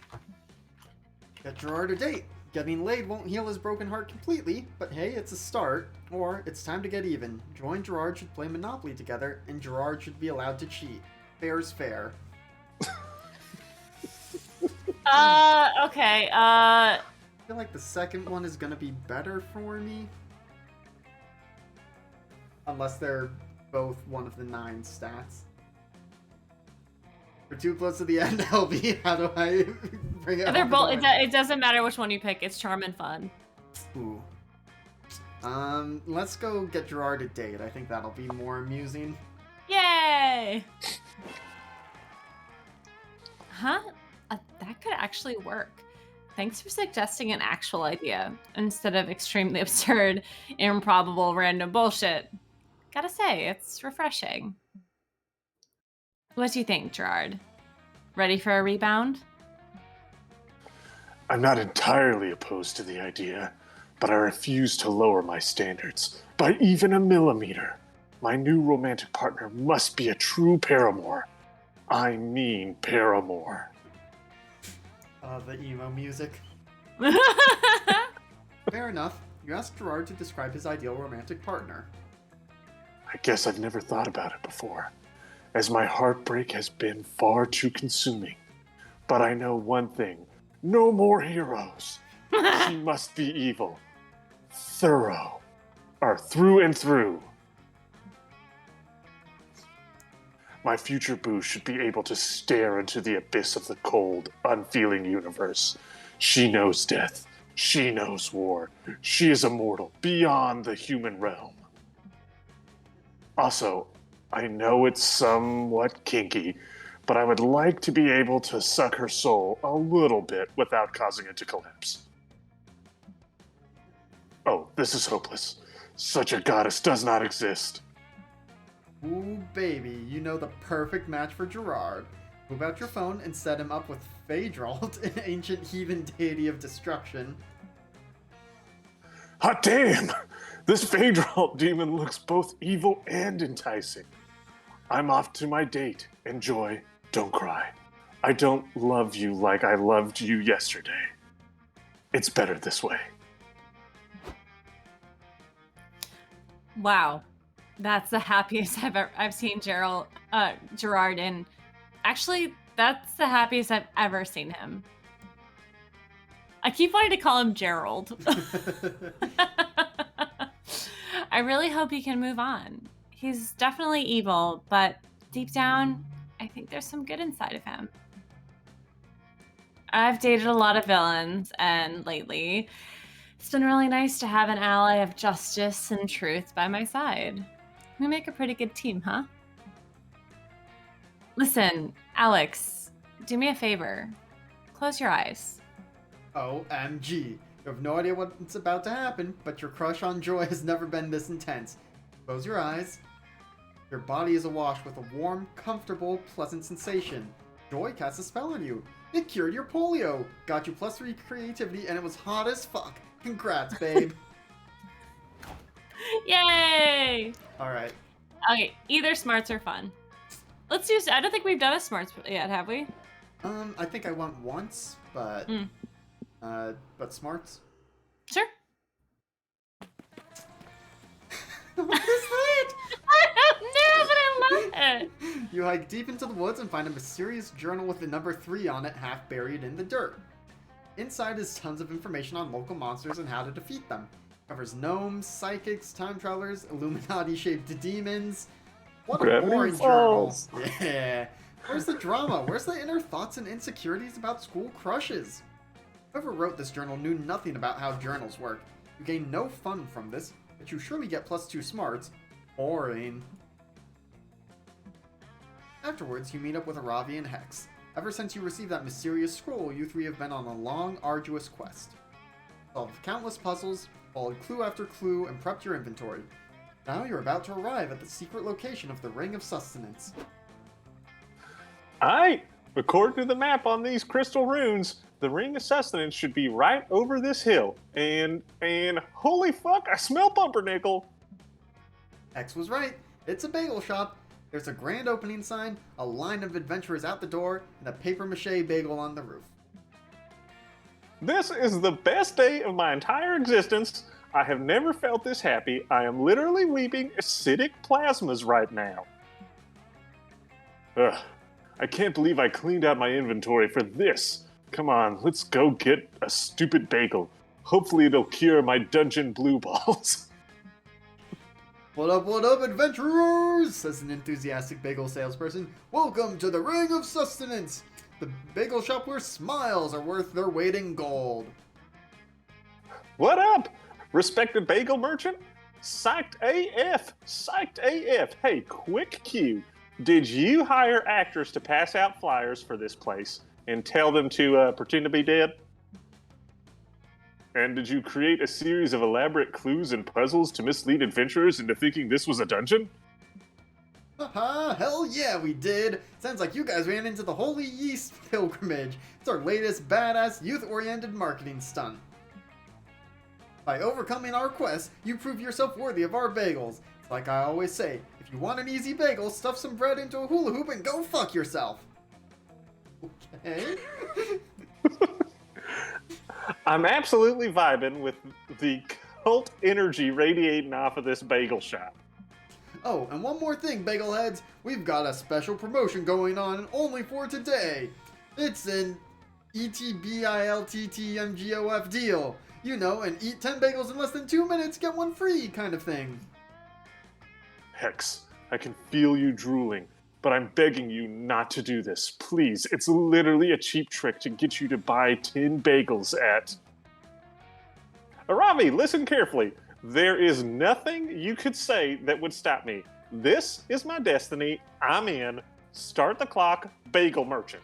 Get Gerard a date. Getting laid won't heal his broken heart completely, but hey, it's a start. Or it's time to get even. Joy and Gerard should play Monopoly together, and Gerard should be allowed to cheat. Fair's fair. Okay, I feel like the second one is gonna be better for me. Unless they're both one of the 9 stats. We're too close to the end, LB. How do I bring it they're up? both. It doesn't matter which one you pick. It's charm and fun. Ooh. Let's go get Gerard a date. I think that'll be more amusing. Yay! Huh? That could actually work. Thanks for suggesting an actual idea instead of extremely absurd, improbable, random bullshit. Gotta say, it's refreshing. What do you think, Gerard? Ready for a rebound? I'm not entirely opposed to the idea, but I refuse to lower my standards by even a millimeter. My new romantic partner must be a true paramour. I mean paramour. The emo music. Fair enough. You asked Gerard to describe his ideal romantic partner. I guess I've never thought about it before, as my heartbreak has been far too consuming. But I know one thing. No more heroes. She must be evil. Through and through. My future boo should be able to stare into the abyss of the cold, unfeeling universe. She knows death. She knows war. She is immortal, beyond the human realm. Also, I know it's somewhat kinky, but I would like to be able to suck her soul a little bit without causing it to collapse. Oh, this is hopeless. Such a goddess does not exist. Ooh, baby, you know the perfect match for Gerard. Move out your phone and set him up with Phaedralt, an ancient heathen deity of destruction. Hot damn! This Phaedralt demon looks both evil and enticing. I'm off to my date. Enjoy. Don't cry. I don't love you like I loved you yesterday. It's better this way. Wow, that's the happiest I've seen Gerard, and actually, that's the happiest I've ever seen him. I keep wanting to call him Gerald. I really hope he can move on. He's definitely evil, but deep down, I think there's some good inside of him. I've dated a lot of villains, and lately, it's been really nice to have an ally of justice and truth by my side. We make a pretty good team, huh? Listen, Alex, do me a favor. Close your eyes. OMG. You have no idea what's about to happen, but your crush on Joy has never been this intense. Close your eyes. Your body is awash with a warm, comfortable, pleasant sensation. Joy casts a spell on you. It cured your polio, got you +3 creativity, and it was hot as fuck. Congrats, babe. Yay! Alright. Okay, either smarts or fun. Let's do. I don't think we've done a smarts yet, have we? I think I went once, but smarts. Sure. What is that? I don't know, but I love it. You hike deep into the woods and find a mysterious journal with the number 3 on it, half buried in the dirt. Inside is tons of information on local monsters and how to defeat them. Covers gnomes, psychics, time travelers, Illuminati-shaped demons. What a Gravity boring Falls. journal. Yeah. Where's the drama? Where's the inner thoughts and insecurities about school crushes? Whoever wrote this journal knew nothing about how journals work. You gain no fun from this, but you surely get +2 smarts. Boring. Afterwards, you meet up with Aravi and Hex. Ever since you received that mysterious scroll, you three have been on a long, arduous quest. Solved countless puzzles, followed clue after clue, and prepped your inventory. Now you're about to arrive at the secret location of the Ring of Sustenance. Aight, according to the map on these crystal runes, the Ring of Sustenance should be right over this hill. And holy fuck, I smell pumpernickel. Hex was right. It's a bagel shop. There's a grand opening sign, a line of adventurers out the door, and a papier-mâché bagel on the roof. This is the best day of my entire existence. I have never felt this happy. I am literally weeping acidic plasmas right now. Ugh, I can't believe I cleaned out my inventory for this. Come on, let's go get a stupid bagel. Hopefully it'll cure my dungeon blue balls. What up, adventurers? Says an enthusiastic bagel salesperson. Welcome to the Ring of Sustenance, the bagel shop where smiles are worth their weight in gold. What up, respected bagel merchant? Psyched AF, psyched AF. Hey, quick cue. Did you hire actors to pass out flyers for this place and tell them to pretend to be dead? And did you create a series of elaborate clues and puzzles to mislead adventurers into thinking this was a dungeon? Haha, hell yeah, we did. Sounds like you guys ran into the Holy Yeast Pilgrimage. It's our latest badass youth-oriented marketing stunt. By overcoming our quest, you prove yourself worthy of our bagels. It's like I always say, if you want an easy bagel, stuff some bread into a hula hoop and go fuck yourself. Okay. I'm absolutely vibing with the cult energy radiating off of this bagel shop. Oh, and one more thing, bagel heads. We've got a special promotion going on only for today. It's an ETBILTTMGOF deal. You know, and eat 10 bagels in less than 2 minutes, get one free kind of thing. Hex, I can feel you drooling, but I'm begging you not to do this. Please, it's literally a cheap trick to get you to buy 10 bagels at... Aravi, listen carefully. There is nothing you could say that would stop me. This is my destiny. I'm in. Start the clock, bagel merchant.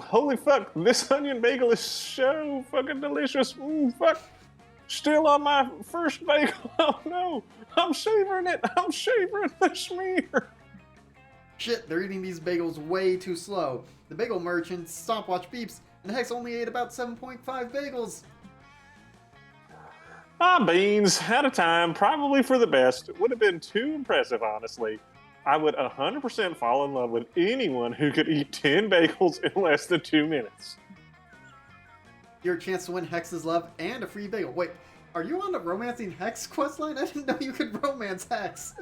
Holy fuck, this onion bagel is so fucking delicious. Fuck. Still on my first bagel. Oh no, I'm savoring it. I'm savoring the schmear. Shit, they're eating these bagels way too slow. The bagel merchant's stopwatch beeps, and Hex only ate about 7.5 bagels. Beans, at a time, probably for the best. It would have been too impressive, honestly. I would 100% fall in love with anyone who could eat 10 bagels in less than 2 minutes. Your chance to win Hex's love and a free bagel. Wait, are you on the Romancing Hex questline? I didn't know you could romance Hex.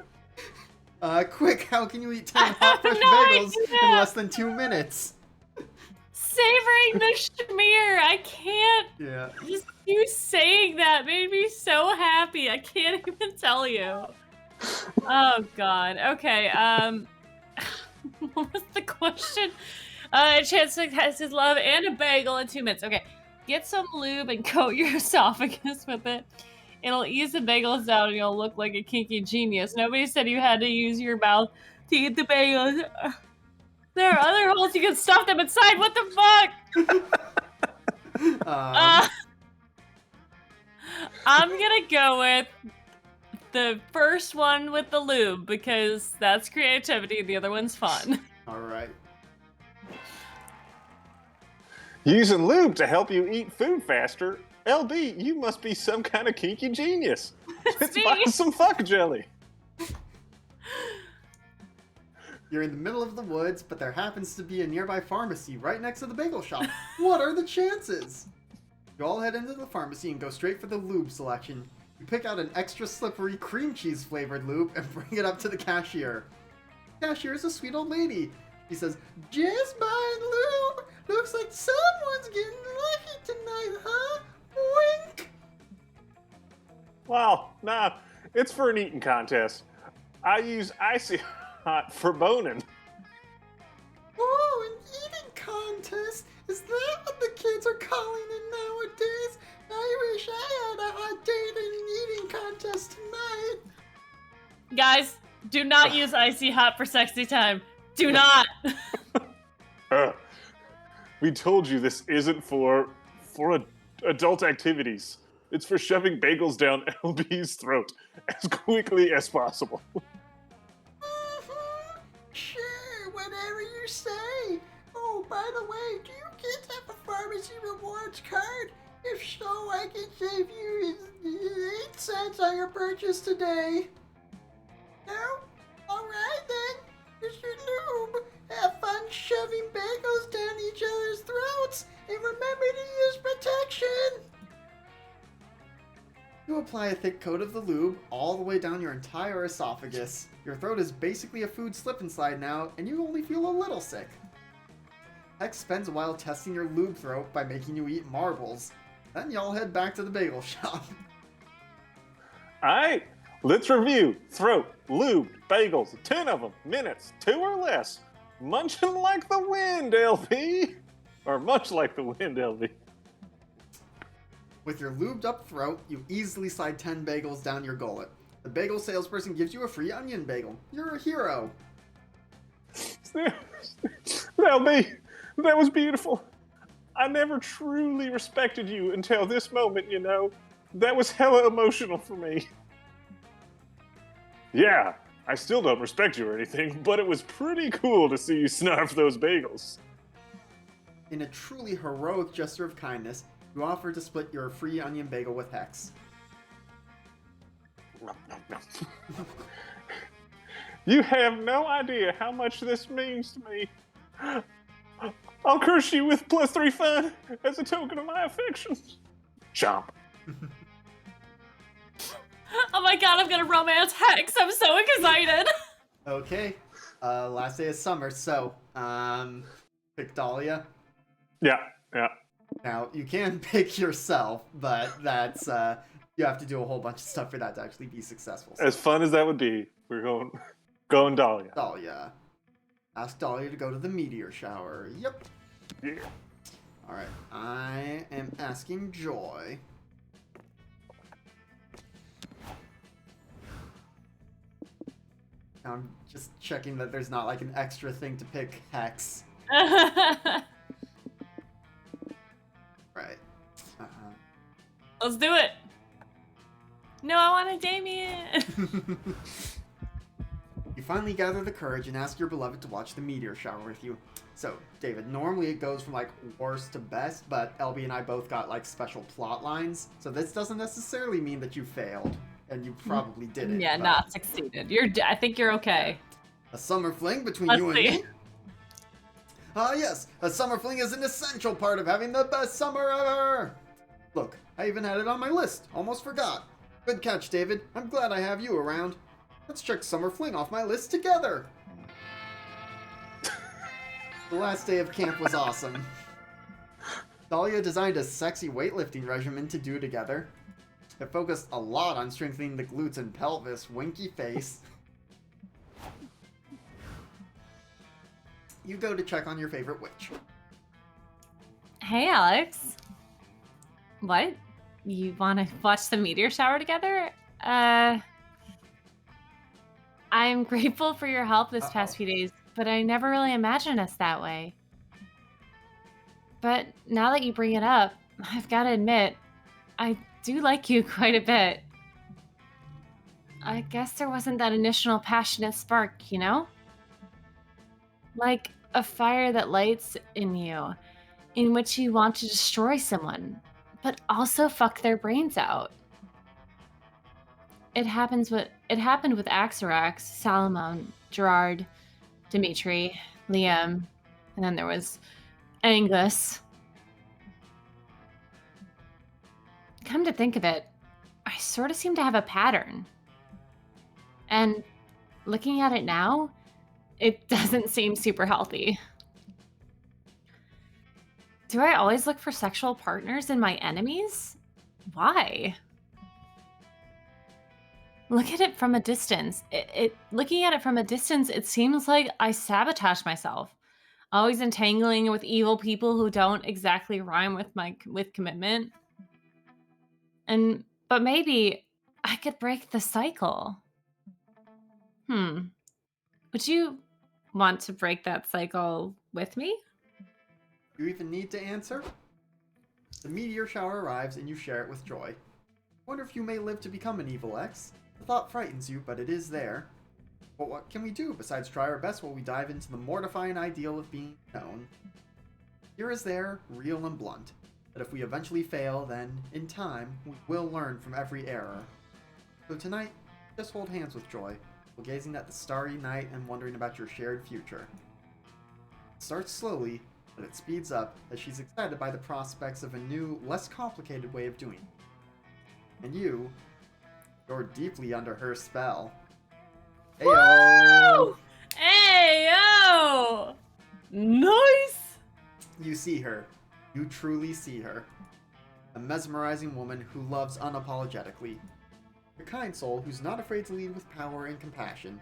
Quick, how can you eat 10 hot fresh No bagels idea. in less than 2 minutes? Savoring the schmear. I can't. Yeah. Just you saying that made me so happy. I can't even tell you. Oh God. Okay. What was the question? A chance to test his love and a bagel in 2 minutes. Okay. Get some lube and coat your esophagus with it. It'll ease the bagels down and you'll look like a kinky genius. Nobody said you had to use your mouth to eat the bagels. There are other holes you can stuff them inside. What the fuck? I'm gonna go with the first one with the lube because that's creativity. The other one's fun. All right. Using lube to help you eat food faster? LB, you must be some kind of kinky genius. Let's buy some fuck jelly. You're in the middle of the woods, but there happens to be a nearby pharmacy right next to the bagel shop. What are the chances? You all head into the pharmacy and go straight for the lube selection. You pick out an extra slippery cream cheese flavored lube and bring it up to the cashier. The cashier is a sweet old lady. She says, "Just buying lube. Looks like someone's getting lucky tonight, huh? Wink." Wow, nah, it's for an eating contest. I use icy hot for boning. Oh, an eating contest? Is that what the kids are calling it nowadays? I wish I had a hot date in an eating contest tonight. Guys, do not use icy hot for sexy time. Do not. We told you this isn't for adult activities. It's for shoving bagels down LB's throat as quickly as possible. Sure, whatever you say. Oh, by the way, do you kids have a pharmacy rewards card? If so, I can save you 8 cents on your purchase today. No? Alright then. Here's your lube. Have fun shoving bagels down each other's throats, and remember to use protection. You apply a thick coat of the lube all the way down your entire esophagus. Your throat is basically a food slip and slide now, and you only feel a little sick. Hex spends a while testing your lube throat by making you eat marbles. Then y'all head back to the bagel shop. Alright, let's review. Throat, lube, bagels, 10 of them, minutes, 2 or less. Munching like the wind, LB. Or much like the wind, LB. With your lubed up throat, you easily slide 10 bagels down your gullet. The bagel salesperson gives you a free onion bagel. You're a hero. LB, that was beautiful. I never truly respected you until this moment, you know. That was hella emotional for me. Yeah, I still don't respect you or anything, but it was pretty cool to see you snarf those bagels. In a truly heroic gesture of kindness, you offer to split your free onion bagel with Hex. No. You have no idea how much this means to me. I'll curse you with +3 fun as a token of my affection. Chomp. Oh my God, I'm gonna romance Hex. I'm so excited. Okay, last day of summer, so, pick Dahlia. Yeah. Now, you can pick yourself, but that's, you have to do a whole bunch of stuff for that to actually be successful. So, As fun as that would be, we're going Dahlia. Dahlia. Ask Dahlia to go to the meteor shower. Yep. Yeah. Alright, I am asking Joy. I'm just checking that there's not like an extra thing to pick Hex. Right. Let's do it. No, I want a Damien. You finally gather the courage and ask your beloved to watch the meteor shower with you. So, David, normally it goes from like worst to best, but LB and I both got like special plot lines, so this doesn't necessarily mean that you failed, and you probably didn't. Yeah, but- not succeeded. I think you're okay. A summer fling between Let's you and see. me? Ah, yes, a summer fling is an essential part of having the best summer ever! Look, I even had it on my list. Almost forgot. Good catch, David. I'm glad I have you around. Let's check summer fling off my list together. The last day of camp was awesome. Dahlia designed a sexy weightlifting regimen to do together. It focused a lot on strengthening the glutes and pelvis. Winky face. You go to check on your favorite witch. Hey, Alex. What? You want to watch the meteor shower together? I'm grateful for your help this past few days, but I never really imagined us that way. But now that you bring it up, I've got to admit, I do like you quite a bit. I guess there wasn't that initial passionate spark, you know? Like a fire that lights in you, in which you want to destroy someone, but also fuck their brains out. It happened with Axarax, Salomon, Gerard, Dimitri, Liam, and then there was Angus. Come to think of it, I sort of seem to have a pattern. And looking at it now, it doesn't seem super healthy. Do I always look for sexual partners in my enemies? Why? Look at it from a distance. Looking at it from a distance, it seems like I sabotage myself, always entangling with evil people who don't exactly rhyme with commitment. But maybe I could break the cycle. Would you want to break that cycle with me? You even need to answer? The meteor shower arrives and you share it with joy. Wonder if you may live to become an evil ex. The thought frightens you, but it is there. But what can we do besides try our best while we dive into the mortifying ideal of being known? Here is there, real and blunt, that if we eventually fail, then, in time, we will learn from every error. So tonight, just hold hands with joy, while gazing at the starry night and wondering about your shared future. It starts slowly, but it speeds up as she's excited by the prospects of a new, less complicated way of doing it. And you're deeply under her spell. Heyo! Woo! Hey, yo! Nice! You see her. You truly see her. A mesmerizing woman who loves unapologetically. A kind soul who's not afraid to lead with power and compassion.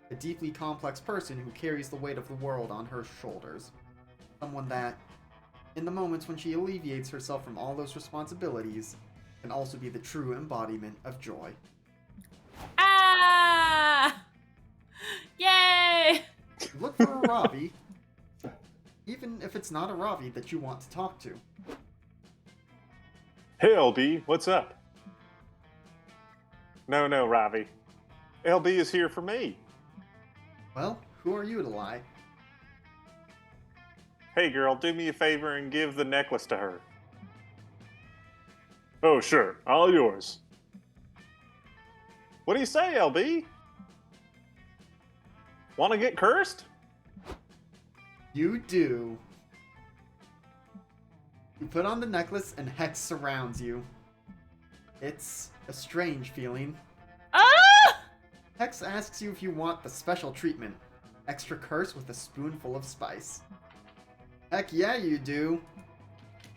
A deeply complex person who carries the weight of the world on her shoulders. Someone that, in the moments when she alleviates herself from all those responsibilities, can also be the true embodiment of joy. Ah! Yay! Look for a Ravi, even if it's not a Ravi that you want to talk to. Hey, LB, what's up? No, Ravi. LB is here for me. Well, who are you to lie? Hey, girl, do me a favor and give the necklace to her. Oh, sure. All yours. What do you say, LB? Want to get cursed? You do. You put on the necklace and Hex surrounds you. It's a strange feeling. Ah! Hex asks you if you want the special treatment. Extra curse with a spoonful of spice. Heck yeah, you do.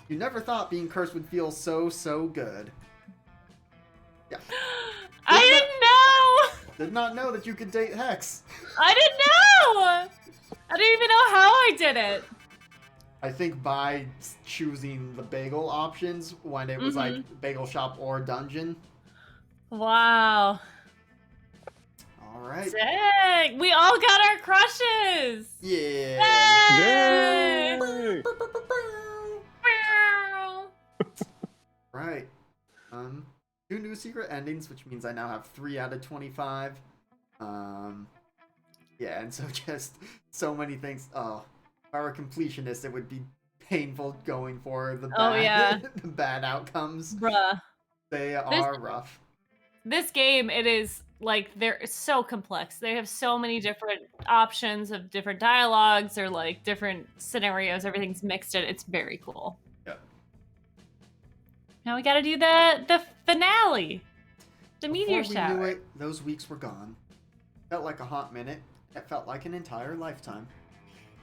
You never thought being cursed would feel so good. Yeah. I didn't know! Did not know that you could date Hex. I didn't know! I didn't even know how I did it. I think by choosing the bagel options when it was like bagel shop or dungeon. Wow. All right. Sick! We all got our crushes! Yeah. Yay! Right. 2 new secret endings, which means I now have 3 out of 25. Yeah, and so just so many things. Oh, if I were a completionist, it would be painful going for the bad, Oh, yeah. the bad outcomes. Bruh. They are rough. This game, it is like it's so complex. They have so many different options of different dialogues or like different scenarios. Everything's mixed in. It's very cool. Yep. Now we got to do the finale, the meteor Before we shower. knew it, those weeks were gone. Felt like a hot minute. It felt like an entire lifetime.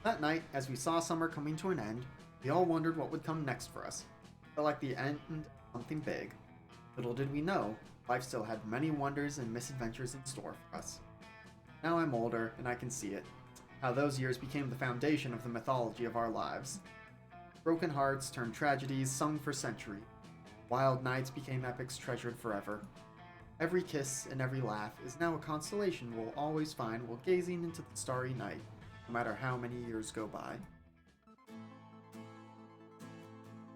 That night, as we saw summer coming to an end, we all wondered what would come next for us. Felt like the end of something big. Little did we know, life still had many wonders and misadventures in store for us. Now I'm older, and I can see it. How those years became the foundation of the mythology of our lives. Broken hearts turned tragedies sung for centuries. Wild nights became epics treasured forever. Every kiss and every laugh is now a constellation we'll always find while gazing into the starry night, no matter how many years go by.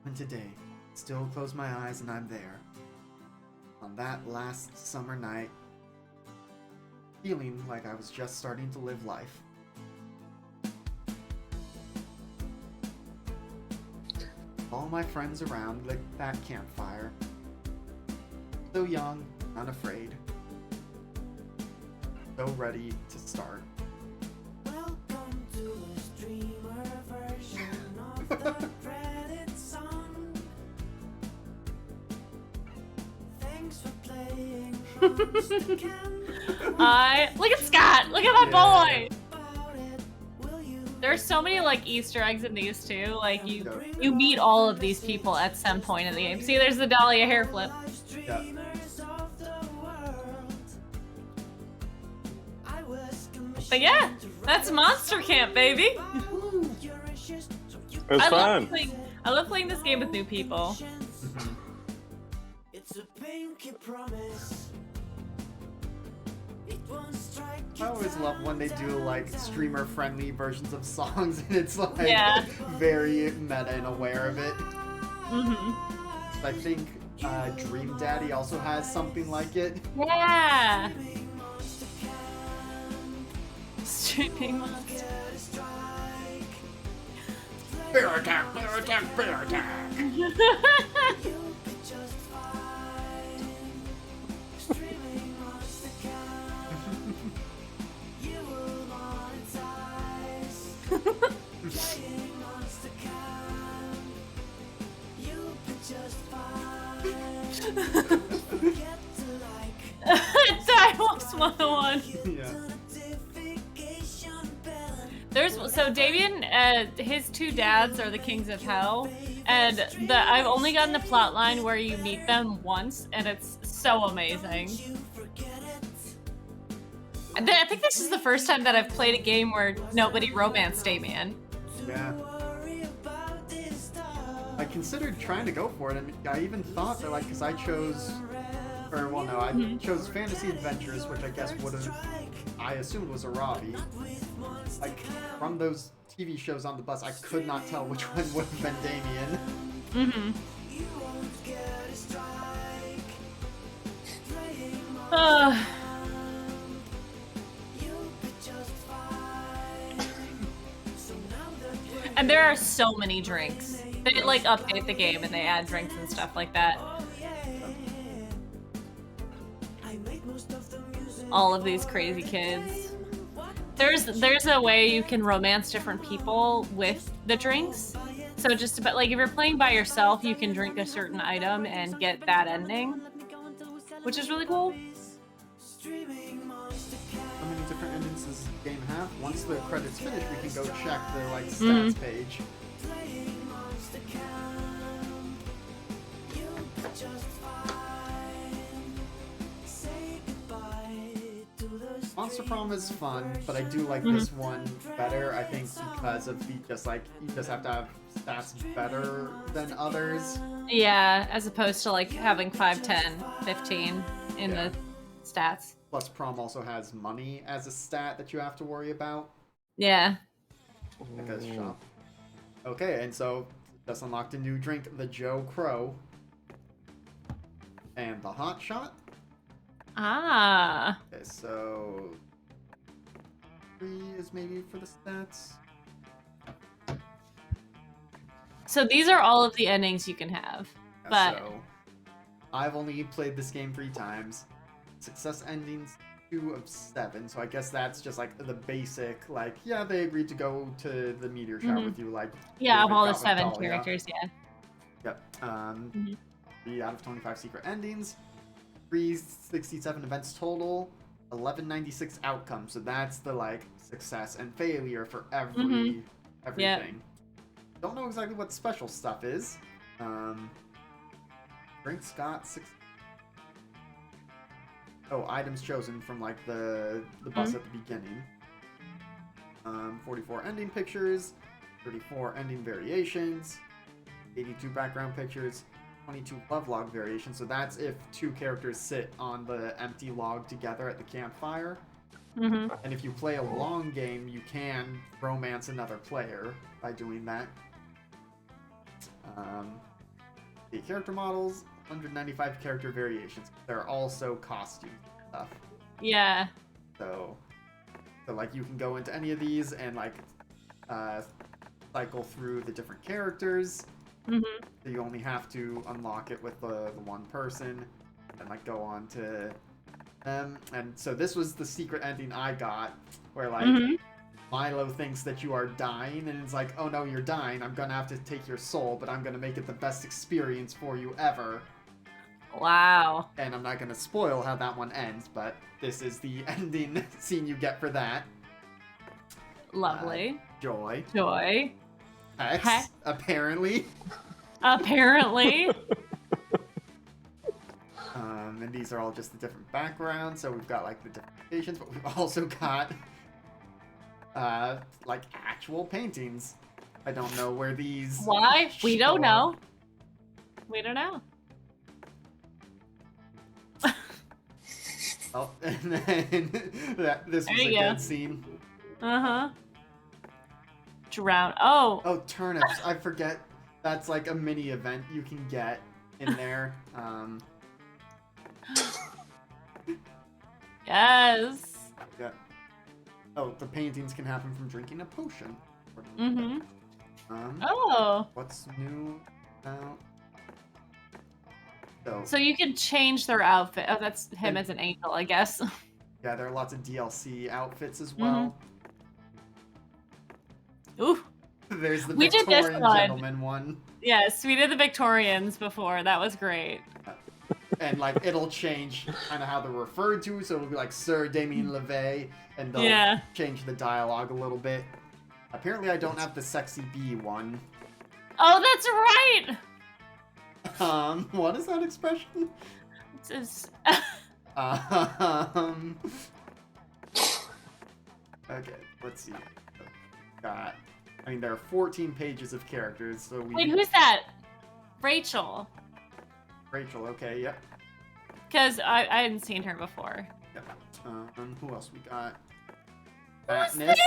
And today, still close my eyes and I'm there. On that last summer night, feeling like I was just starting to live life. All my friends around lit that campfire. So young, unafraid. So ready to start. Welcome to the streamer version of the credit song. Thanks for playing Monster Can. Look at Scott. Look at my boy. About it, will you There's so many like Easter eggs in these too. Like you Yeah. meet all of these people at some point in the game. See, there's the Dahlia hair flip. live streamers of the world? I was But yeah, commissioned to that's write Monster Camp, baby. You're anxious, so you It was fun. I love playing this game with new people. Mhm. It's a pinky promise. It won't strike I you always love when they do like down. streamer-friendly versions of songs, and it's like Yeah. very meta and aware of it. Mm-hmm. I think Dream Daddy also has something like it. Yeah. Streaming monster. Bear attack! Bear attack! Bear attack! You'll be just fine. Streaming Monster Can. You will monetize. Playing Monster Can. You'll be just fine. Forget to like. Dialogues 101. Yeah. Notification bell. So Damien, his two dads are the kings of hell, and I've only gotten the plot line where you meet them once, and it's so amazing. You forget it. And I think this is the first time that I've played a game where nobody romanced Damien. Yeah. Worry about this stuff. I considered trying to go for it, and I even thought that, like, because I chose, or well, no, I chose Fantasy Adventures, which I guess would have, I assumed was a Robbie. Like, from those TV shows on the bus, I could not tell which one would have been Damien. Mm-hmm. You won't get a strike. Playing you'll be just fine. So now that And there are so many drinks. They like update the game and they add drinks and stuff like that. I made most of the music. All of these crazy kids. There's a way you can romance different people with the drinks. So just about like if you're playing by yourself, you can drink a certain item and get that ending, which is really cool. Streaming Monster How many different endings does the game have? Once the credits finish, we can go check the, like, stats page. Playing Monster Can. You'll be just fine. Say goodbye to the Monster Prom is fun, but I do like this one better, I think, because of the you just have to have stats better than others. Yeah, as opposed to like having 5, 10, 15 in Yeah. the stats. Plus, Prom also has money as a stat that you have to worry about. Yeah. Like a shop. Okay, and so just unlocked a new drink, the Joe Crow. And the Hot Shot. Ah. Okay, so 3 is maybe for the stats. So these are all of the endings you can have. Yeah, But- so I've only played this game 3 times. Success endings 2 of 7. So I guess that's just like the basic. Like, yeah, they agreed to go to the meteor shower Mhm. with you. Like, Yeah, of David all the got with 7 Dahlia. characters, yeah. Yep. Mhm. 3 out of 25 secret endings. 367 events total. 1196 outcomes. So that's the like success and failure for everything. Don't know exactly what special stuff is. Drink Scott 6. Oh, items chosen from like the bus at the beginning. 44 ending pictures, 34 ending variations, 82 background pictures, 22 love log variations. So that's if 2 characters sit on the empty log together at the campfire. Mm-hmm. And if you play a long game, you can romance another player by doing that. The character models, 195 character variations. There are also costumes and stuff. Yeah. So like you can go into any of these and like cycle through the different characters. Mm-hmm. So you only have to unlock it with the one person and like go on to them. And so this was the secret ending I got where like Milo thinks that you are dying and it's like, oh no, you're dying. I'm gonna have to take your soul, but I'm gonna make it the best experience for you ever. Wow. And I'm not gonna spoil how that one ends, but this is the ending scene you get for that. Lovely. Joy. Joy. X, Heck. apparently. Apparently. And these are all just the different backgrounds. So we've got like the different locations, but we've also got like actual paintings. I don't know where these. Why? We don't show know. up. We don't know. Oh, and then this was There a you go. good scene. Uh-huh. Drown. Oh. Oh, turnips. I forget. That's like a mini event you can get in there. Yes. Yeah. Oh, the paintings can happen from drinking a potion. Mm-hmm. Um, Oh. What's new now? So you can change their outfit. Oh, that's him And- as an angel, I guess. Yeah, there are lots of DLC outfits as well. Ooh. There's the We did this Victorian one. gentleman one. Yes, we did the Victorians before. That was great. And like it'll change kind of how they're referred to, so it'll be like Sir Damien LeVay, and they'll Yeah. change the dialogue a little bit. Apparently I don't have the sexy bee one. Oh, that's right. What is that expression? It's just- Okay, let's see. There are 14 pages of characters, so we... Wait, who's that? Rachel. Rachel, okay, yep. Because I hadn't seen her before. Yep. Who else we got? Who's Katniss, that?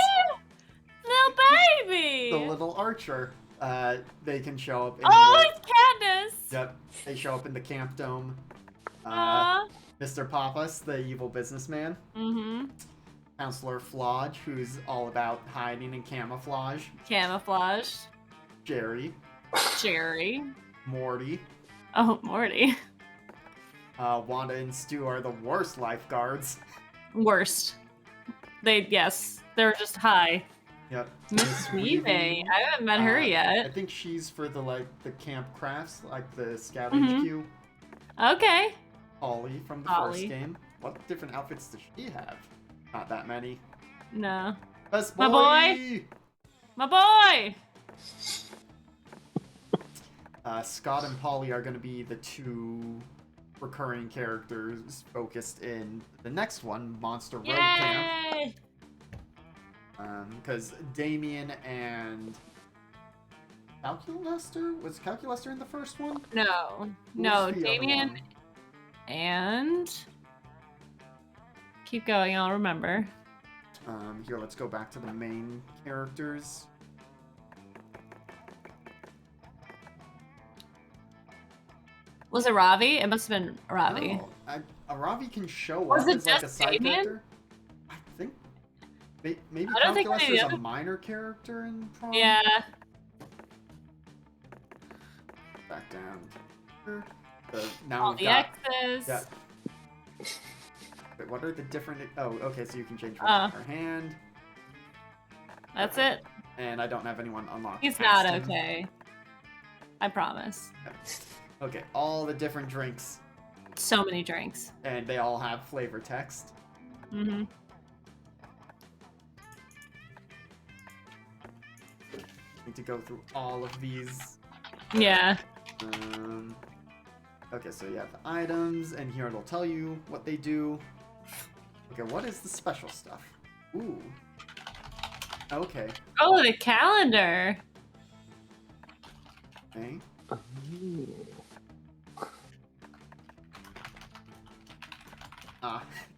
Little baby. the little archer. They can show up in Oh, the... it's Katniss. Yep, they show up in the camp dome. Aw. Mr. Pappas, the evil businessman. Mm-hmm. Counselor Flodge, who's all about hiding and camouflage. Camouflage. Jerry. Jerry. Morty. Oh, Morty. Wanda and Stu are the worst lifeguards. Worst. They're just high. Yep. Miss Weaving. I haven't met her I yet. think she's for the camp crafts, like the Scout Mhm. HQ. Okay. Ollie from the Ollie. first game. What different outfits does she have? Not that many. No. Best My boy! My boy! Scott and Polly are going to be the 2 recurring characters focused in the next one, Monster Road Camp. Yay! Because Damien and Calculester? Was Calculester in the first one? No. Who No, was the other Damien one? and... Keep going, I'll remember. Here, let's go back to the main characters. Was it Ravi? It must have been Ravi. No, Ravi can show Was up it as like a just side Damien? character. I think Maybe I don't think Calculus any is other- a minor character in Prom. Yeah. Back down. Here. So now All we've the got. X's. Yeah. Wait, what are the different? Oh, okay. So you can change from her hand, That's it. and I don't have anyone unlocked. He's past not him. okay. I promise. Okay, all the different drinks, So many drinks. and they all have flavor text. Mm-hmm. Need to go through all of these. Yeah. Okay, so you have the items, and here it'll tell you what they do. Okay, what is the special stuff? Ooh. Okay. Oh, the calendar. Okay.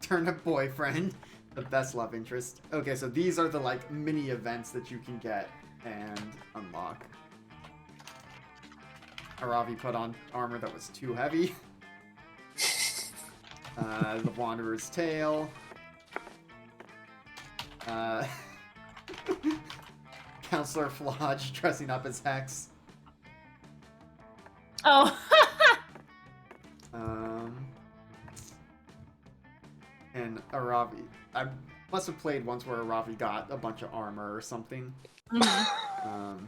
Turnip boyfriend, the best love interest. Okay, so these are the like mini events that you can get and unlock. Aravi put on armor that was too heavy. The Wanderer's Tale. Counselor Flodge dressing up as Hex. Oh. And Aravi. I must have played once where Aravi got a bunch of armor or something. Mhm.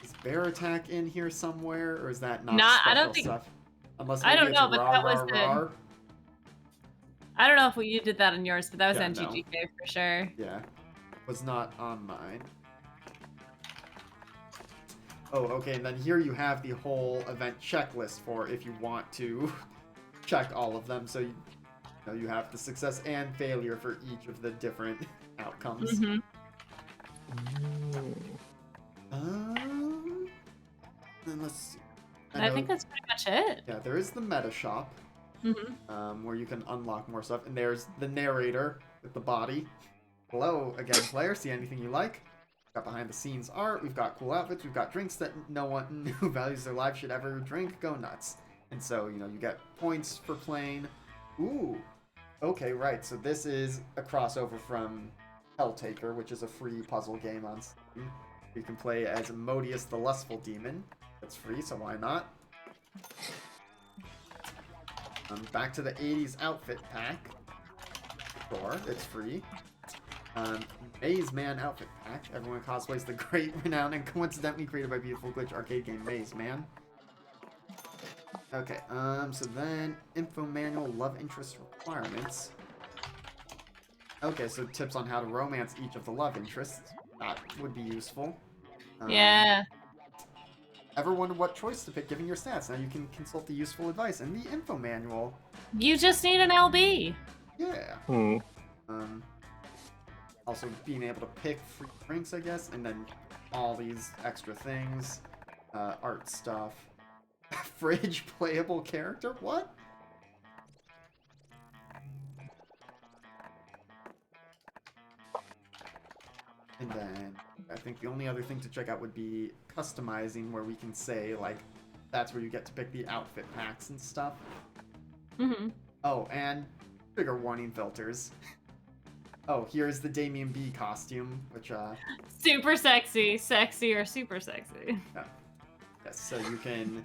Is Bear Attack in here somewhere, or is that not I special don't think- stuff? Unless I maybe don't it's know, but raw, that was raw, the- raw. I don't know if you did that on yours, but that was Yeah, NGGK for sure. Yeah, was not on mine. Oh, okay, and then here you have the whole event checklist for if you want to check all of them. So you have the success and failure for each of the different outcomes. Mm-hmm. Then let's see. I know- think that's pretty much it. yeah, there is the meta shop, Mm-hmm. where you can unlock more stuff, and there's the narrator with the body. Hello again, player. See anything you like? Got behind the scenes art. We've got cool outfits. We've got drinks that no one who values their life should ever drink. Go nuts. And so you get points for playing. Ooh. Okay, right. So this is a crossover from Helltaker, which is a free puzzle game on Steam. You can play as Modius the Lustful Demon. That's free, so why not? Back to the 80s outfit pack. Sure, it's free. Maze Man outfit pack. Everyone cosplays the great, renowned, and coincidentally created by beautiful glitch arcade game Maze Man. Okay, so then info manual, love interest requirements. Okay, so tips on how to romance each of the love interests. That would be useful. Yeah. Ever wondered what choice to pick given your stats? Now you can consult the useful advice in the info manual. You just need an LB. Yeah. Hmm. Also being able to pick free drinks, I guess, and then all these extra things. Art stuff. Fridge playable character? What? And then I think the only other thing to check out would be customizing, where we can say, like, that's where you get to pick the outfit packs and stuff. Mm-hmm. Oh, and trigger warning filters. Oh, here's the Damien B costume, which, Super sexy, sexy, or super sexy. yes, so you can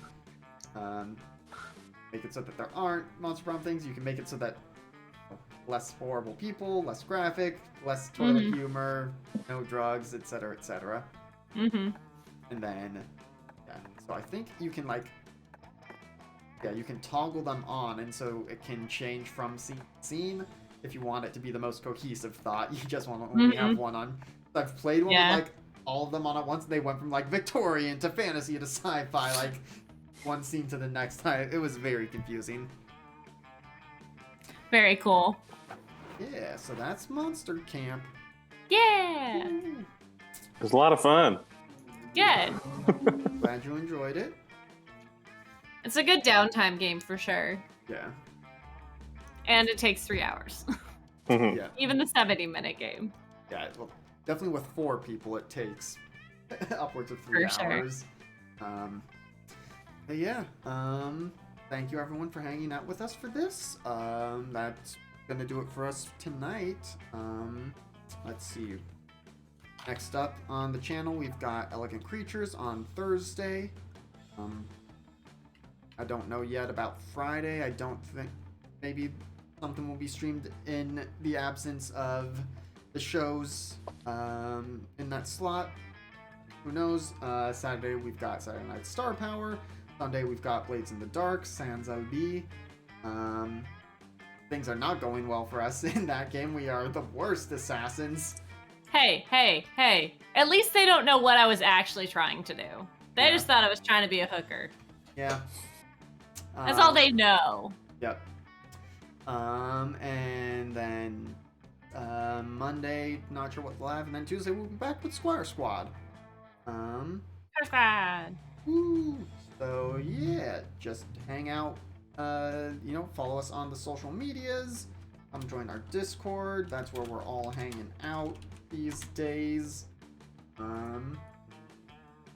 make it so that there aren't Monster Prom things. You can make it so that less horrible people, less graphic, less toilet humor, no drugs, etc., etc. Mm-hmm. And then, yeah, so I think you can, like, yeah, you can toggle them on, and so it can change from scene to scene. If you want it to be the most cohesive thought, you just want to only have one on. So I've played one with, like, all of them on at once, and they went from, like, Victorian to fantasy to sci-fi, like, one scene to the next. It was very confusing. Very cool. Yeah, so that's Monster Camp. Yeah. Ooh. It was a lot of fun. Good. Glad you enjoyed it. It's a good downtime game for sure. Yeah. And it takes 3 hours. Mhm. Yeah. Even the 70-minute game. Yeah, well, definitely with 4 people, it takes upwards of 3 For sure. hours. But yeah, thank you everyone for hanging out with us for this. That's gonna do it for us tonight. let's see. Next up on the channel, we've got Elegant Creatures on Thursday. I don't know yet about Friday. I don't think maybe something will be streamed in the absence of the shows in that slot. Who knows? Saturday we've got Saturday Night Star Power. Sunday we've got Blades in the Dark, Sans LB. Things are not going well for us in that game. We are the worst assassins. Hey. At least they don't know what I was actually trying to do. They just thought I was trying to be a hooker. Yeah. That's all they know. Yep. And then Monday, not sure what we'll have, and then Tuesday we'll be back with Squire Squad. Perfect. Woo. So yeah, just hang out. Follow us on the social medias. Come join our Discord. That's where we're all hanging out these days.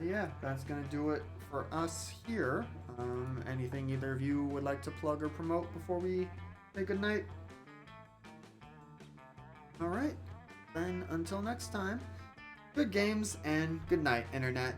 Yeah, that's gonna do it for us here. Anything either of you would like to plug or promote before we say goodnight? Alright, then until next time, good games and good night, Internet.